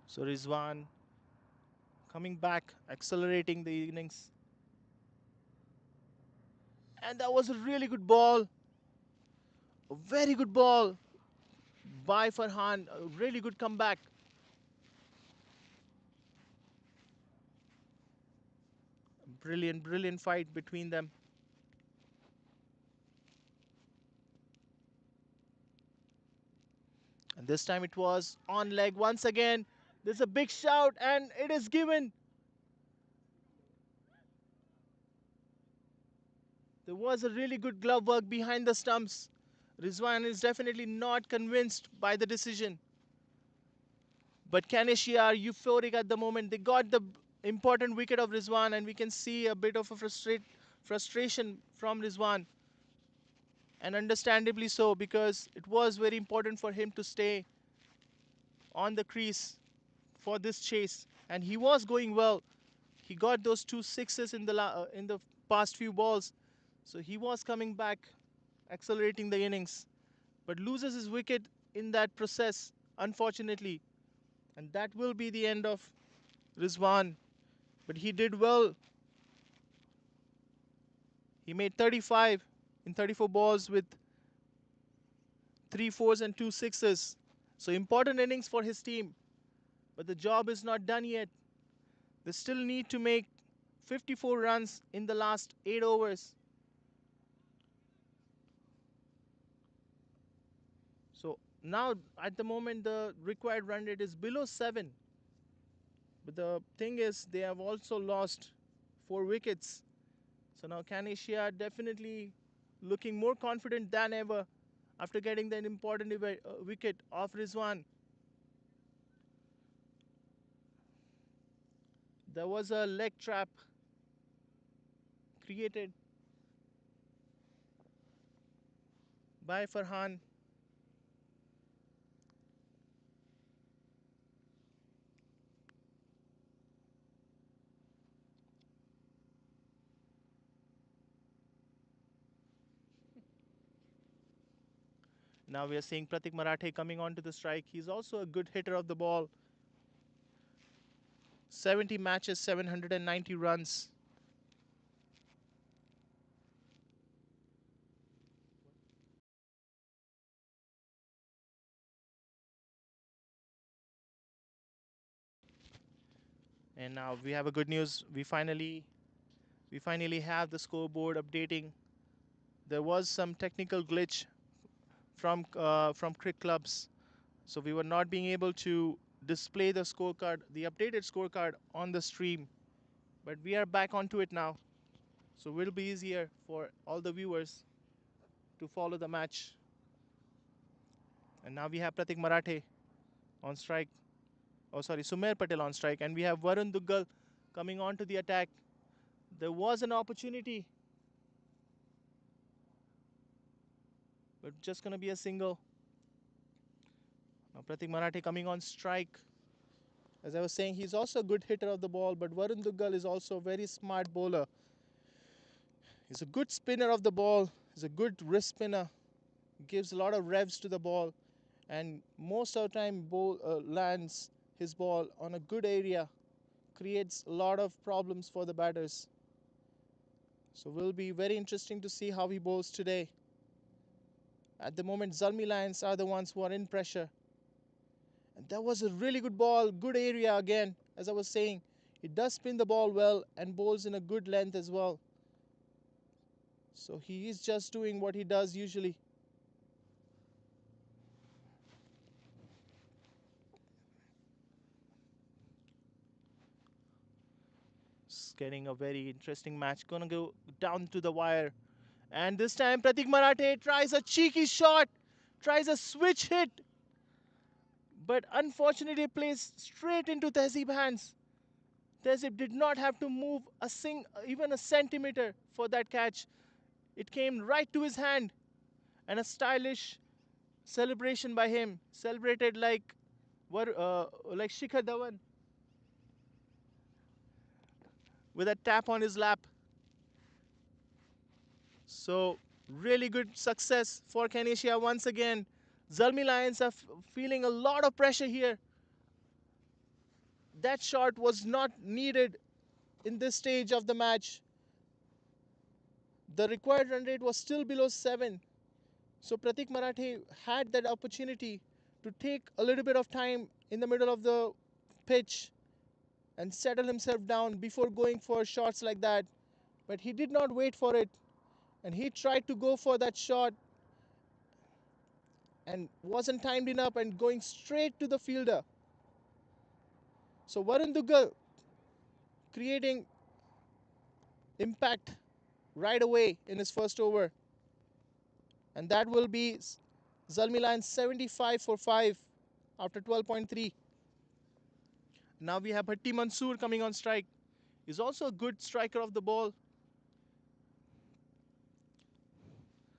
So Rizwan coming back, accelerating the innings. And that was a really good ball. A very good ball by Farhan. A really good comeback. Brilliant, brilliant fight between them. And this time it was on leg once again. There's a big shout and it is given. There was a really good glove work behind the stumps. Rizwan is definitely not convinced by the decision. But CANASIA are euphoric at the moment. They got the important wicket of Rizwan, and we can see a bit of a frustration from Rizwan. And understandably so, because it was very important for him to stay on the crease for this chase. And he was going well. He got those 2 6s in the past few balls. So he was coming back, accelerating the innings. But loses his wicket in that process, unfortunately. And that will be the end of Rizwan. But he did well. He made 35 in 34 balls with 3 fours and 2 sixes. So important innings for his team. But the job is not done yet. They still need to make 54 runs in the last 8 overs. So now at the moment the required run rate is below 7. But the thing is they have also lost 4 wickets. So now CANASIA definitely looking more confident than ever after getting that important wicket off Rizwan. There was a leg trap created by Farhan. Now we are seeing Pratik Marathe coming onto the strike. He's also a good hitter of the ball. 70 matches, 790 runs. And now we have a good news. We finally have the scoreboard updating. There was some technical glitch from Cricket Clubs, so we were not being able to display the scorecard, the updated scorecard on the stream. But we are back onto it now, so it will be easier for all the viewers to follow the match. And now we have Pratik Marathe on strike. Oh, sorry, Sumer Patel on strike, and we have Varun Duggal coming on to the attack. There was an opportunity, but just gonna be a single. Now Pratik Marathe coming on strike. As I was saying, he's also a good hitter of the ball, but Varun Duggal is also a very smart bowler. He's a good spinner of the ball. He's a good wrist spinner. Gives a lot of revs to the ball, and most of the time lands his ball on a good area. Creates a lot of problems for the batters. So will be very interesting to see how he bowls today. At the moment, ZALMI Lions are the ones who are in pressure. And that was a really good ball, good area again. As I was saying, he does spin the ball well and bowls in a good length as well. So he is just doing what he does usually. It's getting a very interesting match. Gonna go down to the wire. And this time Pratik Marathe tries a cheeky shot, tries a switch hit, but unfortunately plays straight into Tehzeeb's hands. Tehzeeb did not have to move even a centimeter for that catch. It came right to his hand, and a stylish celebration by him, celebrated like Shikhar Dhawan with a tap on his lap. So really good success for CANASIA once again. ZALMI Lions are feeling a lot of pressure here. That shot was not needed in this stage of the match. The required run rate was still below 7. So Pratik Marathe had that opportunity to take a little bit of time in the middle of the pitch and settle himself down before going for shots like that. But he did not wait for it, and he tried to go for that shot and wasn't timed enough and going straight to the fielder. So Varun Duggal creating impact right away in his first over. And that will be ZALMI Lions 75 for 5 after 12.3. Now we have Bhatti Mansoor coming on strike. He's also a good striker of the ball.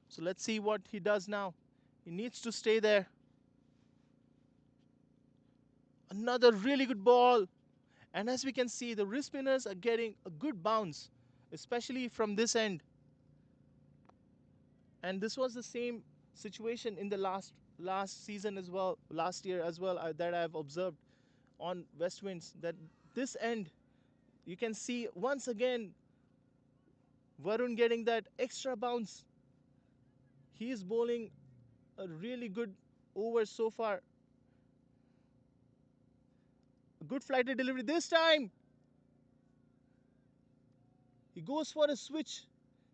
So let's see what he does now. He needs to stay there. Another really good ball. And as we can see, the wrist spinners are getting a good bounce, especially from this end. And this was the same situation in the last season as well, last year as well, that I've observed on Westwinds, that this end You can see once again Varun getting that extra bounce. He is bowling a really good over so far. A good flighted delivery this time. He goes for a switch.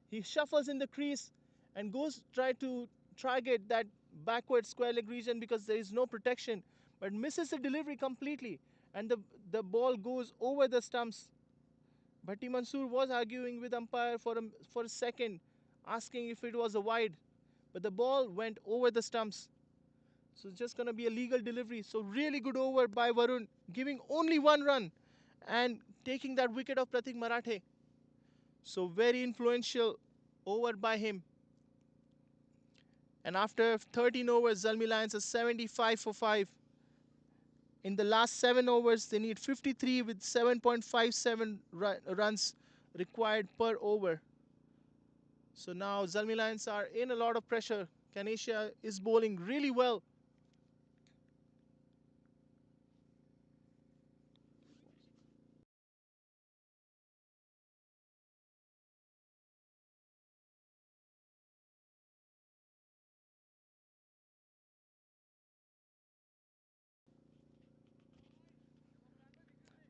He shuffles in the crease and goes try to target that backward square leg region because there is no protection, but misses the delivery completely, and the ball goes over the stumps. Bhatti Mansoor was arguing with umpire for a second, asking if it was a wide, but the ball went over the stumps. So it's just gonna be a legal delivery. So really good over by Varun, giving only one run and taking that wicket of Pratik Marathe. So very influential over by him. And after 13 overs, Zalmi Lions are 75 for 5. In the last 7 overs, they need 53 with 7.57 runs required per over. So now Zalmi Lions are in a lot of pressure. CANASIA is bowling really well.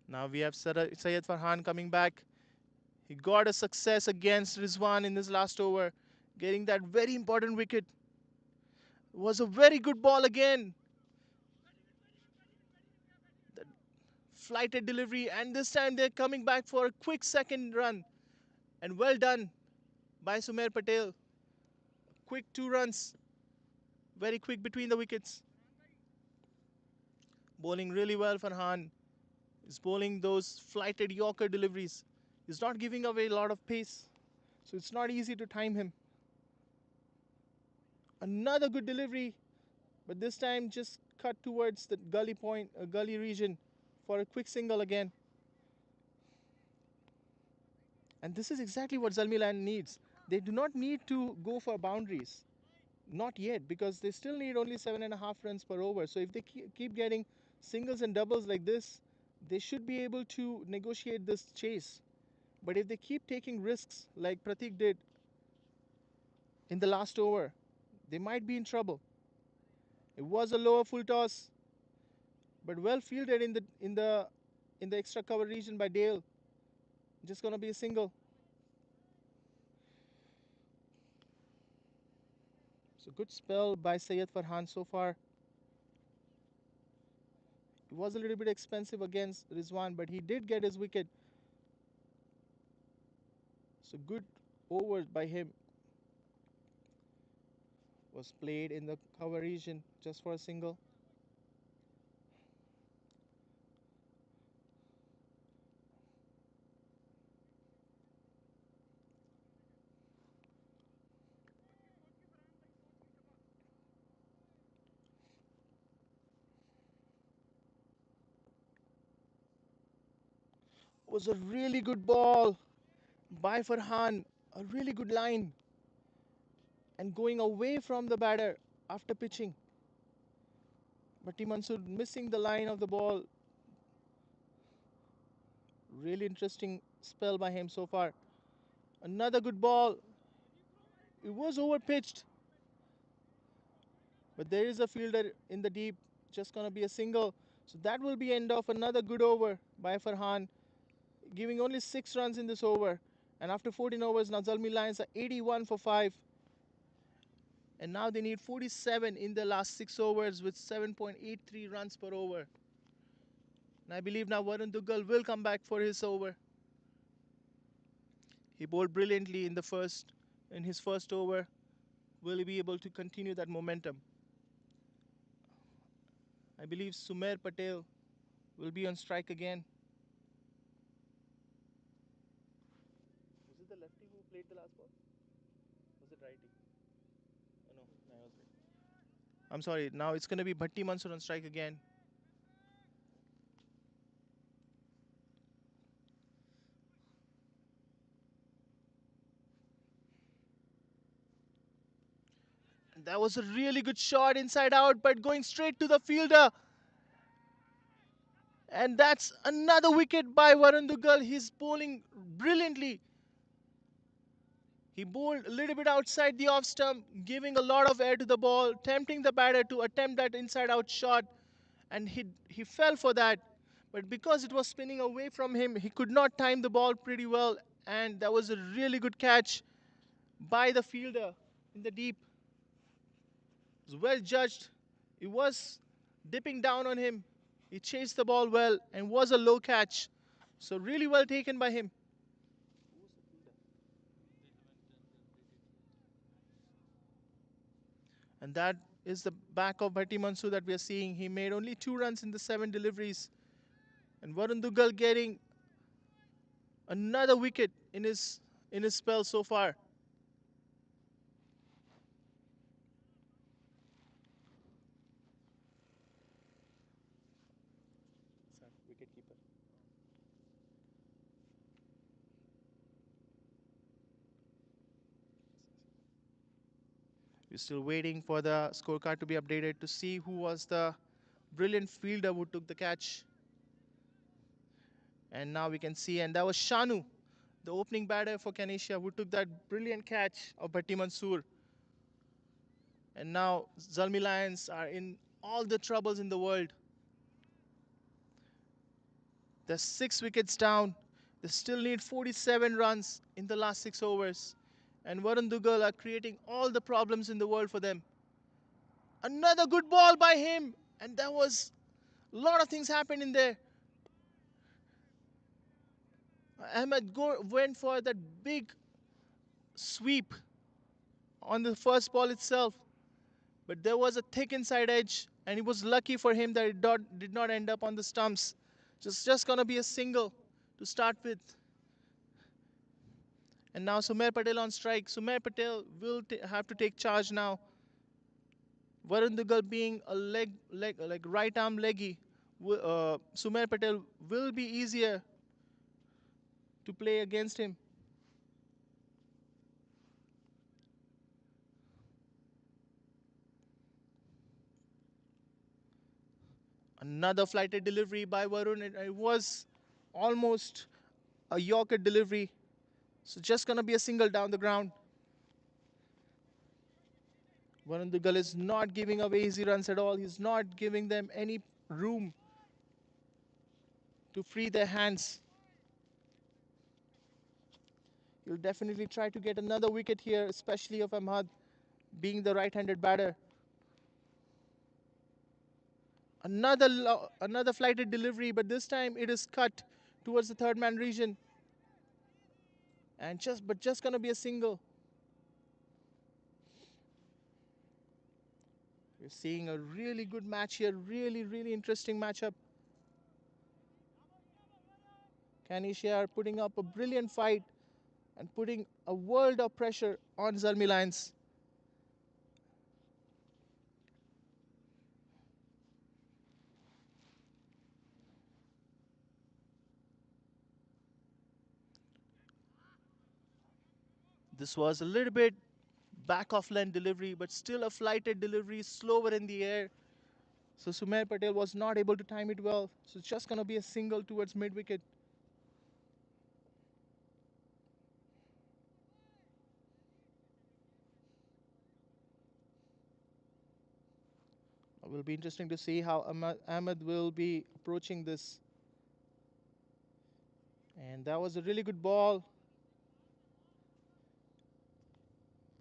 Now we have Syed Farhan coming back. He got a success against Rizwan in this last over, getting that very important wicket. It was a very good ball again. The flighted delivery, and this time they're coming back for a quick second run. And well done by Sumer Patel. Quick 2 runs, very quick between the wickets. Bowling really well, Farhan. He's bowling those flighted Yorker deliveries. He's not giving away a lot of pace, so it's not easy to time him. Another good delivery, but this time just cut towards the gully region for a quick single again. And this is exactly what Zalmiland needs. They do not need to go for boundaries. Not yet, because they still need only 7.5 runs per over. So if they keep getting singles and doubles like this, they should be able to negotiate this chase. But if they keep taking risks like Pratik did in the last over, they might be in trouble. It was a lower full toss, but well fielded in the extra cover region by Dale. Just gonna be a single. So good spell by Syed Farhan so far. It was a little bit expensive against Rizwan, but he did get his wicket. So good over by him was played in the cover region just for a single. Was a really good ball by Farhan. A really good line. And going away from the batter after pitching. Bhatti Mansur missing the line of the ball. Really interesting spell by him so far. Another good ball. It was over pitched, but there is a fielder in the deep. Just gonna be a single. So that will be end of another good over by Farhan, giving only 6 runs in this over. And after 14 overs, now Zalmi Lions are 81 for 5. And now they need 47 in the last 6 overs with 7.83 runs per over. And I believe now Varun Duggal will come back for his over. He bowled brilliantly in his first over. Will he be able to continue that momentum? I believe Sumer Patel will be on strike again. Was it the lefty who played the last ball? Was it righty? Oh, no, no, I was right. I'm sorry. Now it's going to be Bhatti Mansur on strike again. And that was a really good shot inside out, but going straight to the fielder. And that's another wicket by Varun Dugal. He's bowling brilliantly. He bowled a little bit outside the off stump, giving a lot of air to the ball, tempting the batter to attempt that inside out shot. And he fell for that. But because it was spinning away from him, he could not time the ball pretty well. And that was a really good catch by the fielder in the deep. It was well judged. It was dipping down on him. He chased the ball well and was a low catch. So really well taken by him. And that is the back of Bhatti Mansoor that we are seeing. He made only 2 runs in the 7 deliveries. And Varun Dugal getting another wicket in his spell so far. We're still waiting for the scorecard to be updated to see who was the brilliant fielder who took the catch. And now we can see, and that was Shanu, the opening batter for CANASIA, who took that brilliant catch of Bhatti Mansoor. And now ZALMI Lions are in all the troubles in the world. They're 6 wickets down. They still need 47 runs in the last 6 overs. And Varun Dugal are creating all the problems in the world for them. Another good ball by him. And that was a lot of things happened in there. Went for that big sweep on the first ball itself. But there was a thick inside edge. And it was lucky for him that did not end up on the stumps. Just going to be a single to start with. And now Sumer Patel on strike. Sumer Patel will have to take charge now. Varun Dugal being a like right arm leggy, Sumer Patel will be easier to play against him. Another flighted delivery by Varun. It was almost a Yorker delivery. So just gonna be a single down the ground. Varun Dugal is not giving away easy runs at all. He's not giving them any room to free their hands. He'll definitely try to get another wicket here, especially of Ahmad being the right-handed batter. Another flighted delivery, but this time it is cut towards the third man region. And just gonna be a single. We're seeing a really good match here, really interesting matchup. CANASIA are putting up a brilliant fight and putting a world of pressure on ZALMI Lions. This was a little bit back off length delivery, but still a flighted delivery, slower in the air. So Sumer Patel was not able to time it well. So it's just gonna be a single towards mid wicket. It will be interesting to see how Ahmed will be approaching this. And that was a really good ball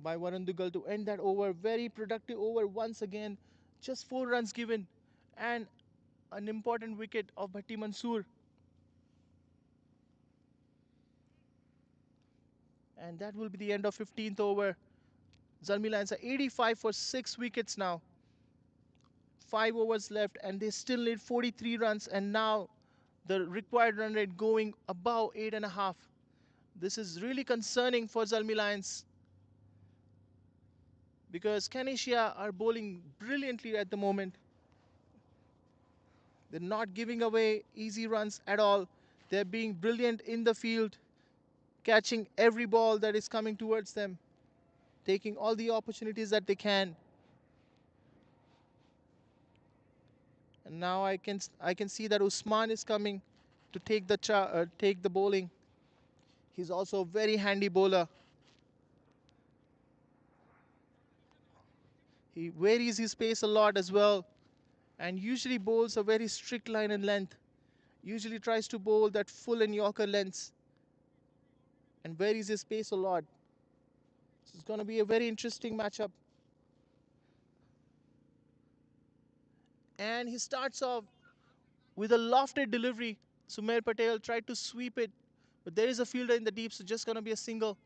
by Varun Dugal to end that over. Very productive over once again. Just 4 runs given and an important wicket of Bhatti Mansoor. And that will be the end of 15th over. ZALMI Lions are 85 for 6 wickets now. 5 overs left and they still need 43 runs, and now the required run rate going above 8.5. This is really concerning for ZALMI Lions because CANASIA are bowling brilliantly at the moment. They're not giving away easy runs at all. They're being brilliant in the field, catching every ball that is coming towards them, taking all the opportunities that they can. And now I can see that Usman is coming to take take the bowling. He's also a very handy bowler. He varies his pace a lot as well, and usually bowls a very strict line and length. Usually tries to bowl that full and Yorker lengths and varies his pace a lot. So it's going to be a very interesting matchup. And he starts off with a lofted delivery. Sumer Patel tried to sweep it, but there is a fielder in the deep, so just going to be a single.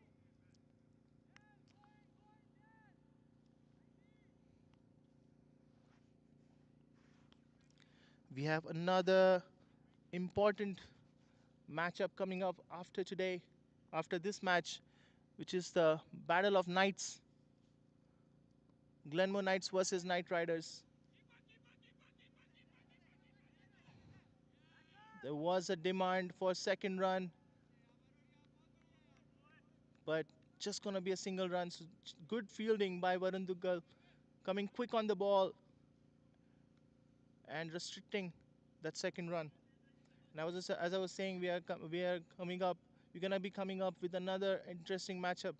We have another important matchup coming up after today, after this match, which is the Battle of Knights. Glenmore Knights versus Knight Riders. There was a demand for second run, but just gonna be a single run. So good fielding by Varun Duggal, coming quick on the ball and restricting that second run. And as I was saying, we are coming up. We're gonna be coming up with another interesting matchup.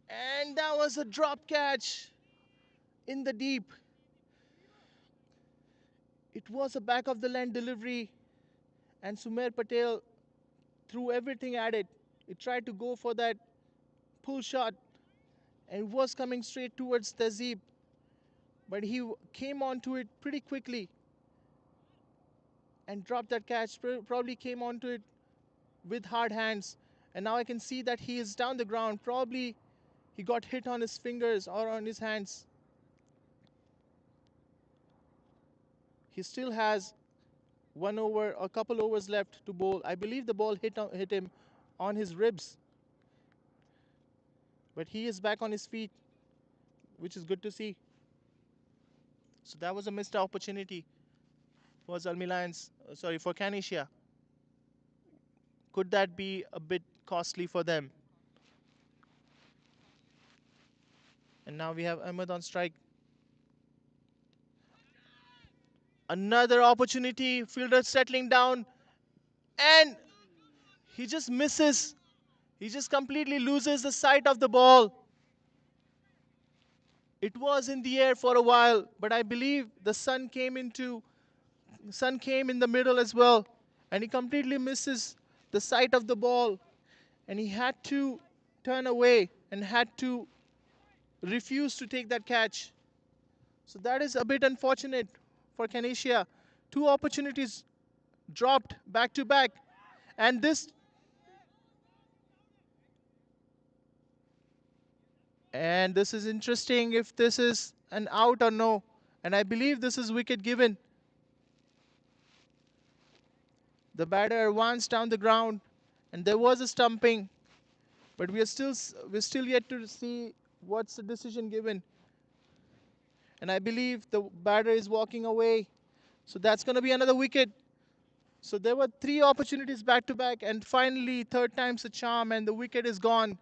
And that was a drop catch in the deep. It was a back of the land delivery, and Sumer Patel threw everything at it. It tried to go for that pull shot and was coming straight towards Tazib, but he came onto it pretty quickly and dropped that catch. Probably came onto it with hard hands, and now I can see that he is down the ground. Probably he got hit on his fingers or on his hands. He still has one over, a couple overs left to bowl. I believe the ball hit him on his ribs, but he is back on his feet, which is good to see. So that was a missed opportunity for ZALMI Lions, sorry, for CANASIA. Could that be a bit costly for them? And now we have Ahmed on strike. Another opportunity, fielder settling down, and he just misses. He just completely loses the sight of the ball. It was in the air for a while, but I believe the sun came in the middle as well, and he completely misses the sight of the ball, and he had to turn away and had to refuse to take that catch. So that is a bit unfortunate for CANASIA. Two opportunities dropped back to back, and this is interesting if this is an out or no. And I believe this is wicket given. The batter advanced down the ground, and there was a stumping, but we're still yet to see what's the decision given. And I believe the batter is walking away, so that's going to be another wicket. So there were three opportunities back to back, and finally, third time's a charm, and the wicket is gone.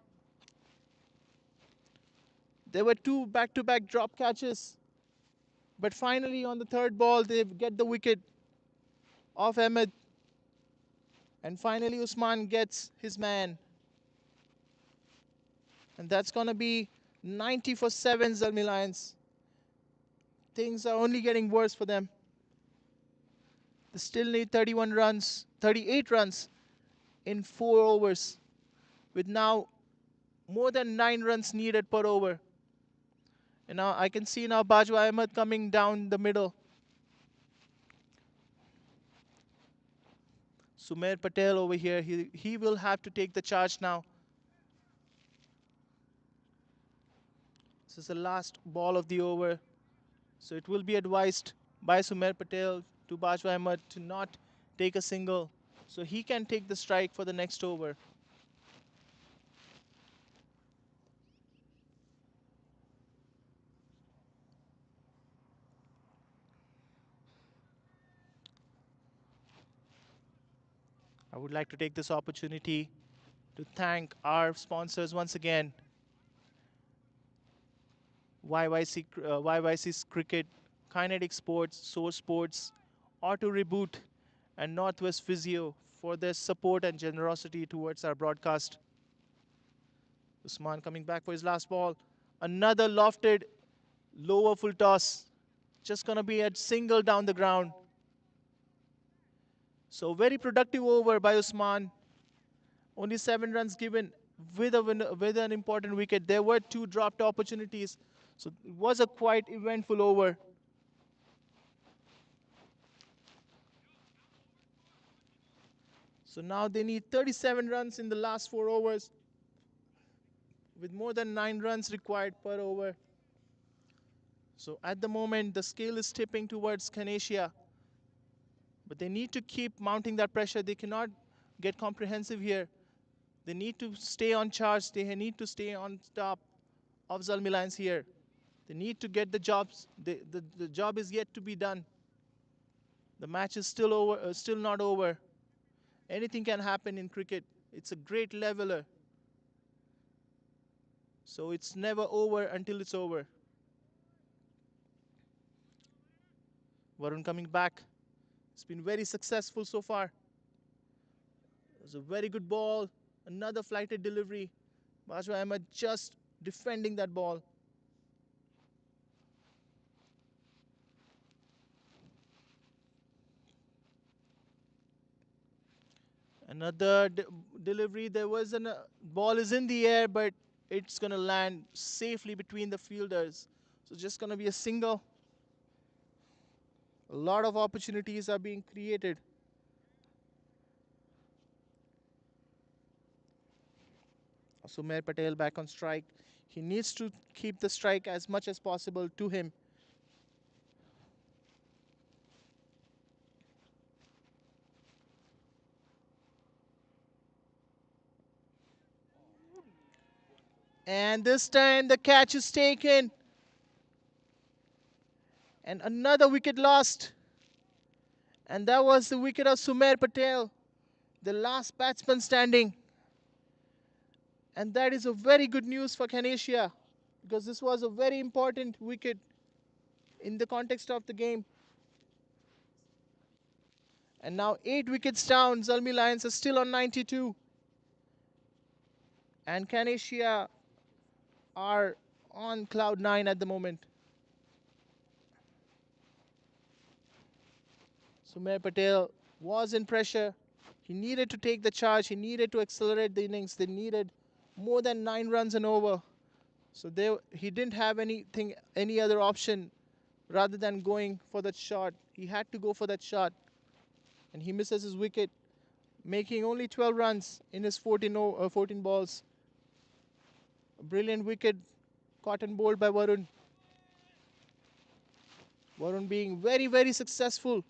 There were two back to back drop catches, but finally, on the third ball, they get the wicket off Ahmed. And finally, Usman gets his man. And that's going to be 90 for 7, ZALMI Lions. Things are only getting worse for them. They still need 31 runs, 38 runs in 4 overs, with now more than 9 runs needed per over. And now I can see now Bajwa Ahmed coming down the middle. Sumer Patel over here, he will have to take the charge now. This is the last ball of the over. So it will be advised by Sumer Patel to Bajwa Ahmed to not take a single, so he can take the strike for the next over. I would like to take this opportunity to thank our sponsors once again. YYC's Cricket, Kinetic Sports, Source Sports, Auto Reboot, and Northwest Physio for their support and generosity towards our broadcast. Usman coming back for his last ball. Another lofted lower full toss. Just going to be a single down the ground. So very productive over by Usman. Only 7 runs given with an important wicket. There were 2 dropped opportunities. So it was a quite eventful over. So now they need 37 runs in the last 4 overs with more than 9 runs required per over. So at the moment, the scale is tipping towards CANASIA. But they need to keep mounting that pressure. They cannot get comprehensive here. They need to stay on charge. They need to stay on top of ZALMI Lions here. They need to get the jobs. The job is yet to be done. The match is still not over. Anything can happen in cricket. It's a great leveler. So it's never over until it's over. Varun coming back. It's been very successful so far. It was a very good ball. Another flighted delivery. Bajwa Ahmed just defending that ball. Another delivery. There was a ball is in the air, but it's going to land safely between the fielders. So just going to be a single. A lot of opportunities are being created. Sumer Patel back on strike. He needs to keep the strike as much as possible to him. And this time the catch is taken. And another wicket lost. And that was the wicket of Sumer Patel, the last batsman standing. And that is a very good news for CANASIA because this was a very important wicket in the context of the game. And now 8 wickets down. ZALMI Lions are still on 92. And CANASIA are on cloud 9 at the moment. Sumer Patel was in pressure. He needed to take the charge. He needed to accelerate the innings. They needed more than 9 runs and over. So he didn't have any other option rather than going for that shot. He had to go for that shot. And he misses his wicket, making only 12 runs in his 14 balls. A brilliant wicket caught and bowled by Varun. Varun being very, very successful.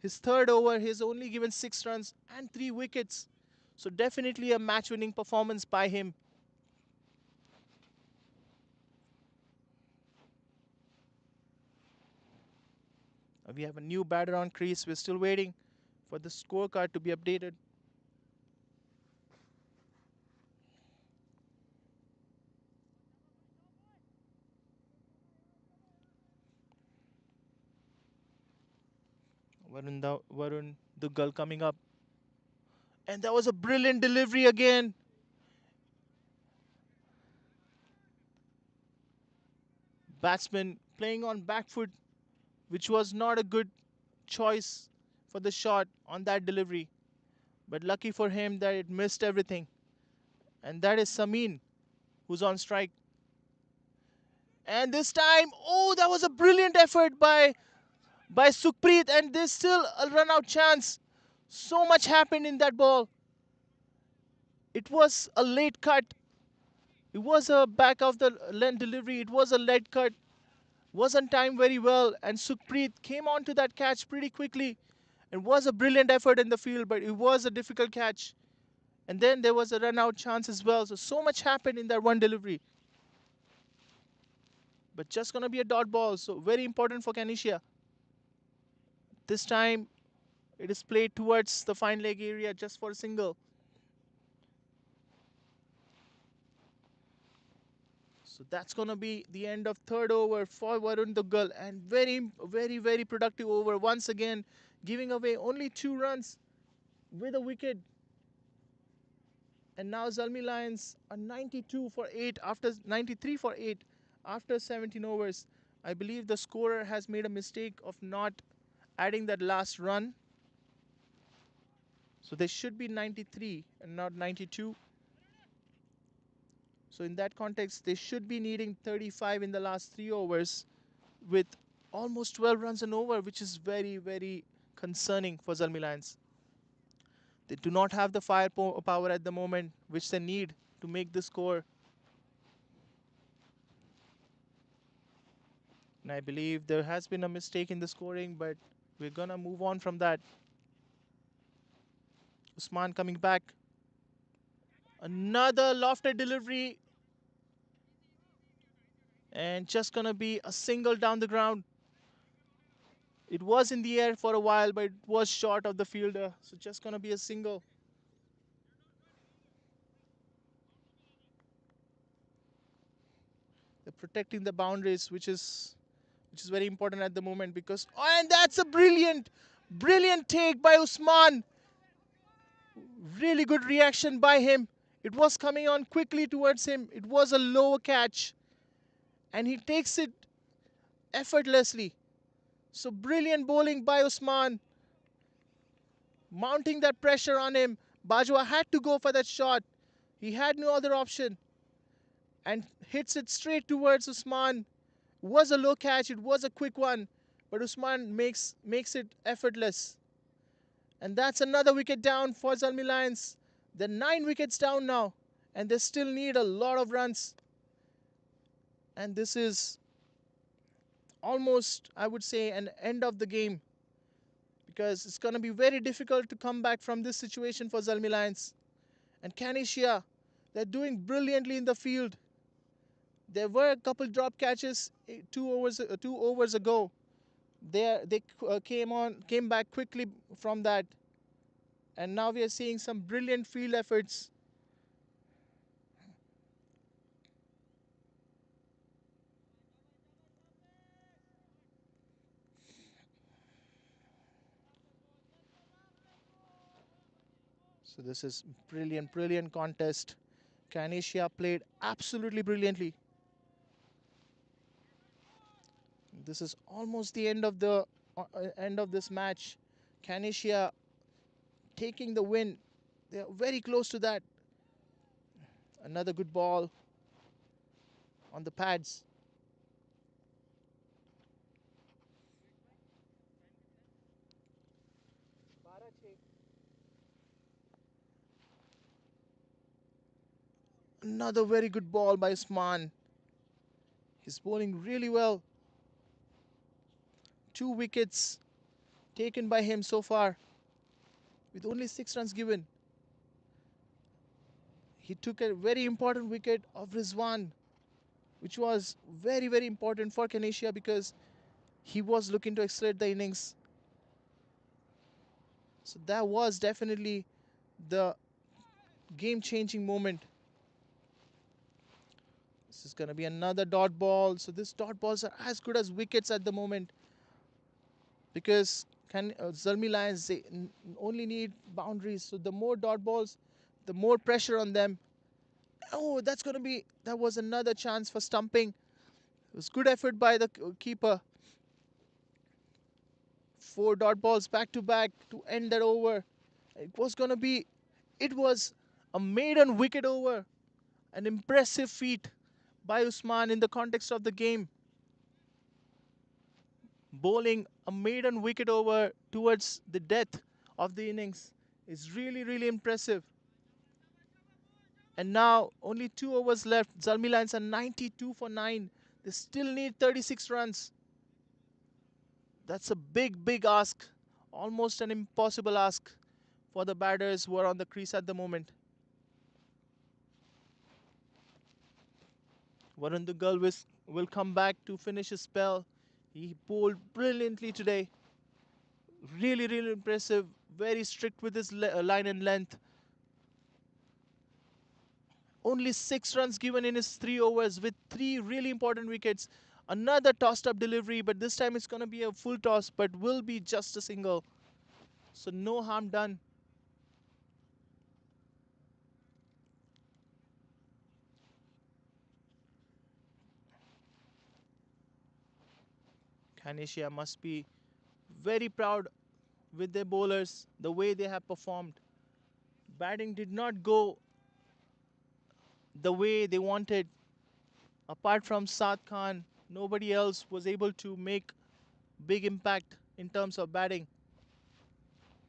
His 3rd over, he's only given 6 runs and 3 wickets. So definitely a match-winning performance by him. We have a new batter on crease. We're still waiting for the scorecard to be updated. Varun Duggal coming up. And that was a brilliant delivery again. Batsman playing on back foot, which was not a good choice for the shot on that delivery. But lucky for him that it missed everything. And that is Samin, who's on strike. And this time, oh, that was a brilliant effort by Sukhpreet, and there's still a run-out chance. So much happened in that ball. It was a late cut. It was a back of the length delivery. It was a late cut. Wasn't timed very well, and Sukhpreet came onto that catch pretty quickly. It was a brilliant effort in the field, but it was a difficult catch. And then there was a run-out chance as well. So much happened in that one delivery. But just going to be a dot ball, so very important for CANASIA. This time, it is played towards the fine leg area just for a single. So that's gonna be the end of third over for Varun Duggal, and very productive over once again, giving away only 2 runs with a wicket. And now Zalmi Lions are 92 for 8 after 93 for 8 after 17 overs. I believe the scorer has made a mistake of not adding that last run. So they should be 93 and not 92. So in that context, they should be needing 35 in the last 3 overs with almost 12 runs an over, which is very concerning for Zalmi Lions. They do not have the firepower at the moment, which they need to make the score. And I believe there has been a mistake in the scoring, but we're gonna move on from that. Usman coming back. Another lofted delivery. And just gonna be a single down the ground. It was in the air for a while, but it was short of the fielder. So just gonna be a single. They're protecting the boundaries, which is very important at the moment because and that's a brilliant take by Usman. Really good reaction by him. It was coming on quickly towards him. It was a lower catch and he takes it effortlessly. So brilliant bowling by Usman, mounting that pressure on him. Bajwa had to go for that shot. He had no other option and hits it straight towards Usman. It was a low catch, it was a quick one, but Usman makes it effortless. And that's another wicket down for Zalmi Lions. They're 9 wickets down now, and they still need a lot of runs. And this is almost, I would say, an end of the game because it's going to be very difficult to come back from this situation for Zalmi Lions. And CANASIA, they're doing brilliantly in the field. There were a couple drop catches 2 overs ago. They came back quickly from that, and now we are seeing some brilliant field efforts. So this is brilliant contest. CANASIA played absolutely brilliantly. This is almost the end of this match. CANASIA taking the win. They are very close to that. Another good ball on the pads. Another very good ball by Usman. He's bowling really well. 2 wickets taken by him so far with only 6 runs given. He took a very important wicket of Rizwan, which was very important for CANASIA because he was looking to accelerate the innings. So that was definitely the game-changing moment. This is going to be another dot ball. So these dot balls are as good as wickets at the moment because Zalmi Lions they only need boundaries. So the more dot balls, the more pressure on them. Oh, that was another chance for stumping. It was good effort by the keeper. 4 dot balls back to back to end that over. It was a maiden wicket over. An impressive feat by Usman in the context of the game. Bowling a maiden wicket over towards the death of the innings is really impressive. And now only 2 overs left. Zalmi Lions are 92 for 9. They still need 36 runs. That's a big ask. Almost an impossible ask for the batters who are on the crease at the moment. Varun Duggal will come back to finish his spell. He bowled brilliantly today. Really impressive. Very strict with his line and length. Only 6 runs given in his 3 overs with 3 really important wickets. Another tossed up delivery, but this time it's going to be a full toss, but will be just a single. So no harm done. CANASIA must be very proud with their bowlers, the way they have performed. Batting did not go the way they wanted. Apart from Saad Khan, nobody else was able to make big impact in terms of batting.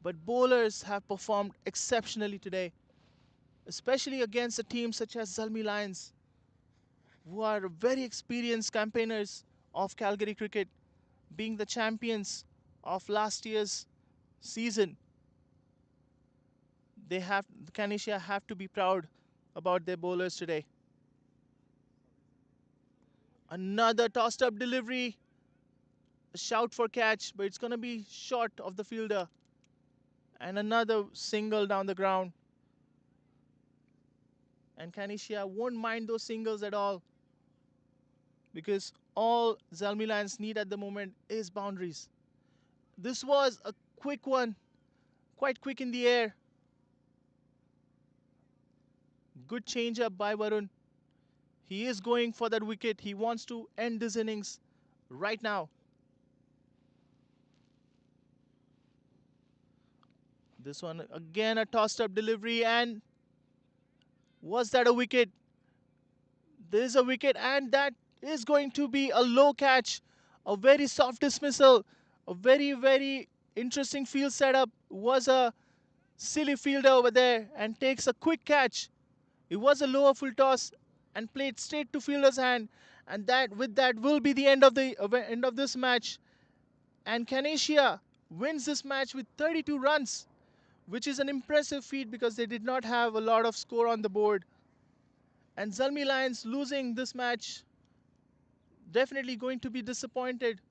But bowlers have performed exceptionally today, especially against a team such as ZALMI Lions, who are very experienced campaigners of Calgary cricket, being the champions of last year's season. They have CANASIA have to be proud about their bowlers today. Another tossed up delivery, a shout for catch, but it's going to be short of the fielder. And another single down the ground. And CANASIA won't mind those singles at all because all ZALMI Lions need at the moment is boundaries. This was a quick one, quite quick in the air. Good change up by Varun. He is going for that wicket. He wants to end this innings right now. This one again a tossed up delivery, and was that a wicket? There is a wicket, and that is going to be a low catch. A very soft dismissal. A very interesting field setup. Was a silly fielder over there and takes a quick catch. It was a lower full toss and played straight to fielder's hand, and that with that will be the end of this match. And CANASIA wins this match with 32 runs, which is an impressive feat because they did not have a lot of score on the board. And ZALMI Lions losing this match, definitely going to be disappointed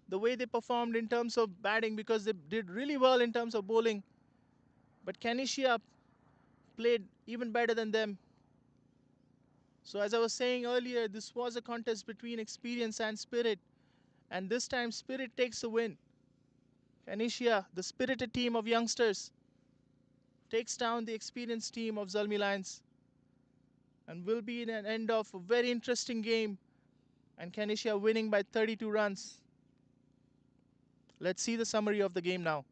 the way they performed in terms of batting because they did really well in terms of bowling. But CANASIA played even better than them. So as I was saying earlier, this was a contest between experience and spirit. And this time spirit takes the win. CANASIA, the spirited team of youngsters, takes down the experienced team of ZALMI Lions and will be in an end of a very interesting game, and CANASIA winning by 32 runs. Let's see the summary of the game now.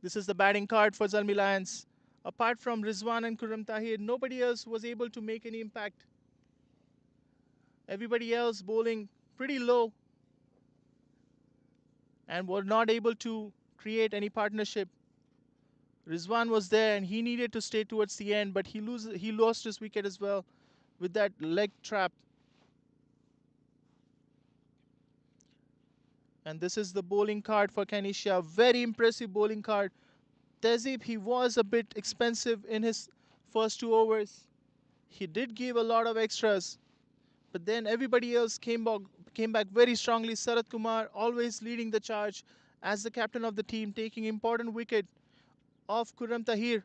This is the batting card for ZALMI Lions. Apart from Rizwan and Khurram Tahir, nobody else was able to make any impact. Everybody else bowling pretty low and were not able to create any partnership. Rizwan was there and he needed to stay towards the end, but he lost his wicket as well with that leg trap. And this is the bowling card for CANASIA. Very impressive bowling card. Tehzeeb, he was a bit expensive in his first 2 overs. He did give a lot of extras, but then everybody else came back very strongly. Sarat Kumar always leading the charge as the captain of the team, taking important wicket off Khurram Tahir.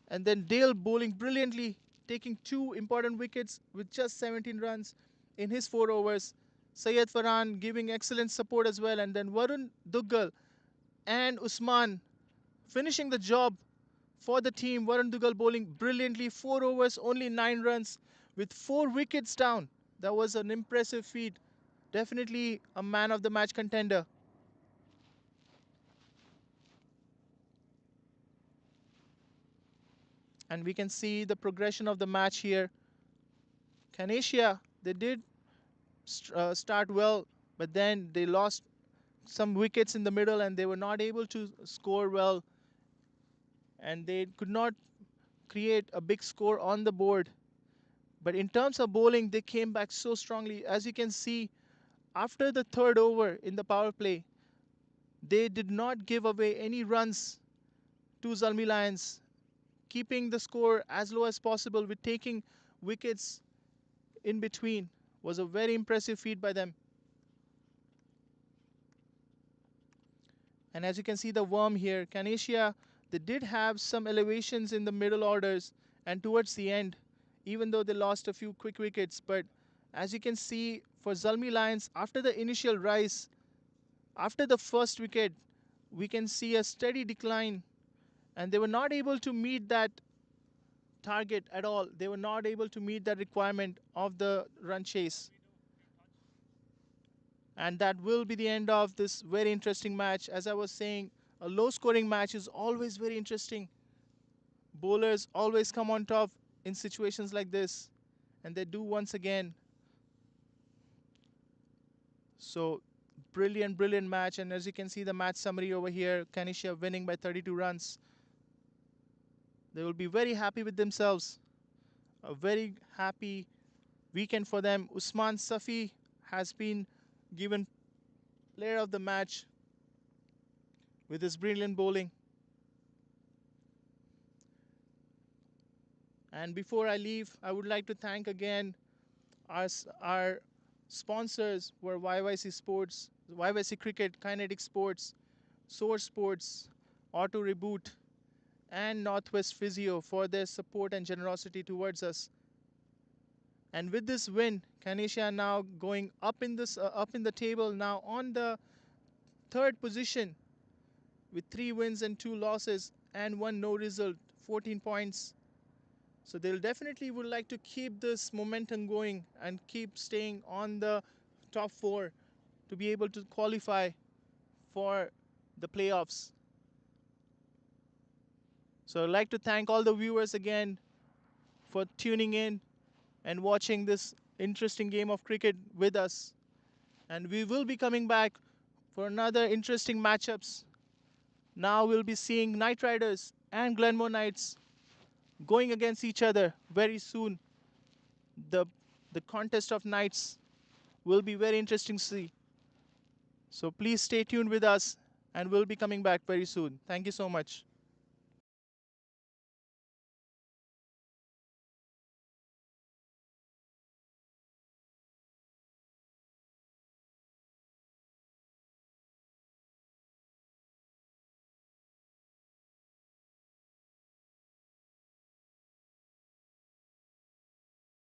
And then Dale bowling brilliantly, taking 2 important wickets with just 17 runs in his 4 overs. Syed Farhan giving excellent support as well. And then Varun Duggal and Usman finishing the job for the team. Varun Duggal bowling brilliantly, 4 overs, only 9 runs with 4 wickets down. That was an impressive feat. Definitely a man of the match contender. And we can see the progression of the match here. CANASIA, they did start well, but then they lost some wickets in the middle and they were not able to score well, and they could not create a big score on the board. But in terms of bowling, they came back so strongly. As you can see, after the third over in the power play, they did not give away any runs to ZALMI Lions, keeping the score as low as possible with taking wickets in between. Was a very impressive feat by them. And as you can see the worm here, CANASIA, they did have some elevations in the middle orders and towards the end. even though they lost a few quick wickets. But as you can see, for ZALMI Lions, after the initial rise, after the first wicket, we can see a steady decline, and they were not able to meet that target at all. They were not able to meet that requirement of the run chase. And that will be the end of this very interesting match. As I was saying, a low scoring match is always very interesting. Bowlers always come on top in situations like this, and they do once again. So, brilliant, brilliant match. And as you can see, the match summary over here, CANASIA winning by 32 runs. They will be very happy with themselves. A very happy weekend for them. Usman Safi has been given player of the match with his brilliant bowling. And before I leave, I would like to thank again our sponsors were YYC Sports, YYC Cricket, Kinetic Sports, Source Sports, Auto Reboot, and Northwest Physio for their support and generosity towards us. And with this win, CANASIA now going up in the table, now on the third position with 3 wins and 2 losses and 1 no result, 14 points. So they'll definitely would like to keep this momentum going and keep staying on the top 4 to be able to qualify for the playoffs. So I'd like to thank all the viewers again for tuning in and watching this interesting game of cricket with us. And we will be coming back for another interesting matchups. Now we'll be seeing Knight Riders and Glenmore Knights going against each other very soon. The the contest of Knights will be very interesting to see. So please stay tuned with us and we'll be coming back very soon. Thank you so much.